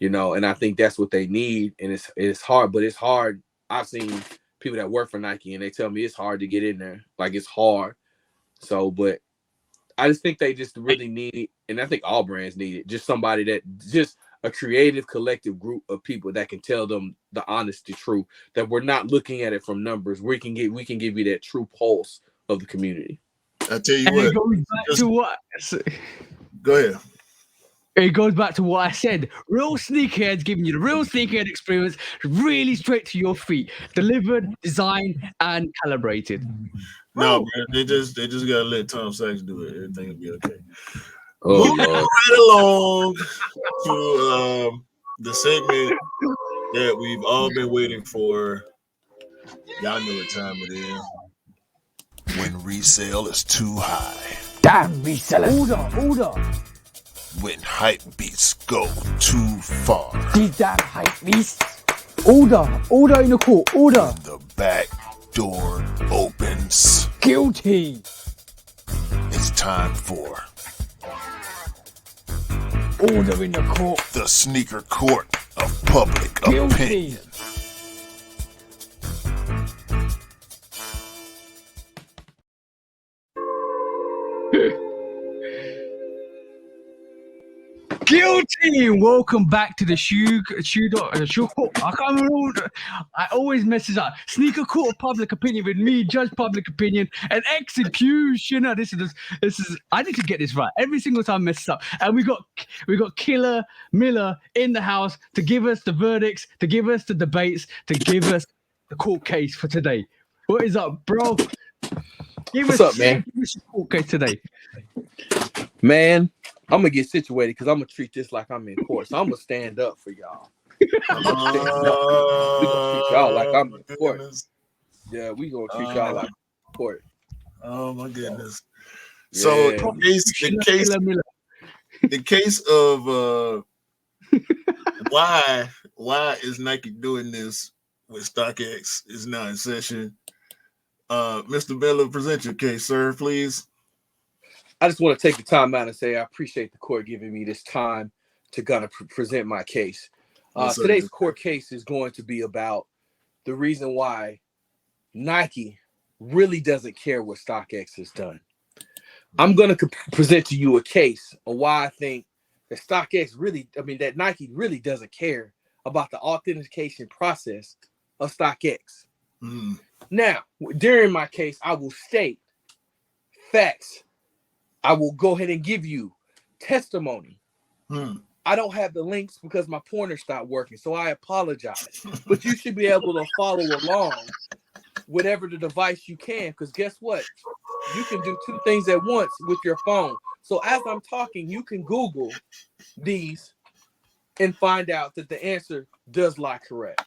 [SPEAKER 3] and I think that's what they need. And it's hard, but it's hard. I've seen people that work for Nike and they tell me it's hard to get in there. Like it's hard. So, but I just think they just really need it. And I think all brands need it. Just somebody just a creative collective group of people that can tell them the honesty truth, that we're not looking at it from numbers. We can give you that true pulse of the community.
[SPEAKER 2] I tell you what. Go ahead.
[SPEAKER 1] It goes back to what I said. Real sneakerheads giving you the real sneakerhead experience, really straight to your feet, delivered, designed, and calibrated.
[SPEAKER 2] No, man, they just gotta let Tom Sachs do it. Everything will be okay.
[SPEAKER 3] Oh,
[SPEAKER 2] Moving right along to the segment that we've all been waiting for. Y'all know what time it is. When resale is too high.
[SPEAKER 5] Damn resellers. Order.
[SPEAKER 2] When hype beats go too far.
[SPEAKER 5] These damn hype beasts. Order in the court. Order.
[SPEAKER 2] The back door opens.
[SPEAKER 5] Guilty.
[SPEAKER 2] It's time for
[SPEAKER 5] Order in the court.
[SPEAKER 2] the sneaker court of public
[SPEAKER 5] Guilty.
[SPEAKER 2] opinion.
[SPEAKER 1] Guilty. Welcome back to the shoe court. I can't remember. I always messes up. Sneaker court of public opinion with me, judge public opinion, and executioner. This is. I need to get this right every single time I mess up. And we got Killer Miller in the house to give us the verdicts, to give us the debates, to give us the court case for today. What is up, bro?
[SPEAKER 3] What's up, man?
[SPEAKER 1] Give us the court case today.
[SPEAKER 3] Man, I'm gonna get situated because I'm gonna treat this like I'm in court. So I'm gonna stand up for y'all. We're gonna treat y'all like I'm in court. Yeah, we gonna treat y'all like court.
[SPEAKER 2] Oh my goodness. So
[SPEAKER 3] Yeah.
[SPEAKER 2] the case of why is Nike doing this with StockX is now in session. Mr. Miller, present your case, sir, please.
[SPEAKER 3] I just want to take the time out and say I appreciate the court giving me this time to kind of present my case. Today's court case is going to be about the reason why Nike really doesn't care what StockX has done. I'm going to present to you a case of why I think that that Nike really doesn't care about the authentication process of StockX.
[SPEAKER 2] Mm.
[SPEAKER 3] Now, during my case, I will state facts. I will go ahead and give you testimony. I don't have the links because my pointer stopped working, so I apologize. But you should be able to follow along whatever the device you can, because guess what? You can do two things at once with your phone. So as I'm talking, you can Google these and find out that the answer does lie correct.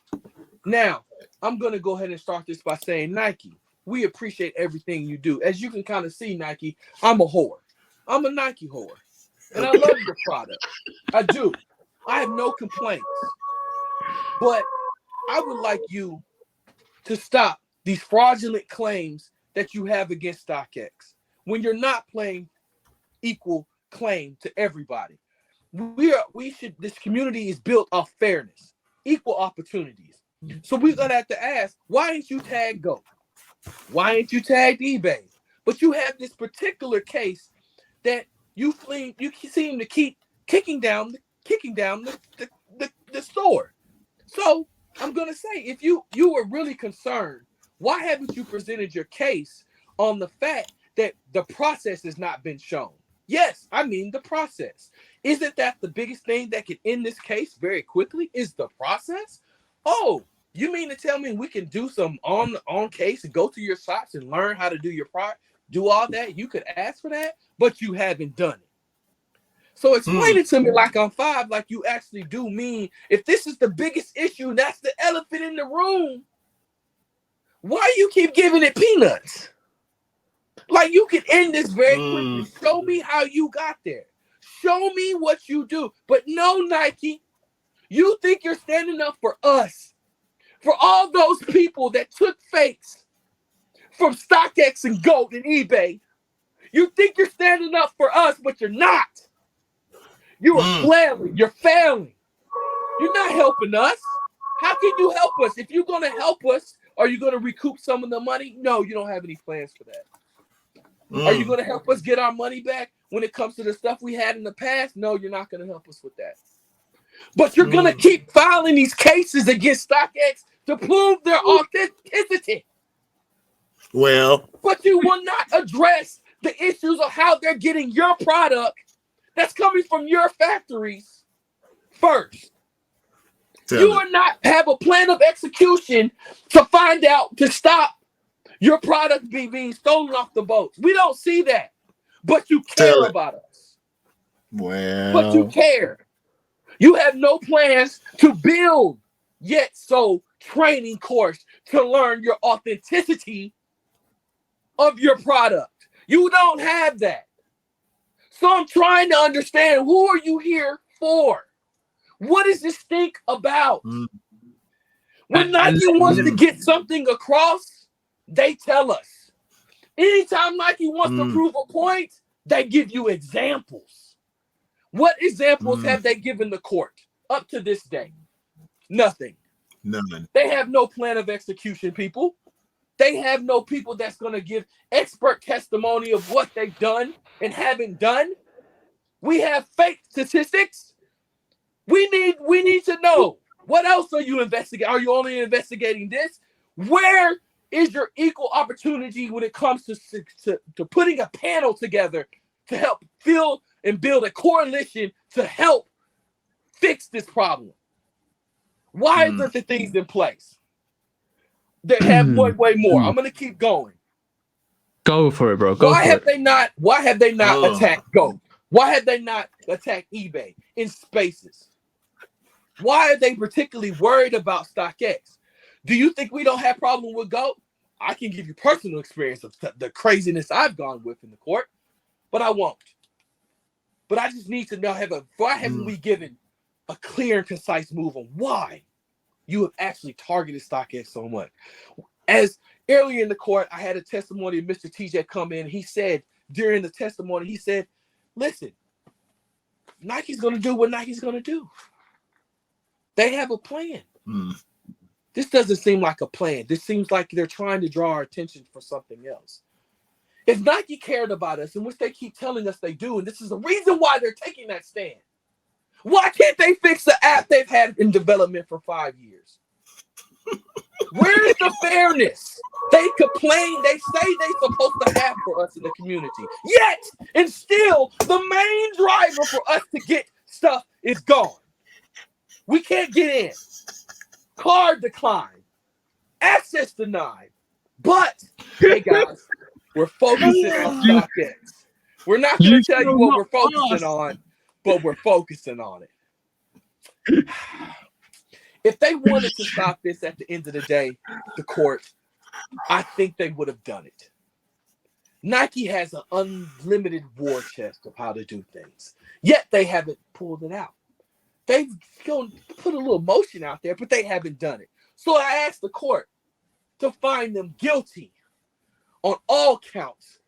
[SPEAKER 3] Now, I'm going to go ahead and start this by saying, Nike, we appreciate everything you do. As you can kind of see, Nike, I'm a whore. I'm a Nike whore. And I love your product. I do. I have no complaints. But I would like you to stop these fraudulent claims that you have against StockX when you're not playing equal claim to everybody. This community is built off fairness, equal opportunities. So we're going to have to ask, why ain't you tagged GOAT? Why ain't you tagged eBay? But you have this particular case that you seem to keep kicking down the store. So I'm gonna say, if you were really concerned, why haven't you presented your case on the fact that the process has not been shown? Yes, I mean the process. Isn't that the biggest thing that could end this case very quickly? Is the process? Oh, you mean to tell me we can do some on case and go to your shops and learn how to do your product? Do all that? You could ask for that, but you haven't done it. So explain it to me like I'm five, like you actually do mean, if this is the biggest issue, that's the elephant in the room, why you keep giving it peanuts? Like, you can end this very quickly. Show me how you got there. Show me what you do. But no, Nike, you think you're standing up for us, for all those people that took fakes from StockX and GOAT and eBay. You think you're standing up for us, but you're not. You are flailing. You're failing. You're not helping us. How can you help us? If you're going to help us, are you going to recoup some of the money? No, you don't have any plans for that. Are you going to help us get our money back when it comes to the stuff we had in the past? No, you're not going to help us with that. But you're going to keep filing these cases against StockX to prove their authenticity.
[SPEAKER 2] Well,
[SPEAKER 3] but you will not address the issues of how they're getting your product that's coming from your factories first.
[SPEAKER 2] Tell
[SPEAKER 3] You
[SPEAKER 2] it.
[SPEAKER 3] are not have a plan of execution to find out to stop your product being stolen off the boats. We don't see that, but you care about us. But you
[SPEAKER 2] Well,
[SPEAKER 3] care. You have no plans to build yet so training course to learn your authenticity of your product. You don't have that. So I'm trying to understand, who are you here for? What is this stink about? When Nike wants to get something across, they tell us. Anytime Nike wants to prove a point, they give you examples. What examples have they given the court up to this day? Nothing.
[SPEAKER 2] None.
[SPEAKER 3] They have no plan of execution, people. They have no people that's going to give expert testimony of what they've done and haven't done. We have fake statistics. We need to know, what else are you investigating? Are you only investigating this? Where is your equal opportunity when it comes to putting a panel together to help fill and build a coalition to help fix this problem? Why isn't the things in place? They have way more. I'm gonna keep going.
[SPEAKER 1] Go for it, bro. Go
[SPEAKER 3] Why
[SPEAKER 1] for
[SPEAKER 3] have
[SPEAKER 1] it.
[SPEAKER 3] they not? Why have they not attacked Go? Why have they not attacked eBay in spaces? Why are they particularly worried about StockX? Do you think we don't have problem with Go? I can give you personal experience of the craziness I've gone with in the court, but I won't. But I just need to know, why haven't we given a clear and concise move on why you have actually targeted StockX so much? As earlier in the court, I had a testimony of Mr. TJ come in. He said during the testimony, he said, listen, Nike's going to do what Nike's going to do. They have a plan. This doesn't seem like a plan. This seems like they're trying to draw our attention for something else. If Nike cared about us, in which they keep telling us they do, and this is the reason why they're taking that stand, why can't they fix the app they've had in development for 5 years? Where is the fairness? They complain, they say they're supposed to have for us in the community. Yet, and still, the main driver for us to get stuff is gone. We can't get in. Card declined. Access denied. But, hey guys, we're focusing on StockX. We're not going to tell you what we're focusing on, but we're focusing on it. If they wanted to stop this at the end of the day, the court, I think they would have done it. Nike has an unlimited war chest of how to do things, yet they haven't pulled it out. They've put a little motion out there, but they haven't done it. So I asked the court to find them guilty on all counts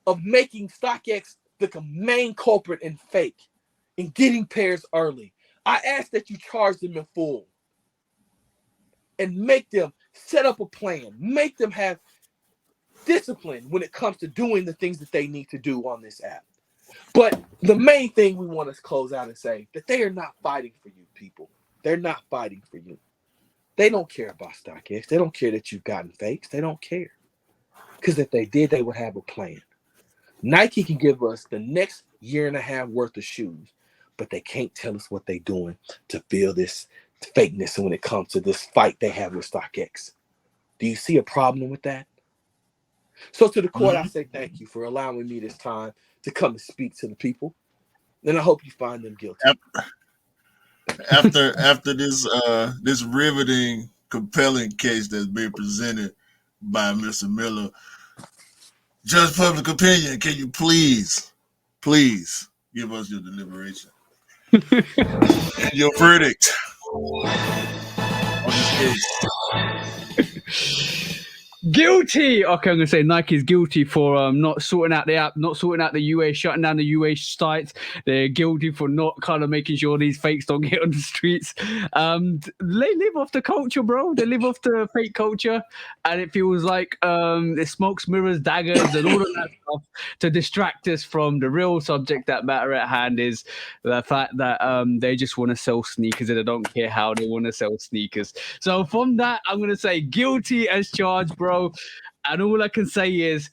[SPEAKER 3] of making StockX the main culprit and fake and getting pairs early. I asked that you charge them in full and make them set up a plan, make them have discipline when it comes to doing the things that they need to do on this app. But the main thing we want to close out and say that they are not fighting for you, people. They're not fighting for you. They don't care about StockX. They don't care that you've gotten fakes. They don't care. Because if they did, they would have a plan. Nike can give us the next year and a half worth of shoes, but they can't tell us what they're doing to feel this fakeness when it comes to this fight they have with StockX. Do you see a problem with that? So to the court, I say thank you for allowing me this time to come and speak to the people. And I hope you find them guilty.
[SPEAKER 2] After this riveting, compelling case that's been presented by Mr. Miller, Judge Public Opinion, can you please give us your deliberation and your verdict on this case?
[SPEAKER 1] Guilty. Okay, I'm gonna say Nike's guilty for not sorting out the app, not sorting out the UA, shutting down the UA sites. They're guilty for not kind of making sure these fakes don't get on the streets. They live off the culture, bro. They live off the fake culture, and it feels like it smokes, mirrors, daggers, and all of that stuff to distract us from the real subject that matter at hand, is the fact that they just want to sell sneakers and they don't care how they want to sell sneakers. So from that, I'm gonna say guilty as charged, bro. And all I can say is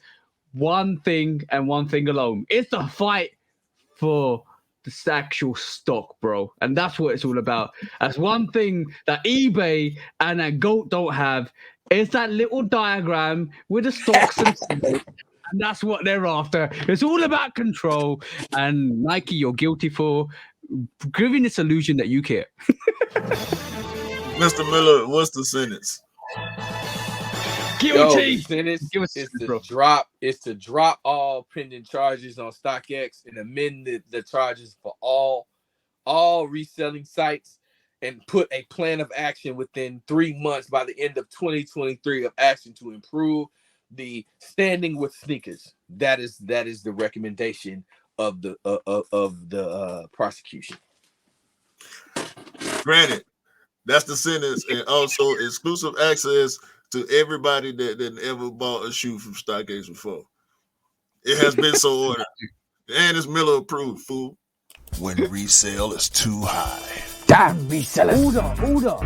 [SPEAKER 1] one thing and one thing alone. It's the fight for the actual stock, bro. And that's what it's all about. That's one thing that eBay and that GOAT don't have is that little diagram with the stocks and symbols. And that's what they're after. It's all about control. And Nike, you're guilty for giving this illusion that you care.
[SPEAKER 2] Mr. Miller, what's the sentence?
[SPEAKER 1] Guilty.
[SPEAKER 3] The sentence is to drop all pending charges on StockX and amend the charges for all reselling sites and put a plan of action within 3 months by the end of 2023 of action to improve the standing with sneakers. That is the recommendation of the prosecution.
[SPEAKER 2] Granted, that's the sentence, and also exclusive access to everybody that ever bought a shoe from StockX before. It has been so ordered, and it's Miller approved, fool. When resale is too high.
[SPEAKER 5] Damn resellers. Order.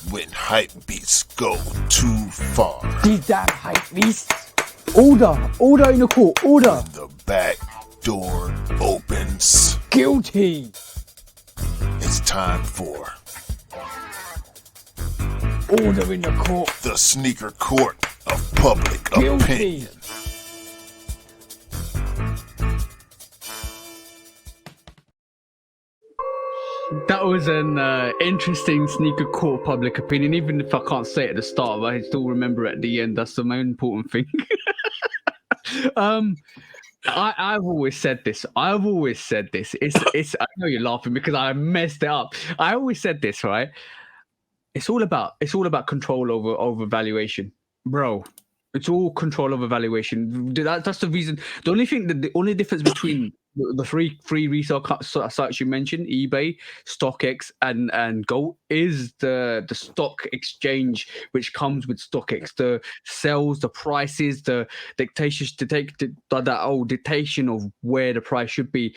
[SPEAKER 2] When hype beats go too far.
[SPEAKER 5] These damn hype beasts. Order in the court. Order.
[SPEAKER 2] When the back door opens.
[SPEAKER 5] Guilty.
[SPEAKER 2] It's time for
[SPEAKER 5] order in the court.
[SPEAKER 2] The sneaker court of public opinion.
[SPEAKER 1] That was an interesting sneaker court public opinion, even if I can't say it at the start, but I still remember at the end. That's the most important thing. I've always said this. It's I know you're laughing because I messed it up. I always said this, right? It's all about control over valuation, bro. It's all control over valuation. That's the reason. The only difference between the free resale sites you mentioned, eBay, StockX, and GOAT, is the stock exchange which comes with StockX, the sales, the prices, the dictation of where the price should be.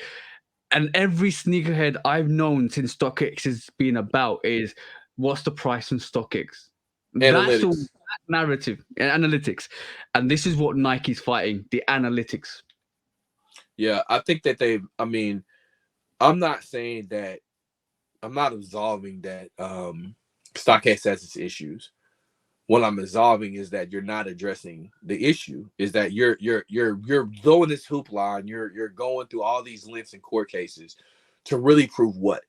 [SPEAKER 1] And every sneakerhead I've known since StockX has been about is what's the price on StockX. That's all narrative and analytics, and this is what Nike's fighting: the analytics.
[SPEAKER 3] Yeah, I think that I'm not absolving that StockX has its issues. What I'm absolving is that you're not addressing the issue. Is that you're throwing this hoop line, you're going through all these lengths and court cases to really prove what?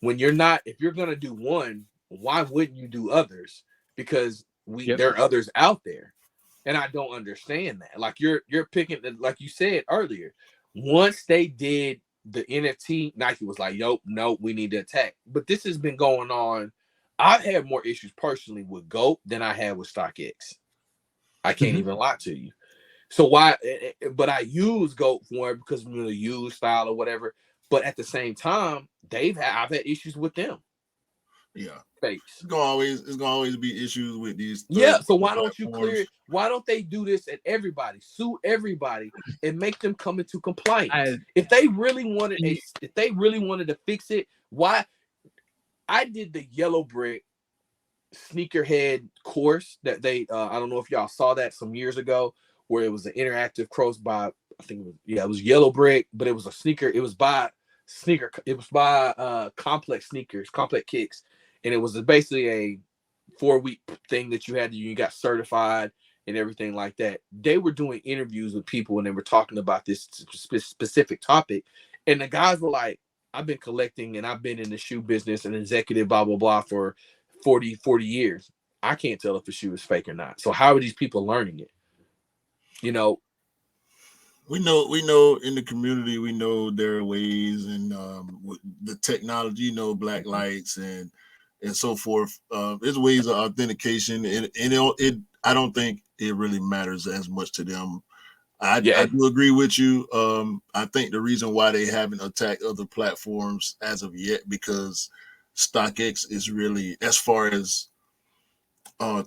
[SPEAKER 3] When you're not, if you're gonna do one, why wouldn't you do others? Because there are others out there. And I don't understand that. Like you're picking, like you said earlier, once they did the NFT, Nike was like, no, we need to attack. But this has been going on. I've had more issues personally with GOAT than I had with StockX. I can't even lie to you. So why? But I use GOAT for it because of the used style or whatever. But at the same time, I've had issues with them.
[SPEAKER 2] Yeah,
[SPEAKER 3] face.
[SPEAKER 2] It's gonna always be issues with these.
[SPEAKER 3] Yeah, so why don't you clear it? Why don't they do this at everybody? Sue everybody and make them come into compliance. If they really wanted to fix it, why? I did the Yellow Brick sneakerhead course that they I don't know if y'all saw that some years ago, where it was an interactive course by, I think it was Yellow Brick, but it was a sneaker, it was by Complex Kicks, and it was basically a 4-week thing that you got certified and everything like that. They were doing interviews with people and they were talking about this specific topic, and the guys were like, I've been collecting and I've been in the shoe business and executive blah blah blah for 40 years. I can't tell if a shoe is fake or not. So how are these people learning it? You know,
[SPEAKER 2] we know in the community, we know there are ways, and the technology, black lights and so forth. There's ways of authentication, and I don't think it really matters as much to them. I do agree with you. I think the reason why they haven't attacked other platforms as of yet, because StockX is really, as far as a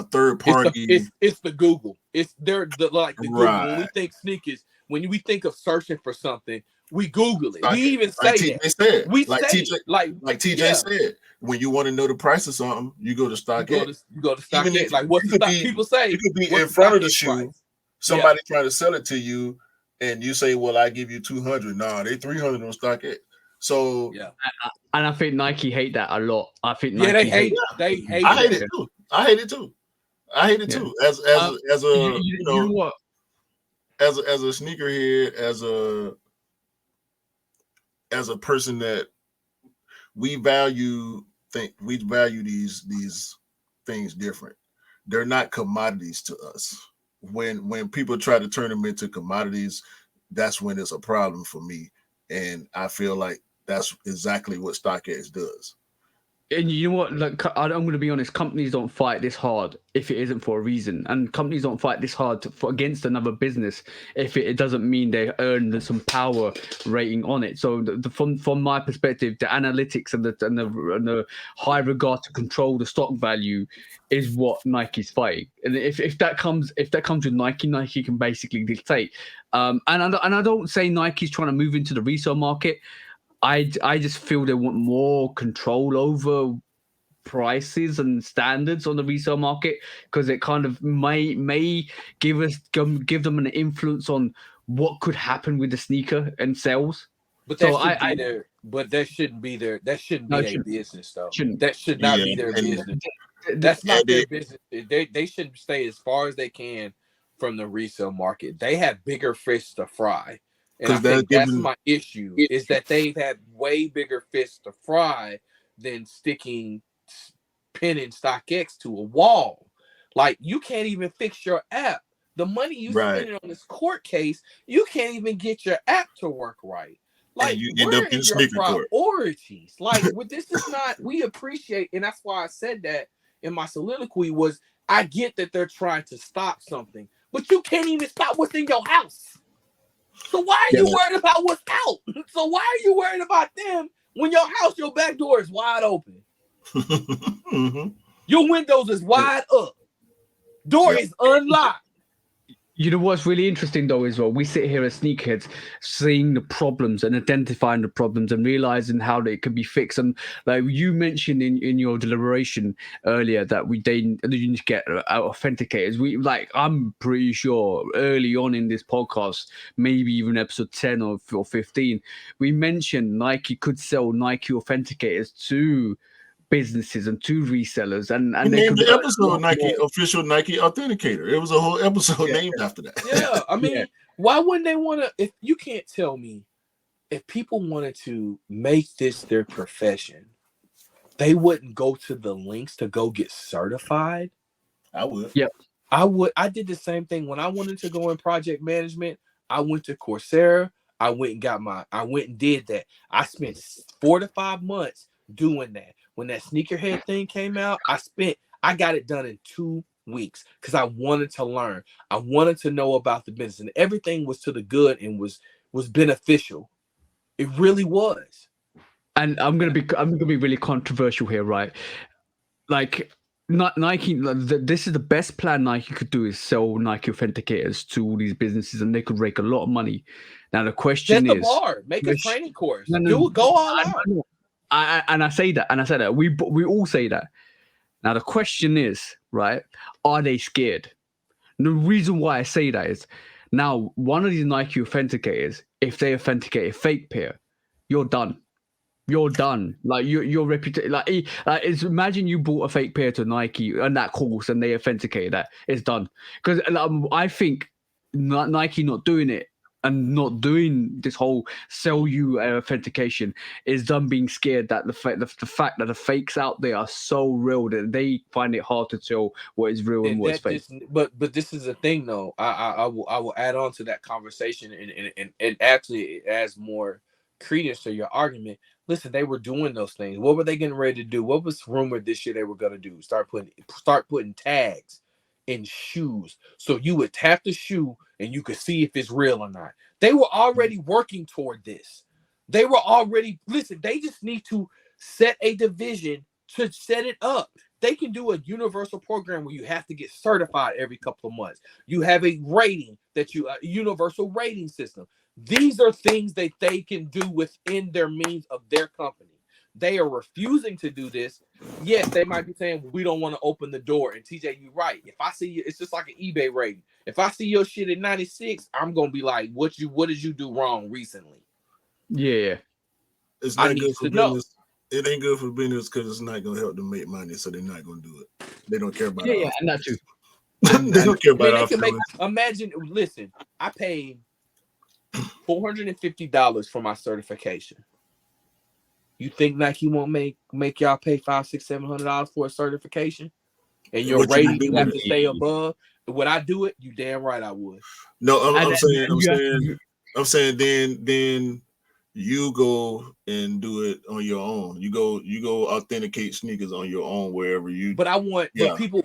[SPEAKER 2] third party,
[SPEAKER 3] it's the Google. They're like the Google.
[SPEAKER 2] Right.
[SPEAKER 3] When we think sneakers, when we think of searching for something, we Google it. We even
[SPEAKER 2] like
[SPEAKER 3] say
[SPEAKER 2] TJ
[SPEAKER 3] that.
[SPEAKER 2] Said.
[SPEAKER 3] We
[SPEAKER 2] like
[SPEAKER 3] say
[SPEAKER 2] TJ,
[SPEAKER 3] it. Like
[SPEAKER 2] TJ said, when you want to know the price of something, you go to StockX.
[SPEAKER 3] You go to StockX. Like what's the stock? People say
[SPEAKER 2] you could be in front of the shoe.
[SPEAKER 3] Price?
[SPEAKER 2] Somebody trying to sell it to you, and you say, "Well, I give you 200." Nah, they 300 on StockX. So
[SPEAKER 3] Yeah,
[SPEAKER 1] And I think Nike hate that a lot. I think
[SPEAKER 3] yeah,
[SPEAKER 1] Nike
[SPEAKER 3] they hate
[SPEAKER 1] hate.
[SPEAKER 3] it. They hate
[SPEAKER 2] I hate
[SPEAKER 3] it.
[SPEAKER 2] it too. I hate it too. I hate it
[SPEAKER 1] Yeah.
[SPEAKER 2] too. As a
[SPEAKER 1] You know what?
[SPEAKER 2] as a sneakerhead, as a person that we value these things different. They're not commodities to us. When people try to turn them into commodities, that's when it's a problem for me. And I feel like that's exactly what StockX does.
[SPEAKER 1] And you know what? Like, I'm going to be honest. Companies don't fight this hard if it isn't for a reason, and companies don't fight this hard against another business if it doesn't mean they earn some power rating on it. So, from my perspective, the analytics and the high regard to control the stock value is what Nike's fighting. And if that comes with Nike, Nike can basically dictate. And I don't say Nike's trying to move into the resale market. I just feel they want more control over prices and standards on the resale market because it kind of may give them an influence on what could happen with the sneaker and sales.
[SPEAKER 3] But
[SPEAKER 1] So
[SPEAKER 3] that should be their. But that shouldn't be their. That shouldn't be
[SPEAKER 1] no,
[SPEAKER 3] their business, though.
[SPEAKER 1] shouldn't.
[SPEAKER 3] That should not
[SPEAKER 2] Yeah,
[SPEAKER 3] be their
[SPEAKER 2] and
[SPEAKER 3] business. That's not their
[SPEAKER 2] it,
[SPEAKER 3] business. They should stay as far as they can from the resale market. They have bigger fish to fry. And I
[SPEAKER 2] because that's
[SPEAKER 3] think that's
[SPEAKER 2] giving
[SPEAKER 3] my issue is that they've had way bigger fish to fry than pinning StockX to a wall. Like you can't even fix your app. The money you
[SPEAKER 2] right,
[SPEAKER 3] spending on this court case, you can't even get your app to work right.
[SPEAKER 2] and
[SPEAKER 3] Like,
[SPEAKER 2] you end
[SPEAKER 3] where
[SPEAKER 2] up in
[SPEAKER 3] is your
[SPEAKER 2] sneaker court.
[SPEAKER 3] priorities? Like, with this is not, we appreciate, and that's why I said that in my soliloquy was I get that they're trying to stop something, but you can't even stop what's in your house. So why are
[SPEAKER 2] Yeah.
[SPEAKER 3] you worried about what's out? So why are you worried about them when your house, your back door is wide open?
[SPEAKER 2] Mm-hmm.
[SPEAKER 3] Your windows is wide up. Door
[SPEAKER 2] Yep.
[SPEAKER 3] is unlocked.
[SPEAKER 1] You know what's really interesting though as well? We sit here as sneakerheads, seeing the problems and identifying the problems and realizing how they can be fixed. And like you mentioned in your deliberation earlier that you need to get authenticators. I'm pretty sure early on in this podcast, maybe even episode 10 or 15, we mentioned Nike could sell Nike authenticators to businesses and to resellers, and
[SPEAKER 2] We
[SPEAKER 1] they
[SPEAKER 2] named
[SPEAKER 1] could
[SPEAKER 2] the
[SPEAKER 1] earn a
[SPEAKER 2] episode
[SPEAKER 1] lot
[SPEAKER 2] Nike
[SPEAKER 1] more.
[SPEAKER 2] official Nike authenticator. It was a whole episode
[SPEAKER 1] Yeah.
[SPEAKER 2] named after that.
[SPEAKER 3] Yeah, I mean, why wouldn't they want to? If you can't tell me, if people wanted to make this their profession, they wouldn't go to the links to go get certified.
[SPEAKER 2] I would.
[SPEAKER 1] Yep.
[SPEAKER 3] I would. I did the same thing when I wanted to go in project management. I went to Coursera. I went and did that. I spent 4 to 5 months doing that. When that sneakerhead thing came out, I got it done in 2 weeks because I wanted to learn. I wanted to know about the business, and everything was to the good and was beneficial. It really was.
[SPEAKER 1] And I'm gonna be really controversial here, right? Like Nike, this is the best plan Nike could do is sell Nike authenticators to all these businesses, and they could rake a lot of money. Now the question
[SPEAKER 3] Set the
[SPEAKER 1] is,
[SPEAKER 3] bar. Make a training course.
[SPEAKER 1] No,
[SPEAKER 3] Go all out.
[SPEAKER 1] I say that, we all say that. Now the question is, right? Are they scared? And the reason why I say that is, now one of these Nike authenticators, if they authenticate a fake pair, you're done. You're done. Like your reputation. It's imagine you bought a fake pair to Nike and that course, and they authenticated that. It's done. Because I think Nike not doing it and not doing this whole sell you authentication is them being scared that the fact that the fakes out there are so real that they find it hard to tell what is real and what is fake.
[SPEAKER 3] But this is the thing though. I will add on to that conversation and actually it adds more credence to your argument. Listen, they were doing those things. What were they getting ready to do? What was rumored this year they were going to do? Start putting tags in shoes, so you would tap the shoe and you could see if it's real or not. They were already working toward this. They were already They just need to set a division to set it up. They can do a universal program where you have to get certified every couple of months. You have a rating a universal rating system. These are things that they can do within their means of their company. they are refusing to do this, yes, they might be saying, well, we don't want to open the door. And TJ, you're right. If I see you, it's just like an eBay rating. If I see your shit at 96, I'm gonna be like, what did you do wrong recently?
[SPEAKER 1] Yeah.
[SPEAKER 2] It's not good for business. It ain't good for business because it's not gonna help them make money, so they're not gonna do it. They don't care about
[SPEAKER 1] Yeah, and that too.
[SPEAKER 2] They don't care about our feelings.
[SPEAKER 3] Imagine, listen, I paid $450 for my certification. You think Nike won't make y'all pay $500, $600, $700 for a certification? And your rating you have to stay above. Would I do it? You damn right I would.
[SPEAKER 2] No, I'm saying then you go and do it on your own. You go authenticate sneakers on your own wherever you.
[SPEAKER 3] But I want, but people,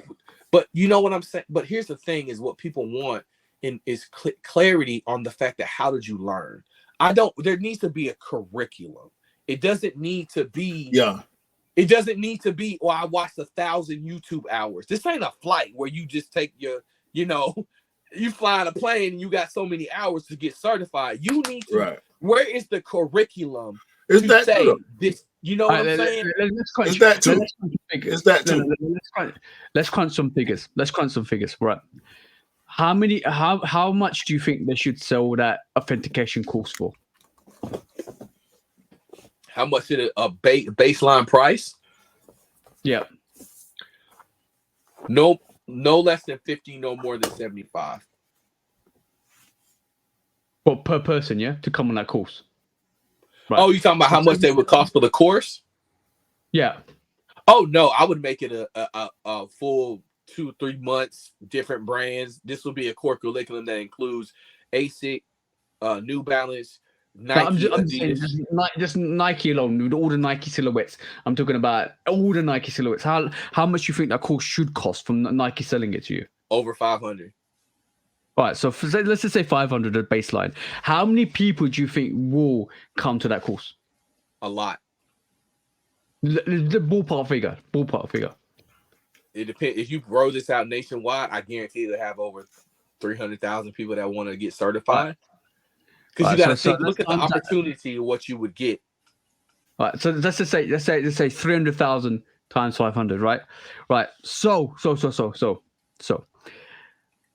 [SPEAKER 3] but you know what I'm saying. But here's the thing: is what people want is clarity on the fact that how did you learn? There needs to be a curriculum. It doesn't need to be.
[SPEAKER 2] Yeah.
[SPEAKER 3] It doesn't need to be. Well, I watched 1,000 YouTube hours. This ain't a flight where you just take your, you fly on a plane and you got so many hours to get certified. You need to. Right. Where is the curriculum
[SPEAKER 2] is that
[SPEAKER 3] say
[SPEAKER 2] true?
[SPEAKER 3] This? You know what I'm saying?
[SPEAKER 2] Is that too? Is that too?
[SPEAKER 1] Let's crunch some figures. Right. How much do you think they should sell that authentication course for?
[SPEAKER 3] How much is it a baseline price?
[SPEAKER 1] Yeah.
[SPEAKER 3] No less than 50, no more than 75.
[SPEAKER 1] Well, per person, yeah, to come on that course.
[SPEAKER 3] Right. Oh, you talking about how much they would cost for the course?
[SPEAKER 1] Yeah.
[SPEAKER 3] Oh no, I would make it a full 2-3 months, different brands. This will be a core curriculum that includes ASIC, New Balance, Nike,
[SPEAKER 1] I'm just Nike alone, with all the Nike silhouettes. I'm talking about all the Nike silhouettes. How much do you think that course should cost from Nike selling it to you?
[SPEAKER 3] Over 500.
[SPEAKER 1] All right, so let's just say 500 at baseline. How many people do you think will come to that course?
[SPEAKER 3] A lot.
[SPEAKER 1] The ballpark figure. It
[SPEAKER 3] depends. If you roll this out nationwide, I guarantee they'll have over 300,000 people that want to get certified. Because you got to look at the opportunity of what you would get.
[SPEAKER 1] All right, so let's say 300,000 times 500, right? Right. So.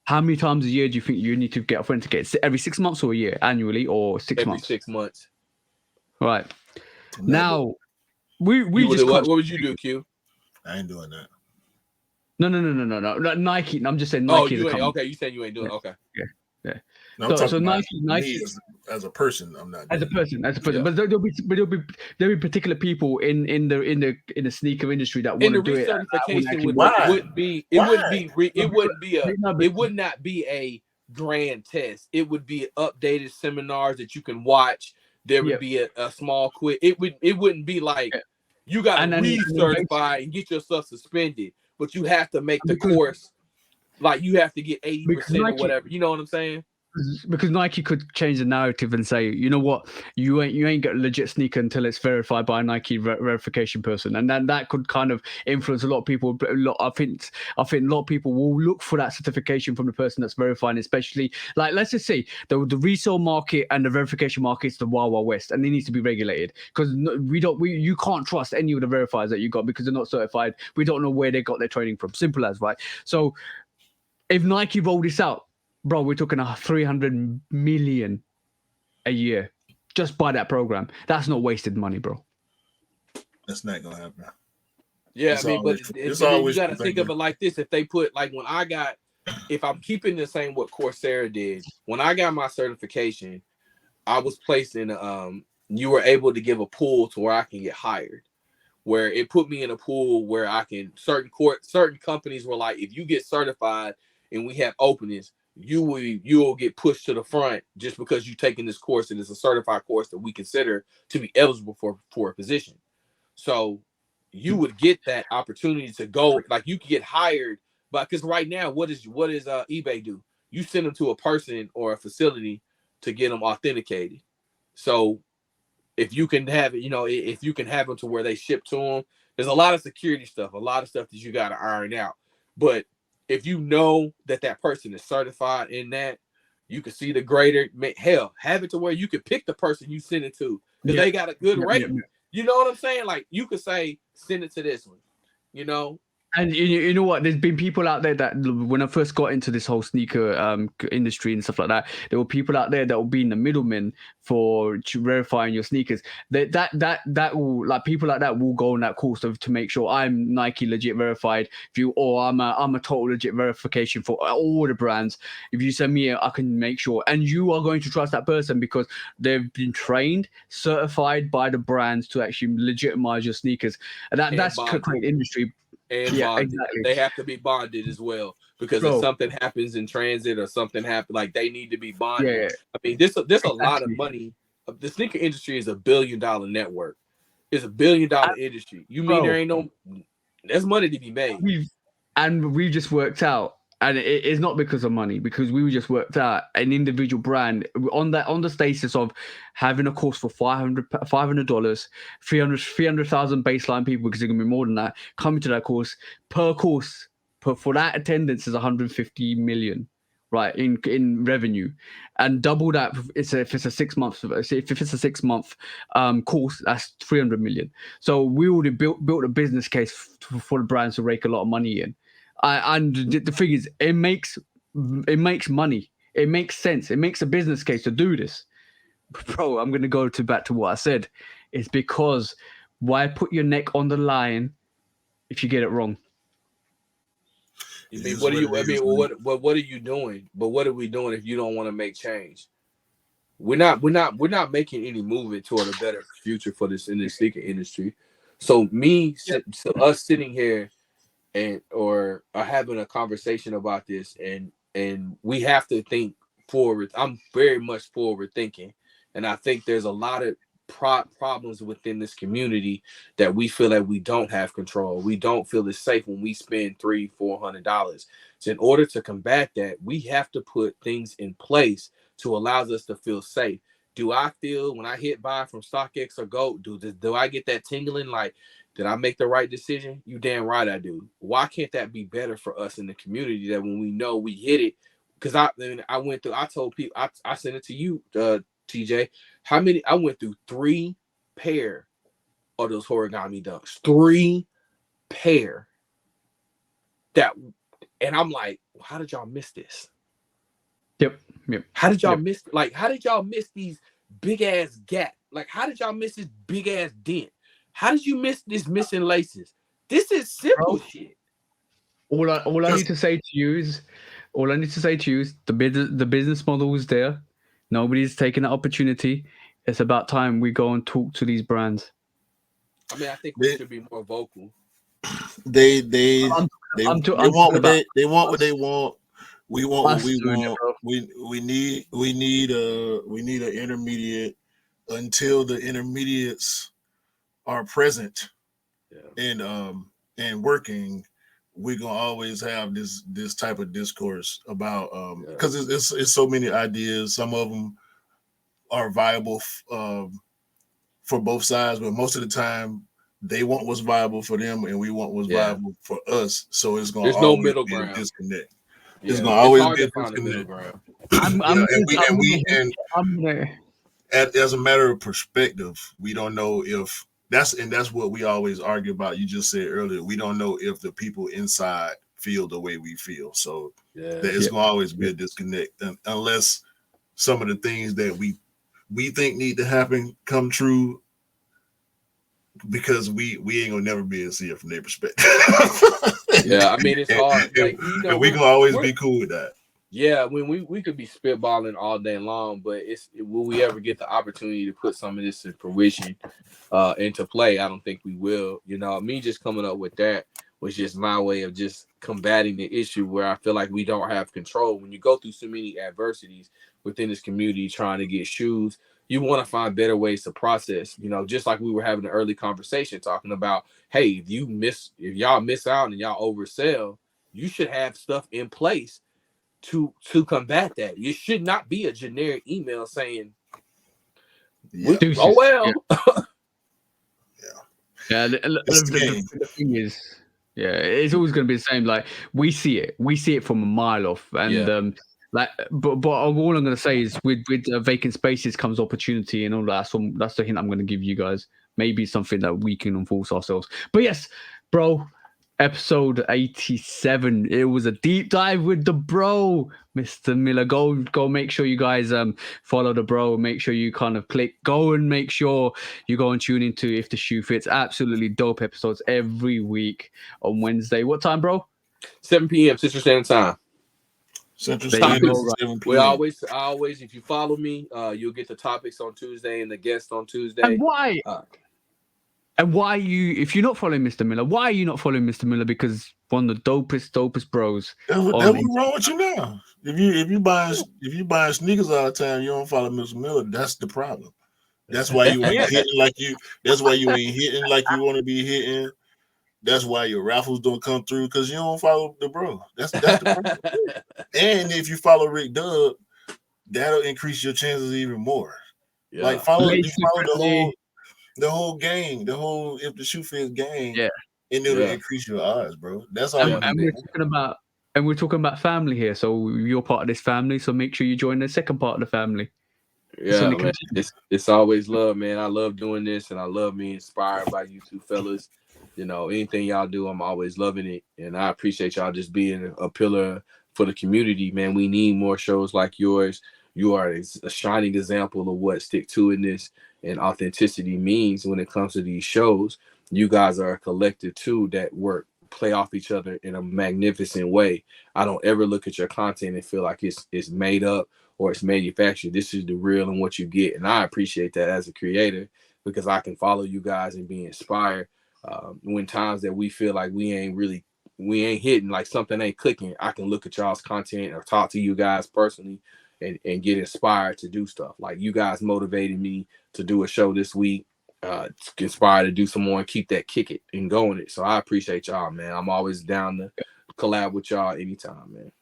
[SPEAKER 1] How many times a year do you think you need to get authenticated? Every 6 months or a year? Annually or 6 months?
[SPEAKER 3] Every 6 months.
[SPEAKER 1] Right. Now, what
[SPEAKER 3] would you do, Q?
[SPEAKER 2] I ain't doing that.
[SPEAKER 1] No. Nike. I'm just saying Nike.
[SPEAKER 3] Okay, you said you ain't doing it. Okay.
[SPEAKER 1] Yeah.
[SPEAKER 2] No, so Nike as a person, I'm not.
[SPEAKER 1] As a person. Yeah. But there'll be particular people in the sneaker industry that want to do it.
[SPEAKER 3] It would not be a grand test. It would be updated seminars that you can watch. There would be a small quiz. It wouldn't be like you got to recertify and get yourself suspended, but you have to make the course. Like you have to get 80% or whatever. You know what I'm saying?
[SPEAKER 1] Because Nike could change the narrative and say, you know what, you ain't got a legit sneaker until it's verified by a Nike verification person, and then that could kind of influence a lot of people. I think a lot of people will look for that certification from the person that's verifying, especially like let's just say the resale market and the verification market is the Wild Wild West, and it needs to be regulated because you can't trust any of the verifiers that you got because they're not certified. We don't know where they got their training from. Simple as, right? So if Nike roll this out, bro, we're talking 300 million a year just by that program. That's not wasted money, bro.
[SPEAKER 2] That's not gonna happen.
[SPEAKER 3] Yeah, you got to think of it like this. If they put if I'm keeping the same what Coursera did, when I got my certification, I was placed in you were able to give a pool to where I can get hired. Where it put me in a pool where I can certain companies were like, if you get certified and we have openings, you will get pushed to the front just because you've taken this course and it's a certified course that we consider to be eligible for a position. So you would get that opportunity to go, like you could get hired, but because right now, what does eBay do? You send them to a person or a facility to get them authenticated. So if you can have it, if you can have them to where they ship to them, there's a lot of security stuff, a lot of stuff that you got to iron out. But if you know that person is certified in that, you can see the grader. Hell, have it to where you can pick the person you send it to. If they got a good rating, You know what I'm saying? Like you could say, send it to this one. You know.
[SPEAKER 1] And you know what? There's been people out there that when I first got into this whole sneaker industry and stuff like that, there were people out there that will be in the middlemen for verifying your sneakers. That will, like, people like that will go on that course to make sure I'm Nike legit verified. I'm a total legit verification for all the brands. If you send me, I can make sure, and you are going to trust that person because they've been trained, certified by the brands to actually legitimize your sneakers. And that's a great industry.
[SPEAKER 3] And bonded. Exactly. They have to be bonded as well because if something happens in transit or something happens, like they need to be bonded. Yeah. I mean, there's a lot of money. The sneaker industry is $1 billion network. It's $1 billion industry. You mean there ain't no? There's money to be made.
[SPEAKER 1] We've just worked out, and it's not because of money, because we just worked out an individual brand on the status of having a course for $500, 300,000 baseline people, because it's gonna be more than that coming to that course. Per course, for that attendance is 150 million, right, in revenue, and double that if it's a 6 months. If it's a 6 month course, that's 300 million. So we already built a business case for the brands to rake a lot of money in. And the thing is, it makes money. It makes sense. It makes a business case to do this. Bro, I'm gonna go back to what I said. It's because why put your neck on the line if you get it wrong?
[SPEAKER 3] I mean, what are you? I mean, what are you doing? But what are we doing if you don't want to make change? We're not making any movement toward a better future for this in the sneaker industry. So us sitting here or having a conversation about this, and we have to think forward. I'm very much forward thinking, and I think there's a lot of problems within this community that we feel that we don't have control. We don't feel it's safe when we spend $300-400. So in order to combat that, we have to put things in place to allow us to feel safe. Do I feel when I hit buy from StockX or Go, do I get that tingling like, did I make the right decision? You damn right I do. Why can't that be better for us in the community, that when we know we hit it? Because I told people, I sent it to you, TJ. I went through 3 pair of those origami dunks. 3 pair. And I'm like, how did y'all miss this?
[SPEAKER 1] Yep.
[SPEAKER 3] How did y'all miss? Like, how did y'all miss these big ass gap? Like, how did y'all miss this big ass dent? How did you miss this missing laces? This is simple shit.
[SPEAKER 1] All I need to say to you is the business model is there. Nobody's taking that opportunity. It's about time we go and talk to these brands.
[SPEAKER 3] I mean, I think we should be more vocal.
[SPEAKER 2] They want what they want. We want what we want. We need an intermediate until the intermediates are present and working. We're gonna always have this type of discourse about because it's so many ideas. Some of them are viable for both sides, but most of the time they want what's viable for them and we want what's viable for us. So it's gonna
[SPEAKER 3] no middle ground.
[SPEAKER 2] Disconnect. It's gonna always be a disconnect. As a matter of perspective, we don't know if that's what we always argue about. You just said earlier, we don't know if the people inside feel the way we feel. So it's gonna always be a disconnect unless some of the things that we think need to happen come true, because we ain't gonna never be able to see it from their perspective.
[SPEAKER 3] I mean, it's hard.
[SPEAKER 2] And we gonna always be cool with that.
[SPEAKER 3] Yeah, we could be spitballing all day long, but will we ever get the opportunity to put some of this in fruition, into play? I don't think we will. You know, me just coming up with that was just my way of just combating the issue where I feel like we don't have control. When you go through so many adversities within this community trying to get shoes, you want to find better ways to process, you know, just like we were having an early conversation talking about, hey, if y'all miss out and y'all oversell, you should have stuff in place to combat that. You should not be a generic email saying, oh well.
[SPEAKER 1] The thing is, it's always going to be the same. Like, we see it from a mile off, and but all I'm going to say is with vacant spaces comes opportunity and all that. So that's the hint I'm going to give you guys. maybe something that we can enforce ourselves. But yes, bro, episode 87. It was a deep dive with the bro, Mr. Miller. Go make sure you guys follow the bro. Make sure you kind of go and make sure you go and tune into If the Shoe Fits. Absolutely dope episodes every week on Wednesday. What time, bro?
[SPEAKER 3] 7 p.m. Central Standard Time.
[SPEAKER 2] Central
[SPEAKER 3] Standard
[SPEAKER 2] Time, 7 p.m.
[SPEAKER 3] I always, if you follow me, you'll get the topics on Tuesday and the guests on Tuesday.
[SPEAKER 1] And why? If you're not following Mr. Miller, why are you not following Mr. Miller? Because one of the dopest bros.
[SPEAKER 2] That's what's wrong with you now. If you buying sneakers all the time, you don't follow Mr. Miller. That's the problem. That's why you ain't hitting like you. That's why you ain't hitting like you want to be hitting. That's why your raffles don't come through because you don't follow the bro. That's the problem. And if you follow Rick Dub, that'll increase your chances even more. Yeah. Like follow the whole gang, the whole If the Shoe Fits gang, and it'll increase your odds, bro. That's all.
[SPEAKER 1] And we're talking about family here, so you're part of this family. So make sure you join the second part of the family.
[SPEAKER 3] Yeah, man. It's always love, man. I love doing this, and I love being inspired by you two fellas. You know, anything y'all do, I'm always loving it, and I appreciate y'all just being a pillar for the community, man. We need more shows like yours. You are a shining example of what stick-to-itness and authenticity means when it comes to these shows. You guys are a collective too that play off each other in a magnificent way. I don't ever look at your content and feel like it's made up or it's manufactured. This is the real and what you get, and I appreciate that as a creator because I can follow you guys and be inspired. When times that we feel like we ain't hitting, like something ain't clicking, I can look at y'all's content or talk to you guys personally and get inspired to do stuff. Like you guys motivated me to do a show this week, inspired to do some more and keep that kick it and going it. So I appreciate y'all, man. I'm always down to collab with y'all anytime, man.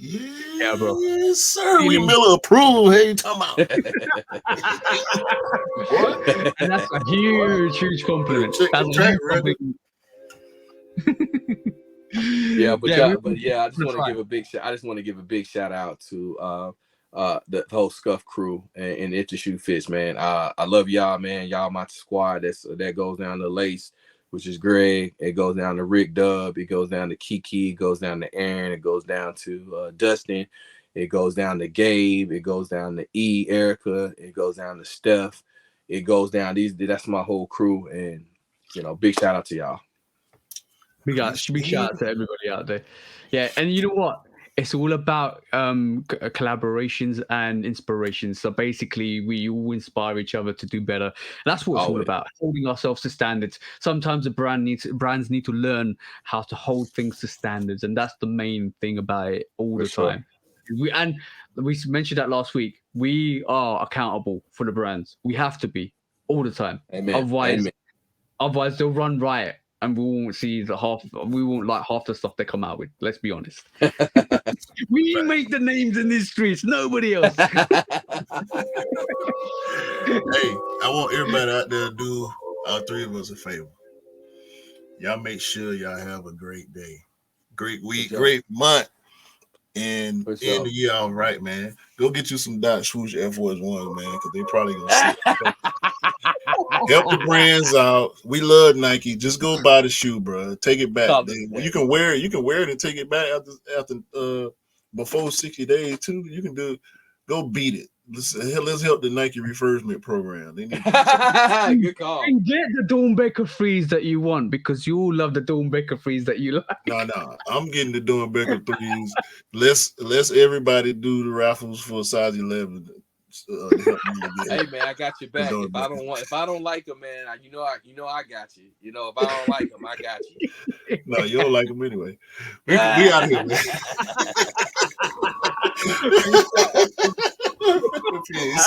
[SPEAKER 2] Yeah, bro. Yes, sir. We Miller approved. Hey, you talking about?
[SPEAKER 1] And that's a huge compliment. That's a huge compliment.
[SPEAKER 3] I just want to give a big shout. I just want to give a big shout out to the whole Scuff crew and If the Shoe Fits, man. I love y'all, man. Y'all my squad. That goes down to Lace, which is Greg. It goes down to Rick Dub. It goes down to Kiki. It goes down to Aaron. It goes down to Dustin. It goes down to Gabe. It goes down to Erica. It goes down to Steph. It goes down. That's my whole crew. And, big shout out to y'all.
[SPEAKER 1] Big shout out to everybody out there. Yeah. And you know what? It's all about collaborations and inspirations. So basically, we all inspire each other to do better. That's what it's all about, holding ourselves to standards. Sometimes the brands need to learn how to hold things to standards, and that's the main thing about it all the time. We mentioned that last week. We are accountable for the brands. We have to be all the time.
[SPEAKER 3] Amen.
[SPEAKER 1] Otherwise they'll run riot. And we won't see we won't like half the stuff they come out with. Let's be honest. We make the names in these streets. Nobody else.
[SPEAKER 2] Hey, I want everybody out there to do all three of us a favor. Y'all make sure y'all have a great day, great week, great month, and end the year all right, man. Go get you some Dot Swoosh Air Force Ones, man, because they probably gonna see. Help the brands out. We love Nike. Just go buy the shoe, bro. Take it back. You can wear it. You can wear it and take it back after before 60 days too. You can go beat it. Let's help the Nike refurbishment program. They need
[SPEAKER 3] good call.
[SPEAKER 1] And get the Dornbecker Threes that you want because you all love the Dornbecker Threes that you like.
[SPEAKER 2] No. I'm getting the Dornbecker Threes. Let's everybody do the raffles for size 11.
[SPEAKER 3] Hey man, I got your back. If I don't like them, man, I got you. If I don't like them, I got you.
[SPEAKER 2] No, you don't like them anyway. We out here, man. Please.